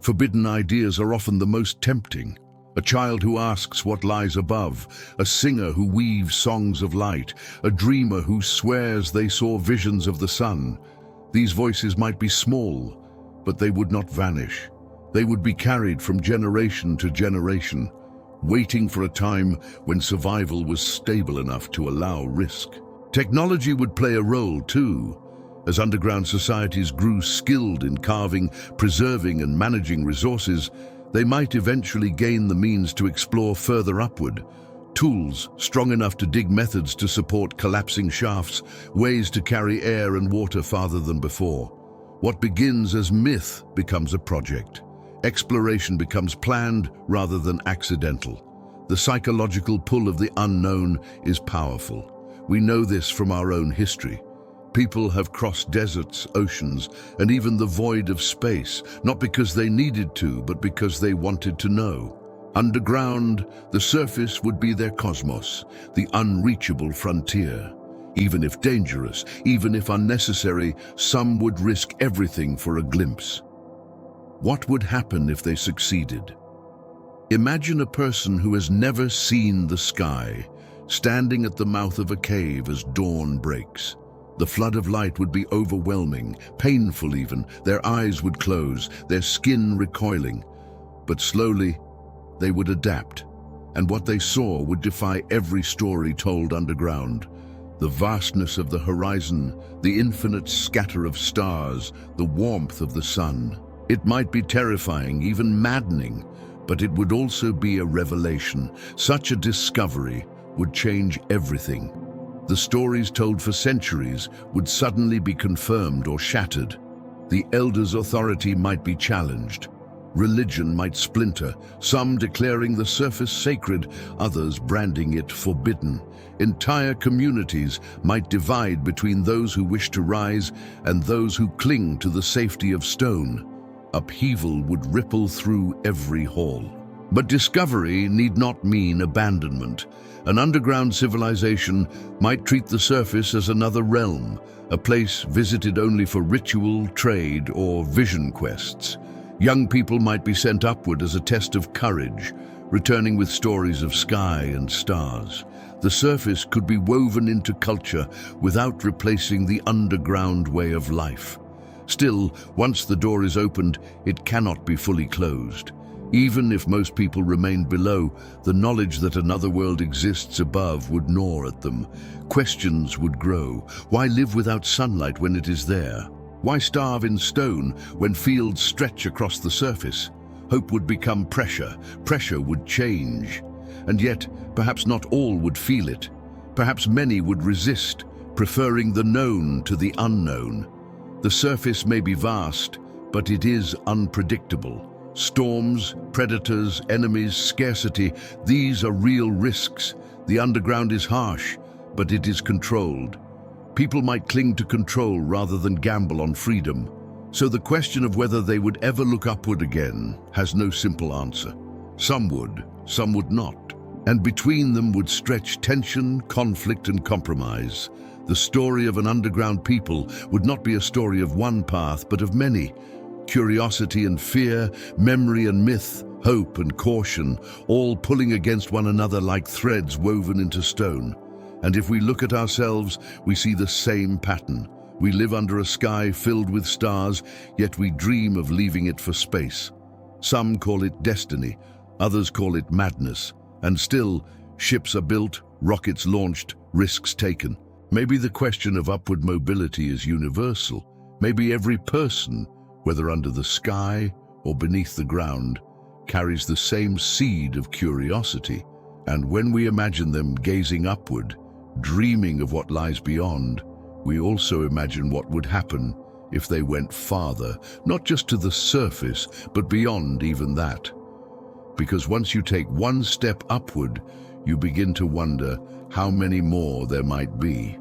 Forbidden ideas are often the most tempting. A child who asks what lies above, a singer who weaves songs of light, a dreamer who swears they saw visions of the sun. These voices might be small, but they would not vanish. They would be carried from generation to generation, waiting for a time when survival was stable enough to allow risk. Technology would play a role too. As underground societies grew skilled in carving, preserving, and managing resources, they might eventually gain the means to explore further upward. Tools strong enough to dig, methods to support collapsing shafts, ways to carry air and water farther than before. What begins as myth becomes a project. Exploration becomes planned rather than accidental. The psychological pull of the unknown is powerful. We know this from our own history. People have crossed deserts, oceans, and even the void of space, not because they needed to, but because they wanted to know. Underground, the surface would be their cosmos, the unreachable frontier. Even if dangerous, even if unnecessary, some would risk everything for a glimpse. What would happen if they succeeded? Imagine a person who has never seen the sky, standing at the mouth of a cave as dawn breaks. The flood of light would be overwhelming, painful even. Their eyes would close, their skin recoiling. But slowly, they would adapt, and what they saw would defy every story told underground. The vastness of the horizon, the infinite scatter of stars, the warmth of the sun. It might be terrifying, even maddening, but it would also be a revelation. Such a discovery would change everything. The stories told for centuries would suddenly be confirmed or shattered. The elders' authority might be challenged. Religion might splinter, some declaring the surface sacred, others branding it forbidden. Entire communities might divide between those who wish to rise and those who cling to the safety of stone. Upheaval would ripple through every hall. But discovery need not mean abandonment. An underground civilization might treat the surface as another realm, a place visited only for ritual, trade, or vision quests. Young people might be sent upward as a test of courage, returning with stories of sky and stars. The surface could be woven into culture without replacing the underground way of life. Still, once the door is opened, it cannot be fully closed. Even if most people remained below, the knowledge that another world exists above would gnaw at them. Questions would grow. Why live without sunlight when it is there? Why starve in stone when fields stretch across the surface? Hope would become pressure. Pressure would change. And yet, perhaps not all would feel it. Perhaps many would resist, preferring the known to the unknown. The surface may be vast, but it is unpredictable. Storms, predators, enemies, scarcity, these are real risks. The underground is harsh, but it is controlled. People might cling to control rather than gamble on freedom. So the question of whether they would ever look upward again has no simple answer. Some would not. And between them would stretch tension, conflict, and compromise. The story of an underground people would not be a story of one path, but of many. Curiosity and fear, memory and myth, hope and caution, all pulling against one another like threads woven into stone. And if we look at ourselves, we see the same pattern. We live under a sky filled with stars, yet we dream of leaving it for space. Some call it destiny, others call it madness. And still, ships are built, rockets launched, risks taken. Maybe the question of upward mobility is universal. Maybe every person, whether under the sky or beneath the ground, carries the same seed of curiosity. And when we imagine them gazing upward, dreaming of what lies beyond, we also imagine what would happen if they went farther, not just to the surface, but beyond even that. Because once you take one step upward, you begin to wonder how many more there might be.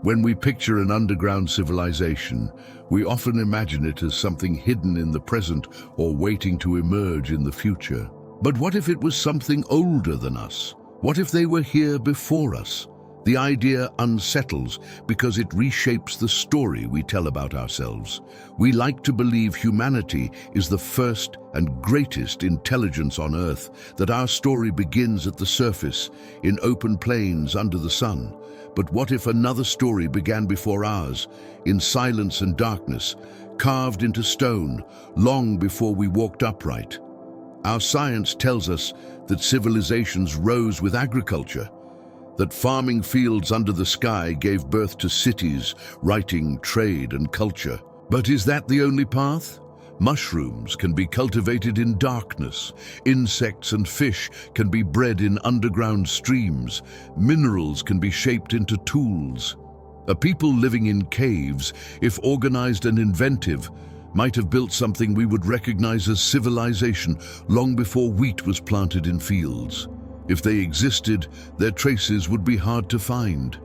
When we picture an underground civilization, we often imagine it as something hidden in the present or waiting to emerge in the future. But what if it was something older than us? What if they were here before us? The idea unsettles because it reshapes the story we tell about ourselves. We like to believe humanity is the first and greatest intelligence on Earth, that our story begins at the surface, in open plains under the sun. But what if another story began before ours, in silence and darkness, carved into stone, long before we walked upright? Our science tells us that civilizations rose with agriculture, that farming fields under the sky gave birth to cities, writing, trade, and culture. But is that the only path? Mushrooms can be cultivated in darkness. Insects and fish can be bred in underground streams. Minerals can be shaped into tools. A people living in caves, if organized and inventive, might have built something we would recognize as civilization long before wheat was planted in fields. If they existed, their traces would be hard to find.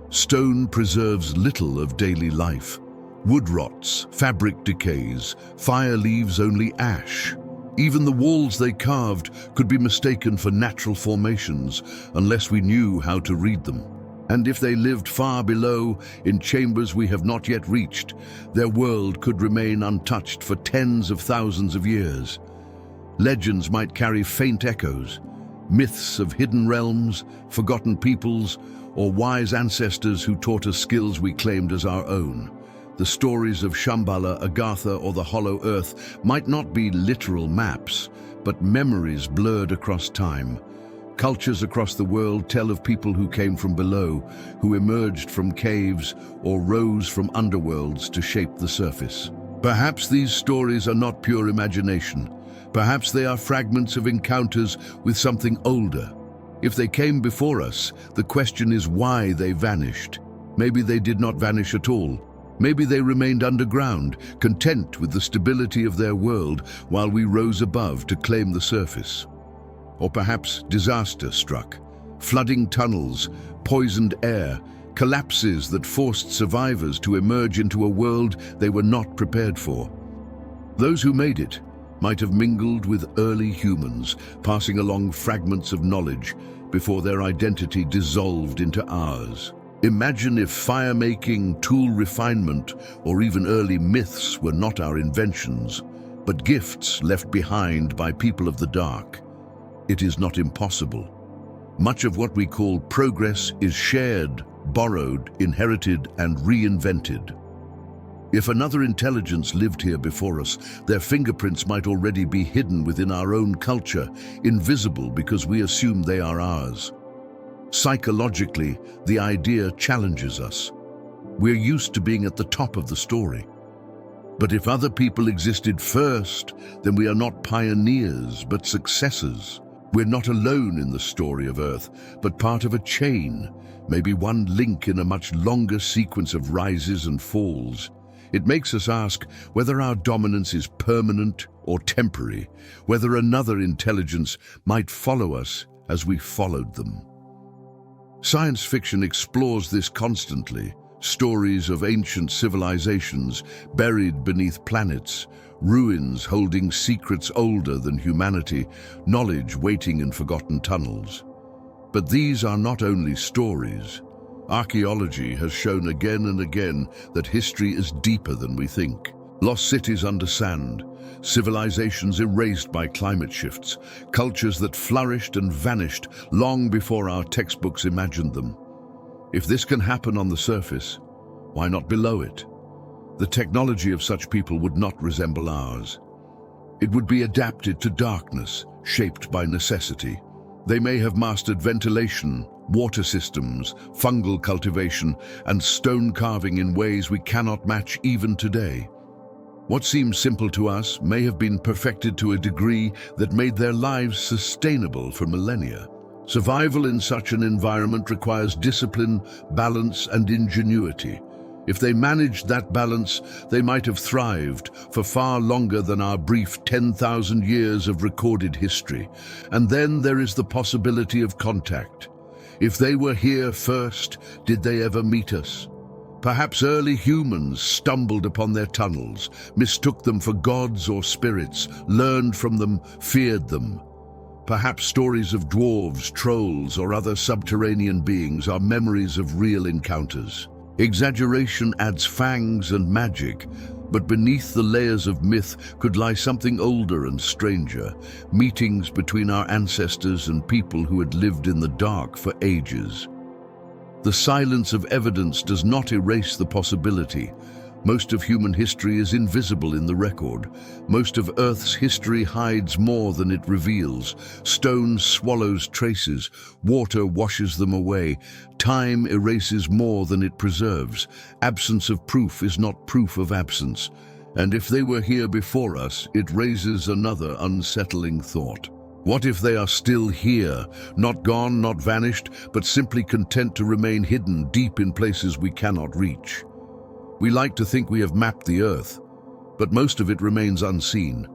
Stone preserves little of daily life. Wood rots, fabric decays, fire leaves only ash. Even the walls they carved could be mistaken for natural formations unless we knew how to read them. And if they lived far below, in chambers we have not yet reached, their world could remain untouched for tens of thousands of years. Legends might carry faint echoes, myths of hidden realms, forgotten peoples, or wise ancestors who taught us skills we claimed as our own. The stories of Shambhala, Agartha, or the Hollow Earth might not be literal maps, but memories blurred across time. Cultures across the world tell of people who came from below, who emerged from caves or rose from underworlds to shape the surface. Perhaps these stories are not pure imagination. Perhaps they are fragments of encounters with something older. If they came before us, the question is why they vanished. Maybe they did not vanish at all. Maybe they remained underground, content with the stability of their world while we rose above to claim the surface. Or perhaps disaster struck. Flooding tunnels, poisoned air, collapses that forced survivors to emerge into a world they were not prepared for. Those who made it might have mingled with early humans, passing along fragments of knowledge before their identity dissolved into ours. Imagine if fire-making, tool refinement, or even early myths were not our inventions, but gifts left behind by people of the dark. It is not impossible. Much of what we call progress is shared, borrowed, inherited, and reinvented. If another intelligence lived here before us, their fingerprints might already be hidden within our own culture, invisible because we assume they are ours. Psychologically, the idea challenges us. We're used to being at the top of the story. But if other people existed first, then we are not pioneers, but successors. We're not alone in the story of Earth, but part of a chain, maybe one link in a much longer sequence of rises and falls. It makes us ask whether our dominance is permanent or temporary, whether another intelligence might follow us as we followed them. Science fiction explores this constantly. Stories of ancient civilizations buried beneath planets, ruins holding secrets older than humanity, knowledge waiting in forgotten tunnels. But these are not only stories. Archaeology has shown again and again that history is deeper than we think. Lost cities under sand, civilizations erased by climate shifts, cultures that flourished and vanished long before our textbooks imagined them. If this can happen on the surface, why not below it? The technology of such people would not resemble ours. It would be adapted to darkness, shaped by necessity. They may have mastered ventilation, water systems, fungal cultivation, and stone carving in ways we cannot match even today. What seems simple to us may have been perfected to a degree that made their lives sustainable for millennia. Survival in such an environment requires discipline, balance, and ingenuity. If they managed that balance, they might have thrived for far longer than our brief 10,000 years of recorded history. And then there is the possibility of contact. If they were here first, did they ever meet us? Perhaps early humans stumbled upon their tunnels, mistook them for gods or spirits, learned from them, feared them. Perhaps stories of dwarves, trolls, or other subterranean beings are memories of real encounters. Exaggeration adds fangs and magic, but beneath the layers of myth could lie something older and stranger, meetings between our ancestors and people who had lived in the dark for ages. The silence of evidence does not erase the possibility. Most of human history is invisible in the record. Most of Earth's history hides more than it reveals. Stone swallows traces, water washes them away. Time erases more than it preserves. Absence of proof is not proof of absence. And if they were here before us, it raises another unsettling thought. What if they are still here, not gone, not vanished, but simply content to remain hidden deep in places we cannot reach? We like to think we have mapped the Earth, but most of it remains unseen.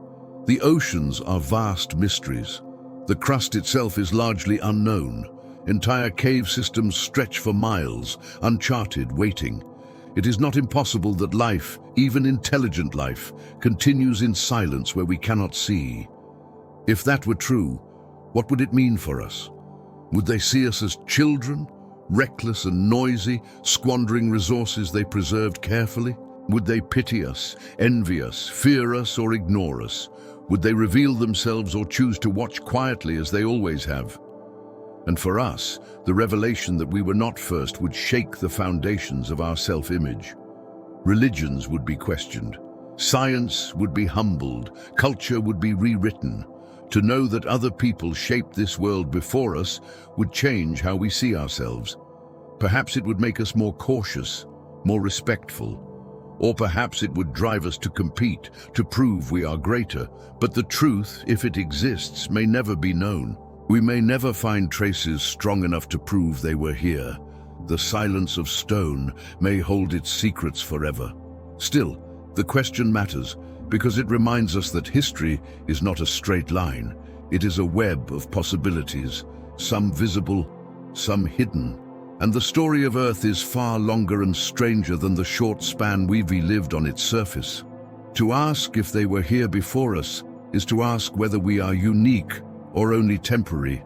The oceans are vast mysteries. The crust itself is largely unknown. Entire cave systems stretch for miles, uncharted, waiting. It is not impossible that life, even intelligent life, continues in silence where we cannot see. If that were true, what would it mean for us? Would they see us as children? Reckless and noisy, squandering resources they preserved carefully? Would they pity us, envy us, fear us, or ignore us? Would they reveal themselves or choose to watch quietly as they always have? And for us, the revelation that we were not first would shake the foundations of our self-image. Religions would be questioned. Science would be humbled. Culture would be rewritten. To know that other people shaped this world before us would change how we see ourselves. Perhaps it would make us more cautious, more respectful. Or perhaps it would drive us to compete, to prove we are greater. But the truth, if it exists, may never be known. We may never find traces strong enough to prove they were here. The silence of stone may hold its secrets forever. Still, the question matters, because it reminds us that history is not a straight line. It is a web of possibilities, some visible, some hidden. And the story of Earth is far longer and stranger than the short span we've lived on its surface. To ask if they were here before us is to ask whether we are unique or only temporary,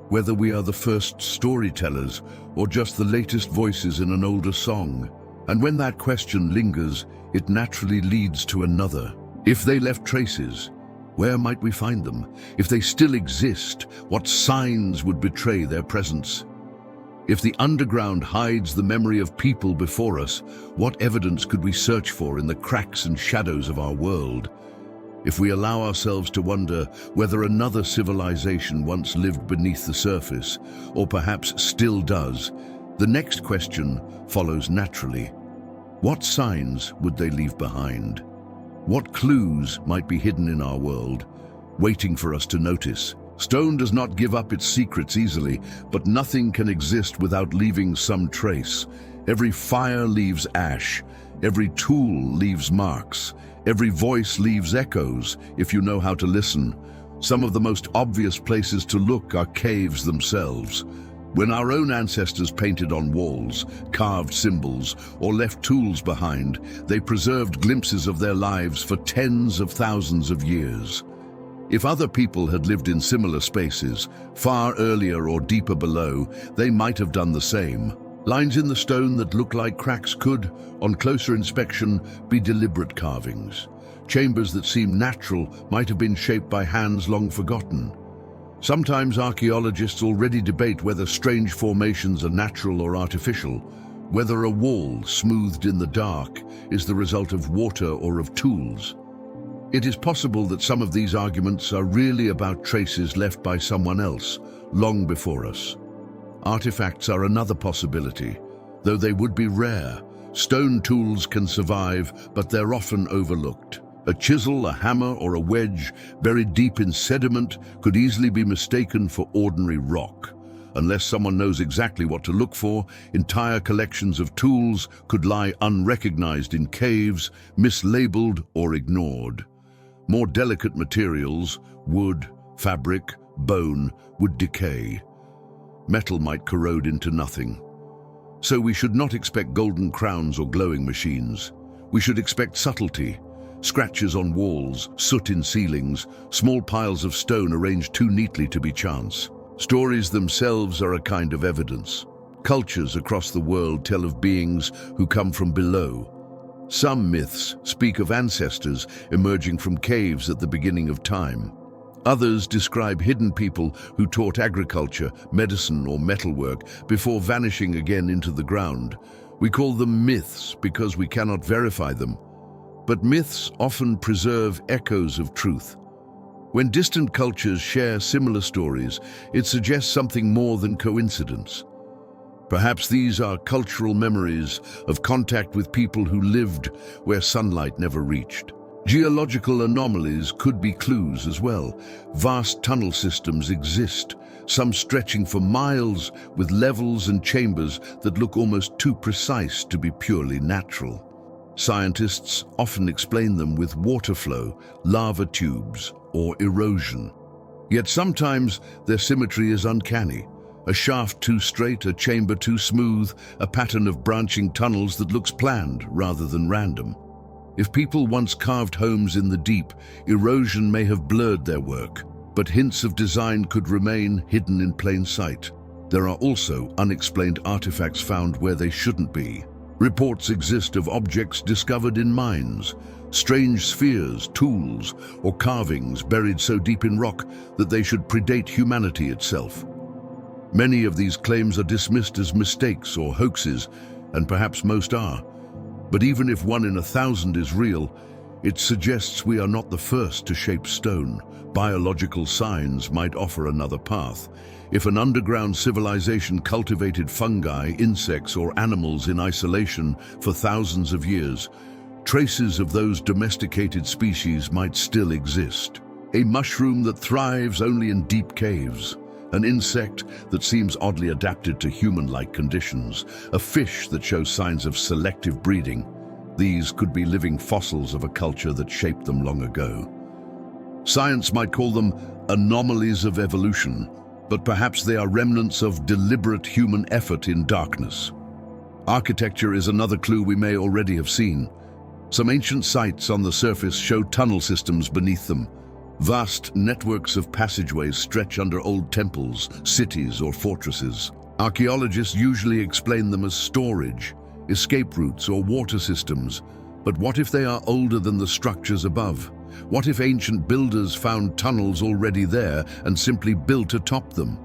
whether we are the first storytellers or just the latest voices in an older song. And when that question lingers, it naturally leads to another. If they left traces, where might we find them? If they still exist, what signs would betray their presence? If the underground hides the memory of people before us, what evidence could we search for in the cracks and shadows of our world? If we allow ourselves to wonder whether another civilization once lived beneath the surface, or perhaps still does, the next question follows naturally. What signs would they leave behind? What clues might be hidden in our world, waiting for us to notice? Stone does not give up its secrets easily, but nothing can exist without leaving some trace. Every fire leaves ash, every tool leaves marks, every voice leaves echoes, if you know how to listen. Some of the most obvious places to look are caves themselves. When our own ancestors painted on walls, carved symbols, or left tools behind, they preserved glimpses of their lives for tens of thousands of years. If other people had lived in similar spaces, far earlier or deeper below, they might have done the same. Lines in the stone that look like cracks could, on closer inspection, be deliberate carvings. Chambers that seem natural might have been shaped by hands long forgotten. Sometimes archaeologists already debate whether strange formations are natural or artificial, whether a wall smoothed in the dark is the result of water or of tools. It is possible that some of these arguments are really about traces left by someone else, long before us. Artifacts are another possibility, though they would be rare. Stone tools can survive, but they're often overlooked. A chisel, a hammer, or a wedge buried deep in sediment could easily be mistaken for ordinary rock. Unless someone knows exactly what to look for, entire collections of tools could lie unrecognized in caves, mislabeled or ignored. More delicate materials, wood, fabric, bone, would decay. Metal might corrode into nothing. So we should not expect golden crowns or glowing machines. We should expect subtlety. Scratches on walls, soot in ceilings, small piles of stone arranged too neatly to be chance. Stories themselves are a kind of evidence. Cultures across the world tell of beings who come from below. Some myths speak of ancestors emerging from caves at the beginning of time. Others describe hidden people who taught agriculture, medicine, or metalwork before vanishing again into the ground. We call them myths because we cannot verify them. But myths often preserve echoes of truth. When distant cultures share similar stories, it suggests something more than coincidence. Perhaps these are cultural memories of contact with people who lived where sunlight never reached. Geological anomalies could be clues as well. Vast tunnel systems exist, some stretching for miles with levels and chambers that look almost too precise to be purely natural. Scientists often explain them with water flow, lava tubes, or erosion. Yet sometimes their symmetry is uncanny. A shaft too straight, a chamber too smooth, a pattern of branching tunnels that looks planned rather than random. If people once carved homes in the deep, erosion may have blurred their work, but hints of design could remain hidden in plain sight. There are also unexplained artifacts found where they shouldn't be. Reports exist of objects discovered in mines, strange spheres, tools, or carvings buried so deep in rock that they should predate humanity itself. Many of these claims are dismissed as mistakes or hoaxes, and perhaps most are. But even if 1 in 1,000 is real, it suggests we are not the first to shape stone. Biological signs might offer another path. If an underground civilization cultivated fungi, insects, or animals in isolation for thousands of years, traces of those domesticated species might still exist. A mushroom that thrives only in deep caves. An insect that seems oddly adapted to human-like conditions. A fish that shows signs of selective breeding. These could be living fossils of a culture that shaped them long ago. Science might call them anomalies of evolution, but perhaps they are remnants of deliberate human effort in darkness. Architecture is another clue we may already have seen. Some ancient sites on the surface show tunnel systems beneath them. Vast networks of passageways stretch under old temples, cities, or fortresses. Archaeologists usually explain them as storage, escape routes, or water systems. But what if they are older than the structures above? What if ancient builders found tunnels already there and simply built atop them?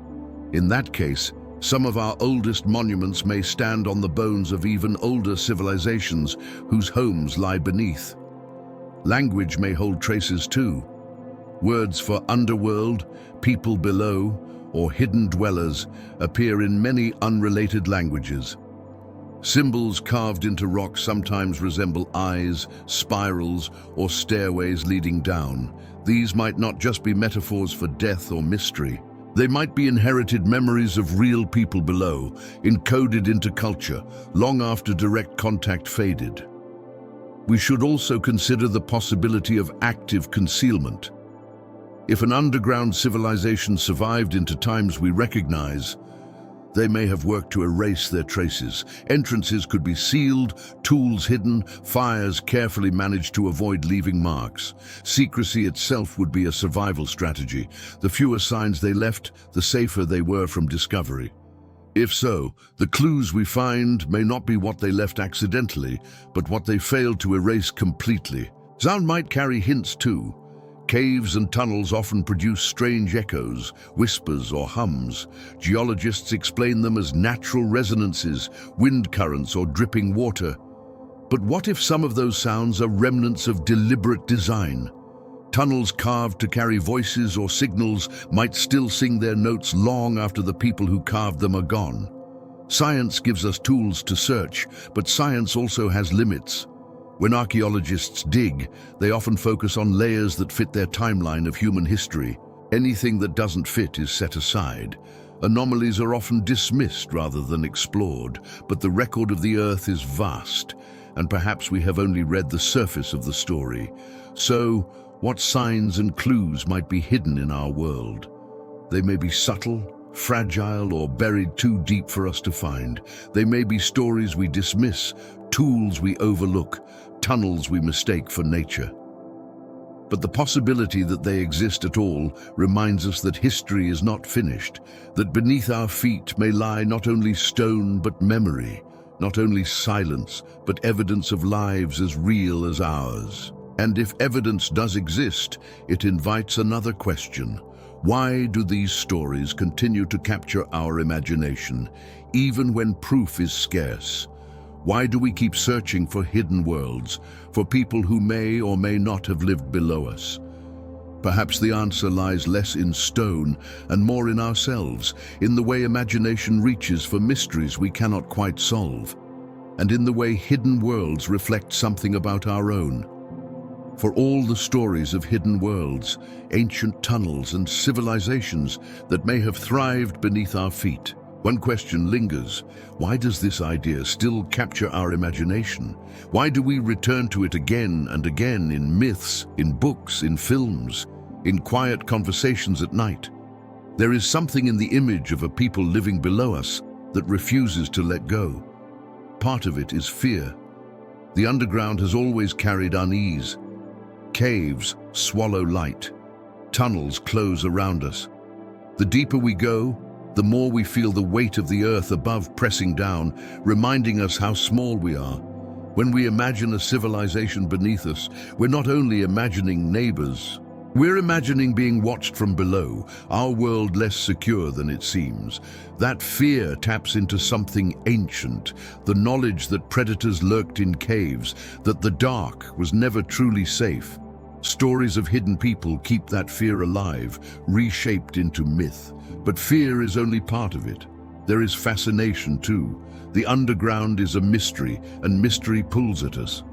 In that case, some of our oldest monuments may stand on the bones of even older civilizations whose homes lie beneath. Language may hold traces too. Words for underworld, people below, or hidden dwellers appear in many unrelated languages. Symbols carved into rock sometimes resemble eyes, spirals, or stairways leading down. These might not just be metaphors for death or mystery. They might be inherited memories of real people below, encoded into culture, long after direct contact faded. We should also consider the possibility of active concealment. If an underground civilization survived into times we recognize, they may have worked to erase their traces. Entrances could be sealed, tools hidden, fires carefully managed to avoid leaving marks. Secrecy itself would be a survival strategy. The fewer signs they left, the safer they were from discovery. If so, the clues we find may not be what they left accidentally, but what they failed to erase completely. Sound might carry hints too. Caves and tunnels often produce strange echoes, whispers or hums. Geologists explain them as natural resonances, wind currents or dripping water. But what if some of those sounds are remnants of deliberate design? Tunnels carved to carry voices or signals might still sing their notes long after the people who carved them are gone. Science gives us tools to search, but science also has limits. When archaeologists dig, they often focus on layers that fit their timeline of human history. Anything that doesn't fit is set aside. Anomalies are often dismissed rather than explored, but the record of the Earth is vast, and perhaps we have only read the surface of the story. So, what signs and clues might be hidden in our world? They may be subtle, fragile, or buried too deep for us to find. They may be stories we dismiss, tools we overlook, tunnels we mistake for nature. But the possibility that they exist at all reminds us that history is not finished, that beneath our feet may lie not only stone but memory, not only silence but evidence of lives as real as ours. And if evidence does exist, it invites another question. Why do these stories continue to capture our imagination, even when proof is scarce? Why do we keep searching for hidden worlds, for people who may or may not have lived below us? Perhaps the answer lies less in stone and more in ourselves, in the way imagination reaches for mysteries we cannot quite solve, and in the way hidden worlds reflect something about our own. For all the stories of hidden worlds, ancient tunnels and civilizations that may have thrived beneath our feet, one question lingers. Why does this idea still capture our imagination? Why do we return to it again and again in myths, in books, in films, in quiet conversations at night? There is something in the image of a people living below us that refuses to let go. Part of it is fear. The underground has always carried unease. Caves swallow light. Tunnels close around us. The deeper we go, the more we feel the weight of the earth above pressing down, reminding us how small we are. When we imagine a civilization beneath us, we're not only imagining neighbors, we're imagining being watched from below, our world less secure than it seems. That fear taps into something ancient, the knowledge that predators lurked in caves, that the dark was never truly safe. Stories of hidden people keep that fear alive, reshaped into myth. But fear is only part of it. There is fascination too. The underground is a mystery, and mystery pulls at us.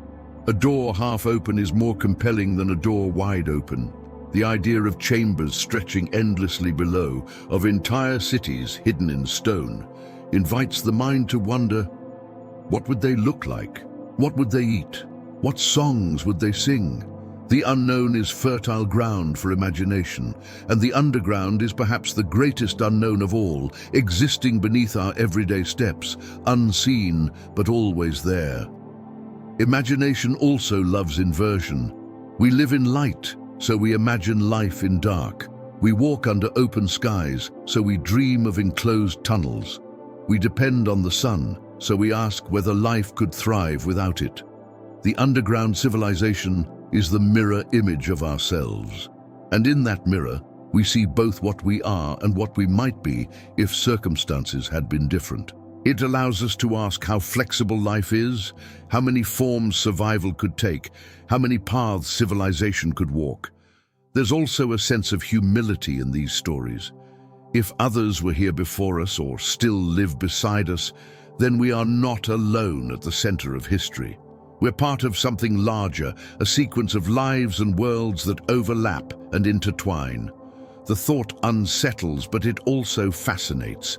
A door half open is more compelling than a door wide open. The idea of chambers stretching endlessly below, of entire cities hidden in stone, invites the mind to wonder, what would they look like? What would they eat? What songs would they sing? The unknown is fertile ground for imagination, and the underground is perhaps the greatest unknown of all, existing beneath our everyday steps, unseen but always there. Imagination also loves inversion. We live in light, so we imagine life in dark. We walk under open skies, so we dream of enclosed tunnels. We depend on the sun, so we ask whether life could thrive without it. The underground civilization is the mirror image of ourselves. And in that mirror, we see both what we are and what we might be if circumstances had been different. It allows us to ask how flexible life is, how many forms survival could take, how many paths civilization could walk. There's also a sense of humility in these stories. If others were here before us or still live beside us, then we are not alone at the center of history. We're part of something larger, a sequence of lives and worlds that overlap and intertwine. The thought unsettles, but it also fascinates.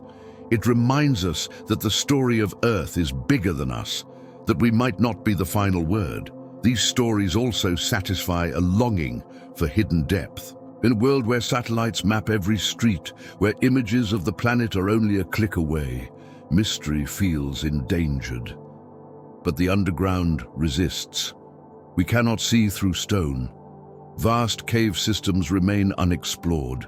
It reminds us that the story of Earth is bigger than us, that we might not be the final word. These stories also satisfy a longing for hidden depth. In a world where satellites map every street, where images of the planet are only a click away, mystery feels endangered. But the underground resists. We cannot see through stone. Vast cave systems remain unexplored.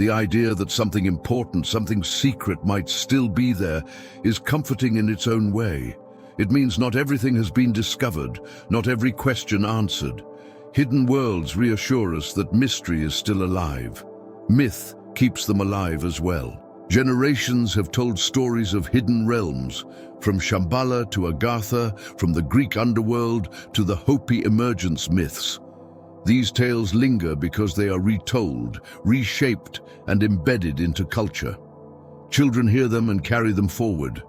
The idea that something important, something secret might still be there is comforting in its own way. It means not everything has been discovered, not every question answered. Hidden worlds reassure us that mystery is still alive. Myth keeps them alive as well. Generations have told stories of hidden realms, from Shambhala to Agartha, from the Greek underworld to the Hopi emergence myths. These tales linger because they are retold, reshaped, and embedded into culture. Children hear them and carry them forward.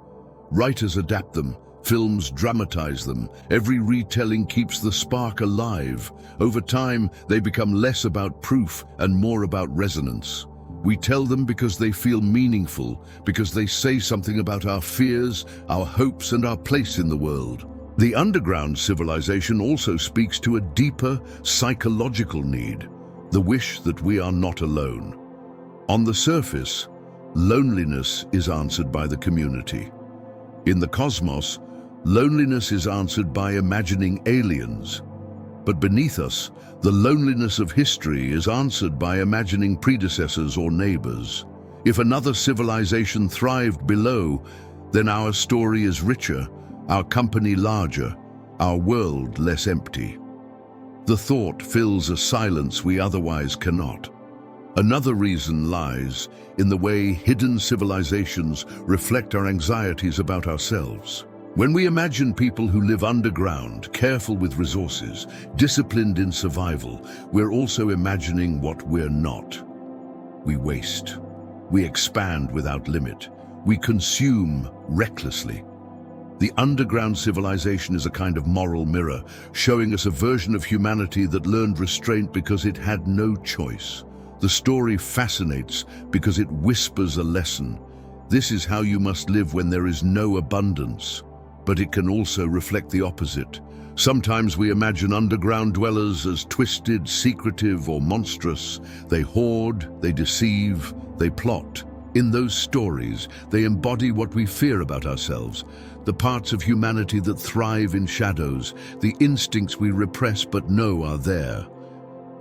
Writers adapt them, films dramatize them. Every retelling keeps the spark alive. Over time, they become less about proof and more about resonance. We tell them because they feel meaningful, because they say something about our fears, our hopes, and our place in the world. The underground civilization also speaks to a deeper psychological need, the wish that we are not alone. On the surface, loneliness is answered by the community. In the cosmos, loneliness is answered by imagining aliens. But beneath us, the loneliness of history is answered by imagining predecessors or neighbors. If another civilization thrived below, then our story is richer, our company larger, our world less empty. The thought fills a silence we otherwise cannot. Another reason lies in the way hidden civilizations reflect our anxieties about ourselves. When we imagine people who live underground, careful with resources, disciplined in survival, we're also imagining what we're not. We waste. We expand without limit. We consume recklessly. The underground civilization is a kind of moral mirror, showing us a version of humanity that learned restraint because it had no choice. The story fascinates because it whispers a lesson. This is how you must live when there is no abundance. But it can also reflect the opposite. Sometimes we imagine underground dwellers as twisted, secretive, or monstrous. They hoard, they deceive, they plot. In those stories, they embody what we fear about ourselves, the parts of humanity that thrive in shadows, the instincts we repress but know are there.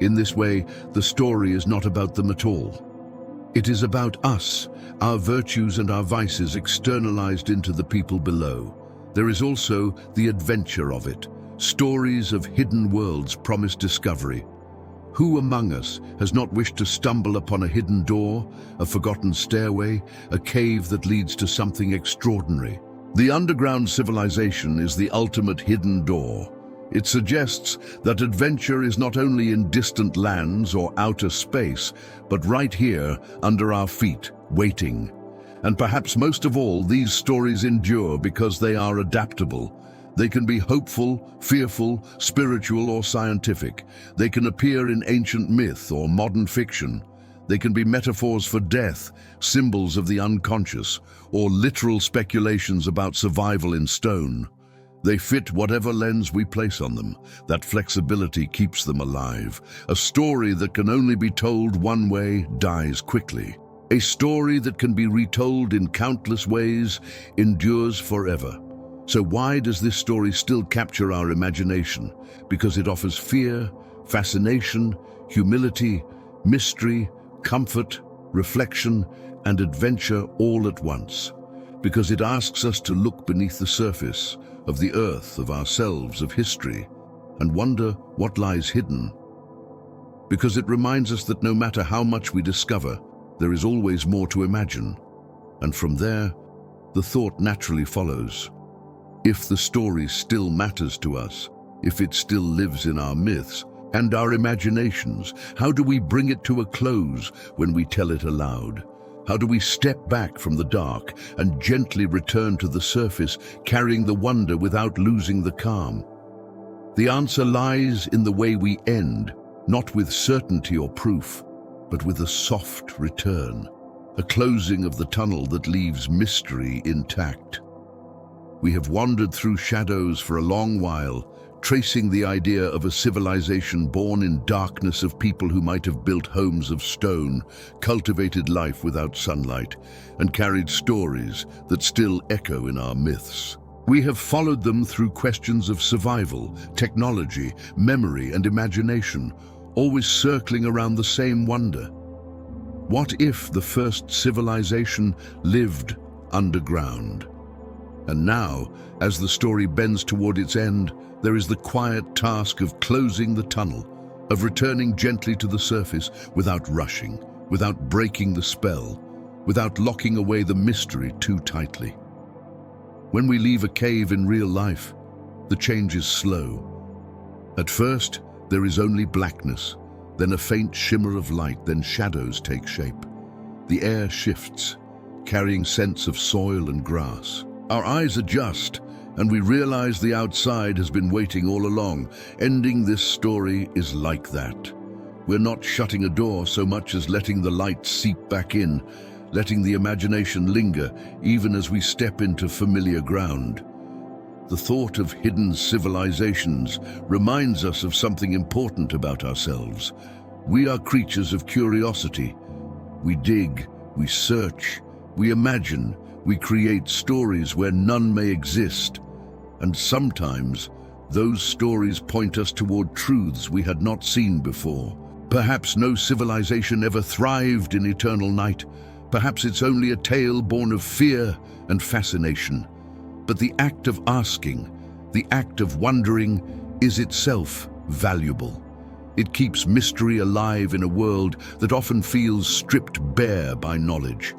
In this way, the story is not about them at all. It is about us, our virtues and our vices externalized into the people below. There is also the adventure of it. Stories of hidden worlds promise discovery. Who among us has not wished to stumble upon a hidden door, a forgotten stairway, a cave that leads to something extraordinary? The underground civilization is the ultimate hidden door. It suggests that adventure is not only in distant lands or outer space, but right here, under our feet, waiting. And perhaps most of all, these stories endure because they are adaptable. They can be hopeful, fearful, spiritual, or scientific. They can appear in ancient myth or modern fiction. They can be metaphors for death, symbols of the unconscious, or literal speculations about survival in stone. They fit whatever lens we place on them. That flexibility keeps them alive. A story that can only be told one way dies quickly. A story that can be retold in countless ways endures forever. So why does this story still capture our imagination? Because it offers fear, fascination, humility, mystery, comfort, reflection, and adventure all at once. Because it asks us to look beneath the surface of the earth, of ourselves, of history, and wonder what lies hidden. Because it reminds us that no matter how much we discover, there is always more to imagine. And from there, the thought naturally follows. If the story still matters to us, if it still lives in our myths and our imaginations, how do we bring it to a close when we tell it aloud? How do we step back from the dark and gently return to the surface, carrying the wonder without losing the calm? The answer lies in the way we end, not with certainty or proof, but with a soft return, a closing of the tunnel that leaves mystery intact. We have wandered through shadows for a long while, tracing the idea of a civilization born in darkness, of people who might have built homes of stone, cultivated life without sunlight, and carried stories that still echo in our myths. We have followed them through questions of survival, technology, memory, and imagination, always circling around the same wonder. What if the first civilization lived underground? And now, as the story bends toward its end, there is the quiet task of closing the tunnel, of returning gently to the surface without rushing, without breaking the spell, without locking away the mystery too tightly. When we leave a cave in real life, the change is slow. At first, there is only blackness, then a faint shimmer of light, then shadows take shape. The air shifts, carrying scents of soil and grass. Our eyes adjust, and we realize the outside has been waiting all along. Ending this story is like that. We're not shutting a door so much as letting the light seep back in, letting the imagination linger even as we step into familiar ground. The thought of hidden civilizations reminds us of something important about ourselves. We are creatures of curiosity. We dig, we search, we imagine, we create stories where none may exist. And sometimes, those stories point us toward truths we had not seen before. Perhaps no civilization ever thrived in eternal night. Perhaps it's only a tale born of fear and fascination. But the act of asking, the act of wondering, is itself valuable. It keeps mystery alive in a world that often feels stripped bare by knowledge.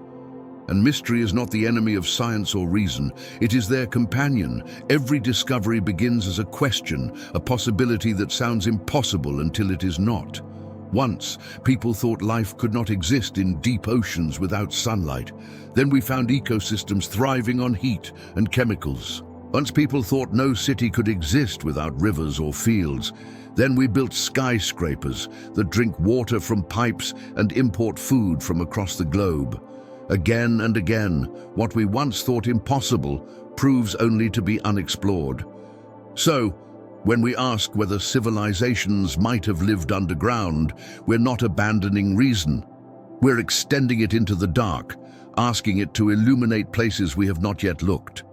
And mystery is not the enemy of science or reason, it is their companion. Every discovery begins as a question, a possibility that sounds impossible until it is not. Once, people thought life could not exist in deep oceans without sunlight. Then we found ecosystems thriving on heat and chemicals. Once people thought no city could exist without rivers or fields. Then we built skyscrapers that drink water from pipes and import food from across the globe. Again and again, what we once thought impossible proves only to be unexplored. So, when we ask whether civilizations might have lived underground, we're not abandoning reason. We're extending it into the dark, asking it to illuminate places we have not yet looked.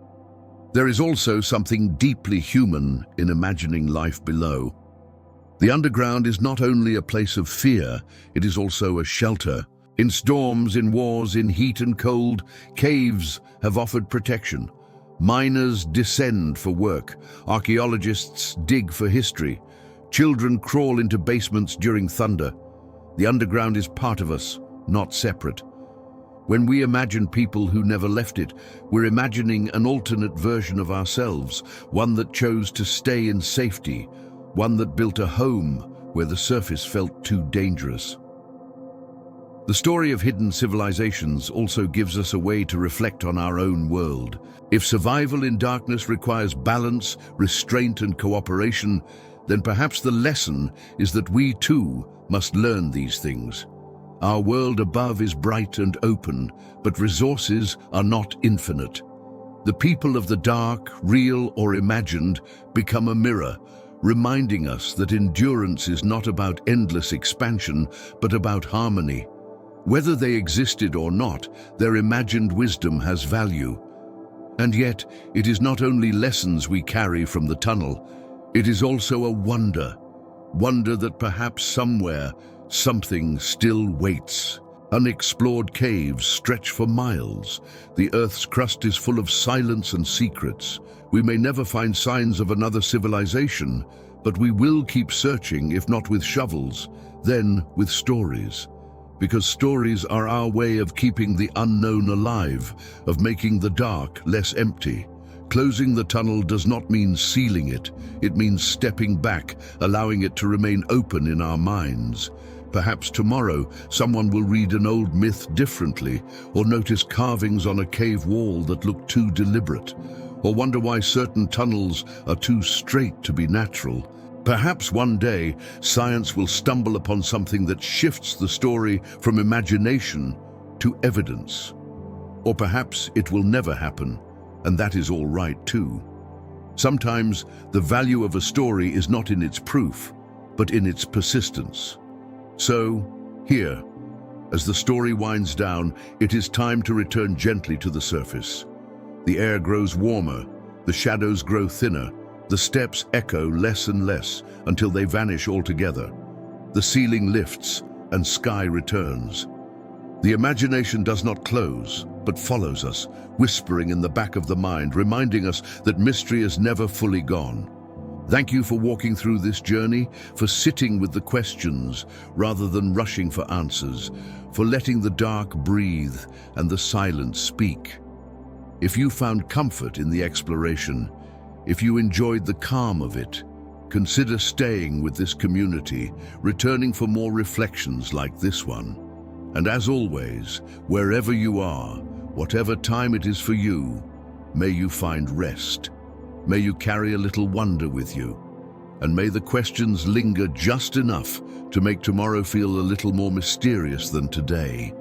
There is also something deeply human in imagining life below. The underground is not only a place of fear, it is also a shelter. In storms, in wars, in heat and cold, caves have offered protection. Miners descend for work, archaeologists dig for history, children crawl into basements during thunder. The underground is part of us, not separate. When we imagine people who never left it, we're imagining an alternate version of ourselves, one that chose to stay in safety, one that built a home where the surface felt too dangerous. The story of hidden civilizations also gives us a way to reflect on our own world. If survival in darkness requires balance, restraint, and cooperation, then perhaps the lesson is that we too must learn these things. Our world above is bright and open, but resources are not infinite. The people of the dark, real or imagined, become a mirror, reminding us that endurance is not about endless expansion, but about harmony. Whether they existed or not, their imagined wisdom has value. And yet, it is not only lessons we carry from the tunnel, it is also a wonder that perhaps somewhere, something still waits. Unexplored caves stretch for miles. The Earth's crust is full of silence and secrets. We may never find signs of another civilization, but we will keep searching, if not with shovels, then with stories. Because stories are our way of keeping the unknown alive, of making the dark less empty. Closing the tunnel does not mean sealing it. It means stepping back, allowing it to remain open in our minds. Perhaps tomorrow, someone will read an old myth differently, or notice carvings on a cave wall that look too deliberate, or wonder why certain tunnels are too straight to be natural. Perhaps one day, science will stumble upon something that shifts the story from imagination to evidence. Or perhaps it will never happen, and that is all right too. Sometimes, the value of a story is not in its proof, but in its persistence. So, here, as the story winds down, it is time to return gently to the surface. The air grows warmer, the shadows grow thinner, the steps echo less and less until they vanish altogether. The ceiling lifts and sky returns. The imagination does not close, but follows us, whispering in the back of the mind, reminding us that mystery is never fully gone. Thank you for walking through this journey, for sitting with the questions rather than rushing for answers, for letting the dark breathe and the silence speak. If you found comfort in the exploration, if you enjoyed the calm of it, consider staying with this community, returning for more reflections like this one. And as always, wherever you are, whatever time it is for you, may you find rest. May you carry a little wonder with you. And may the questions linger just enough to make tomorrow feel a little more mysterious than today.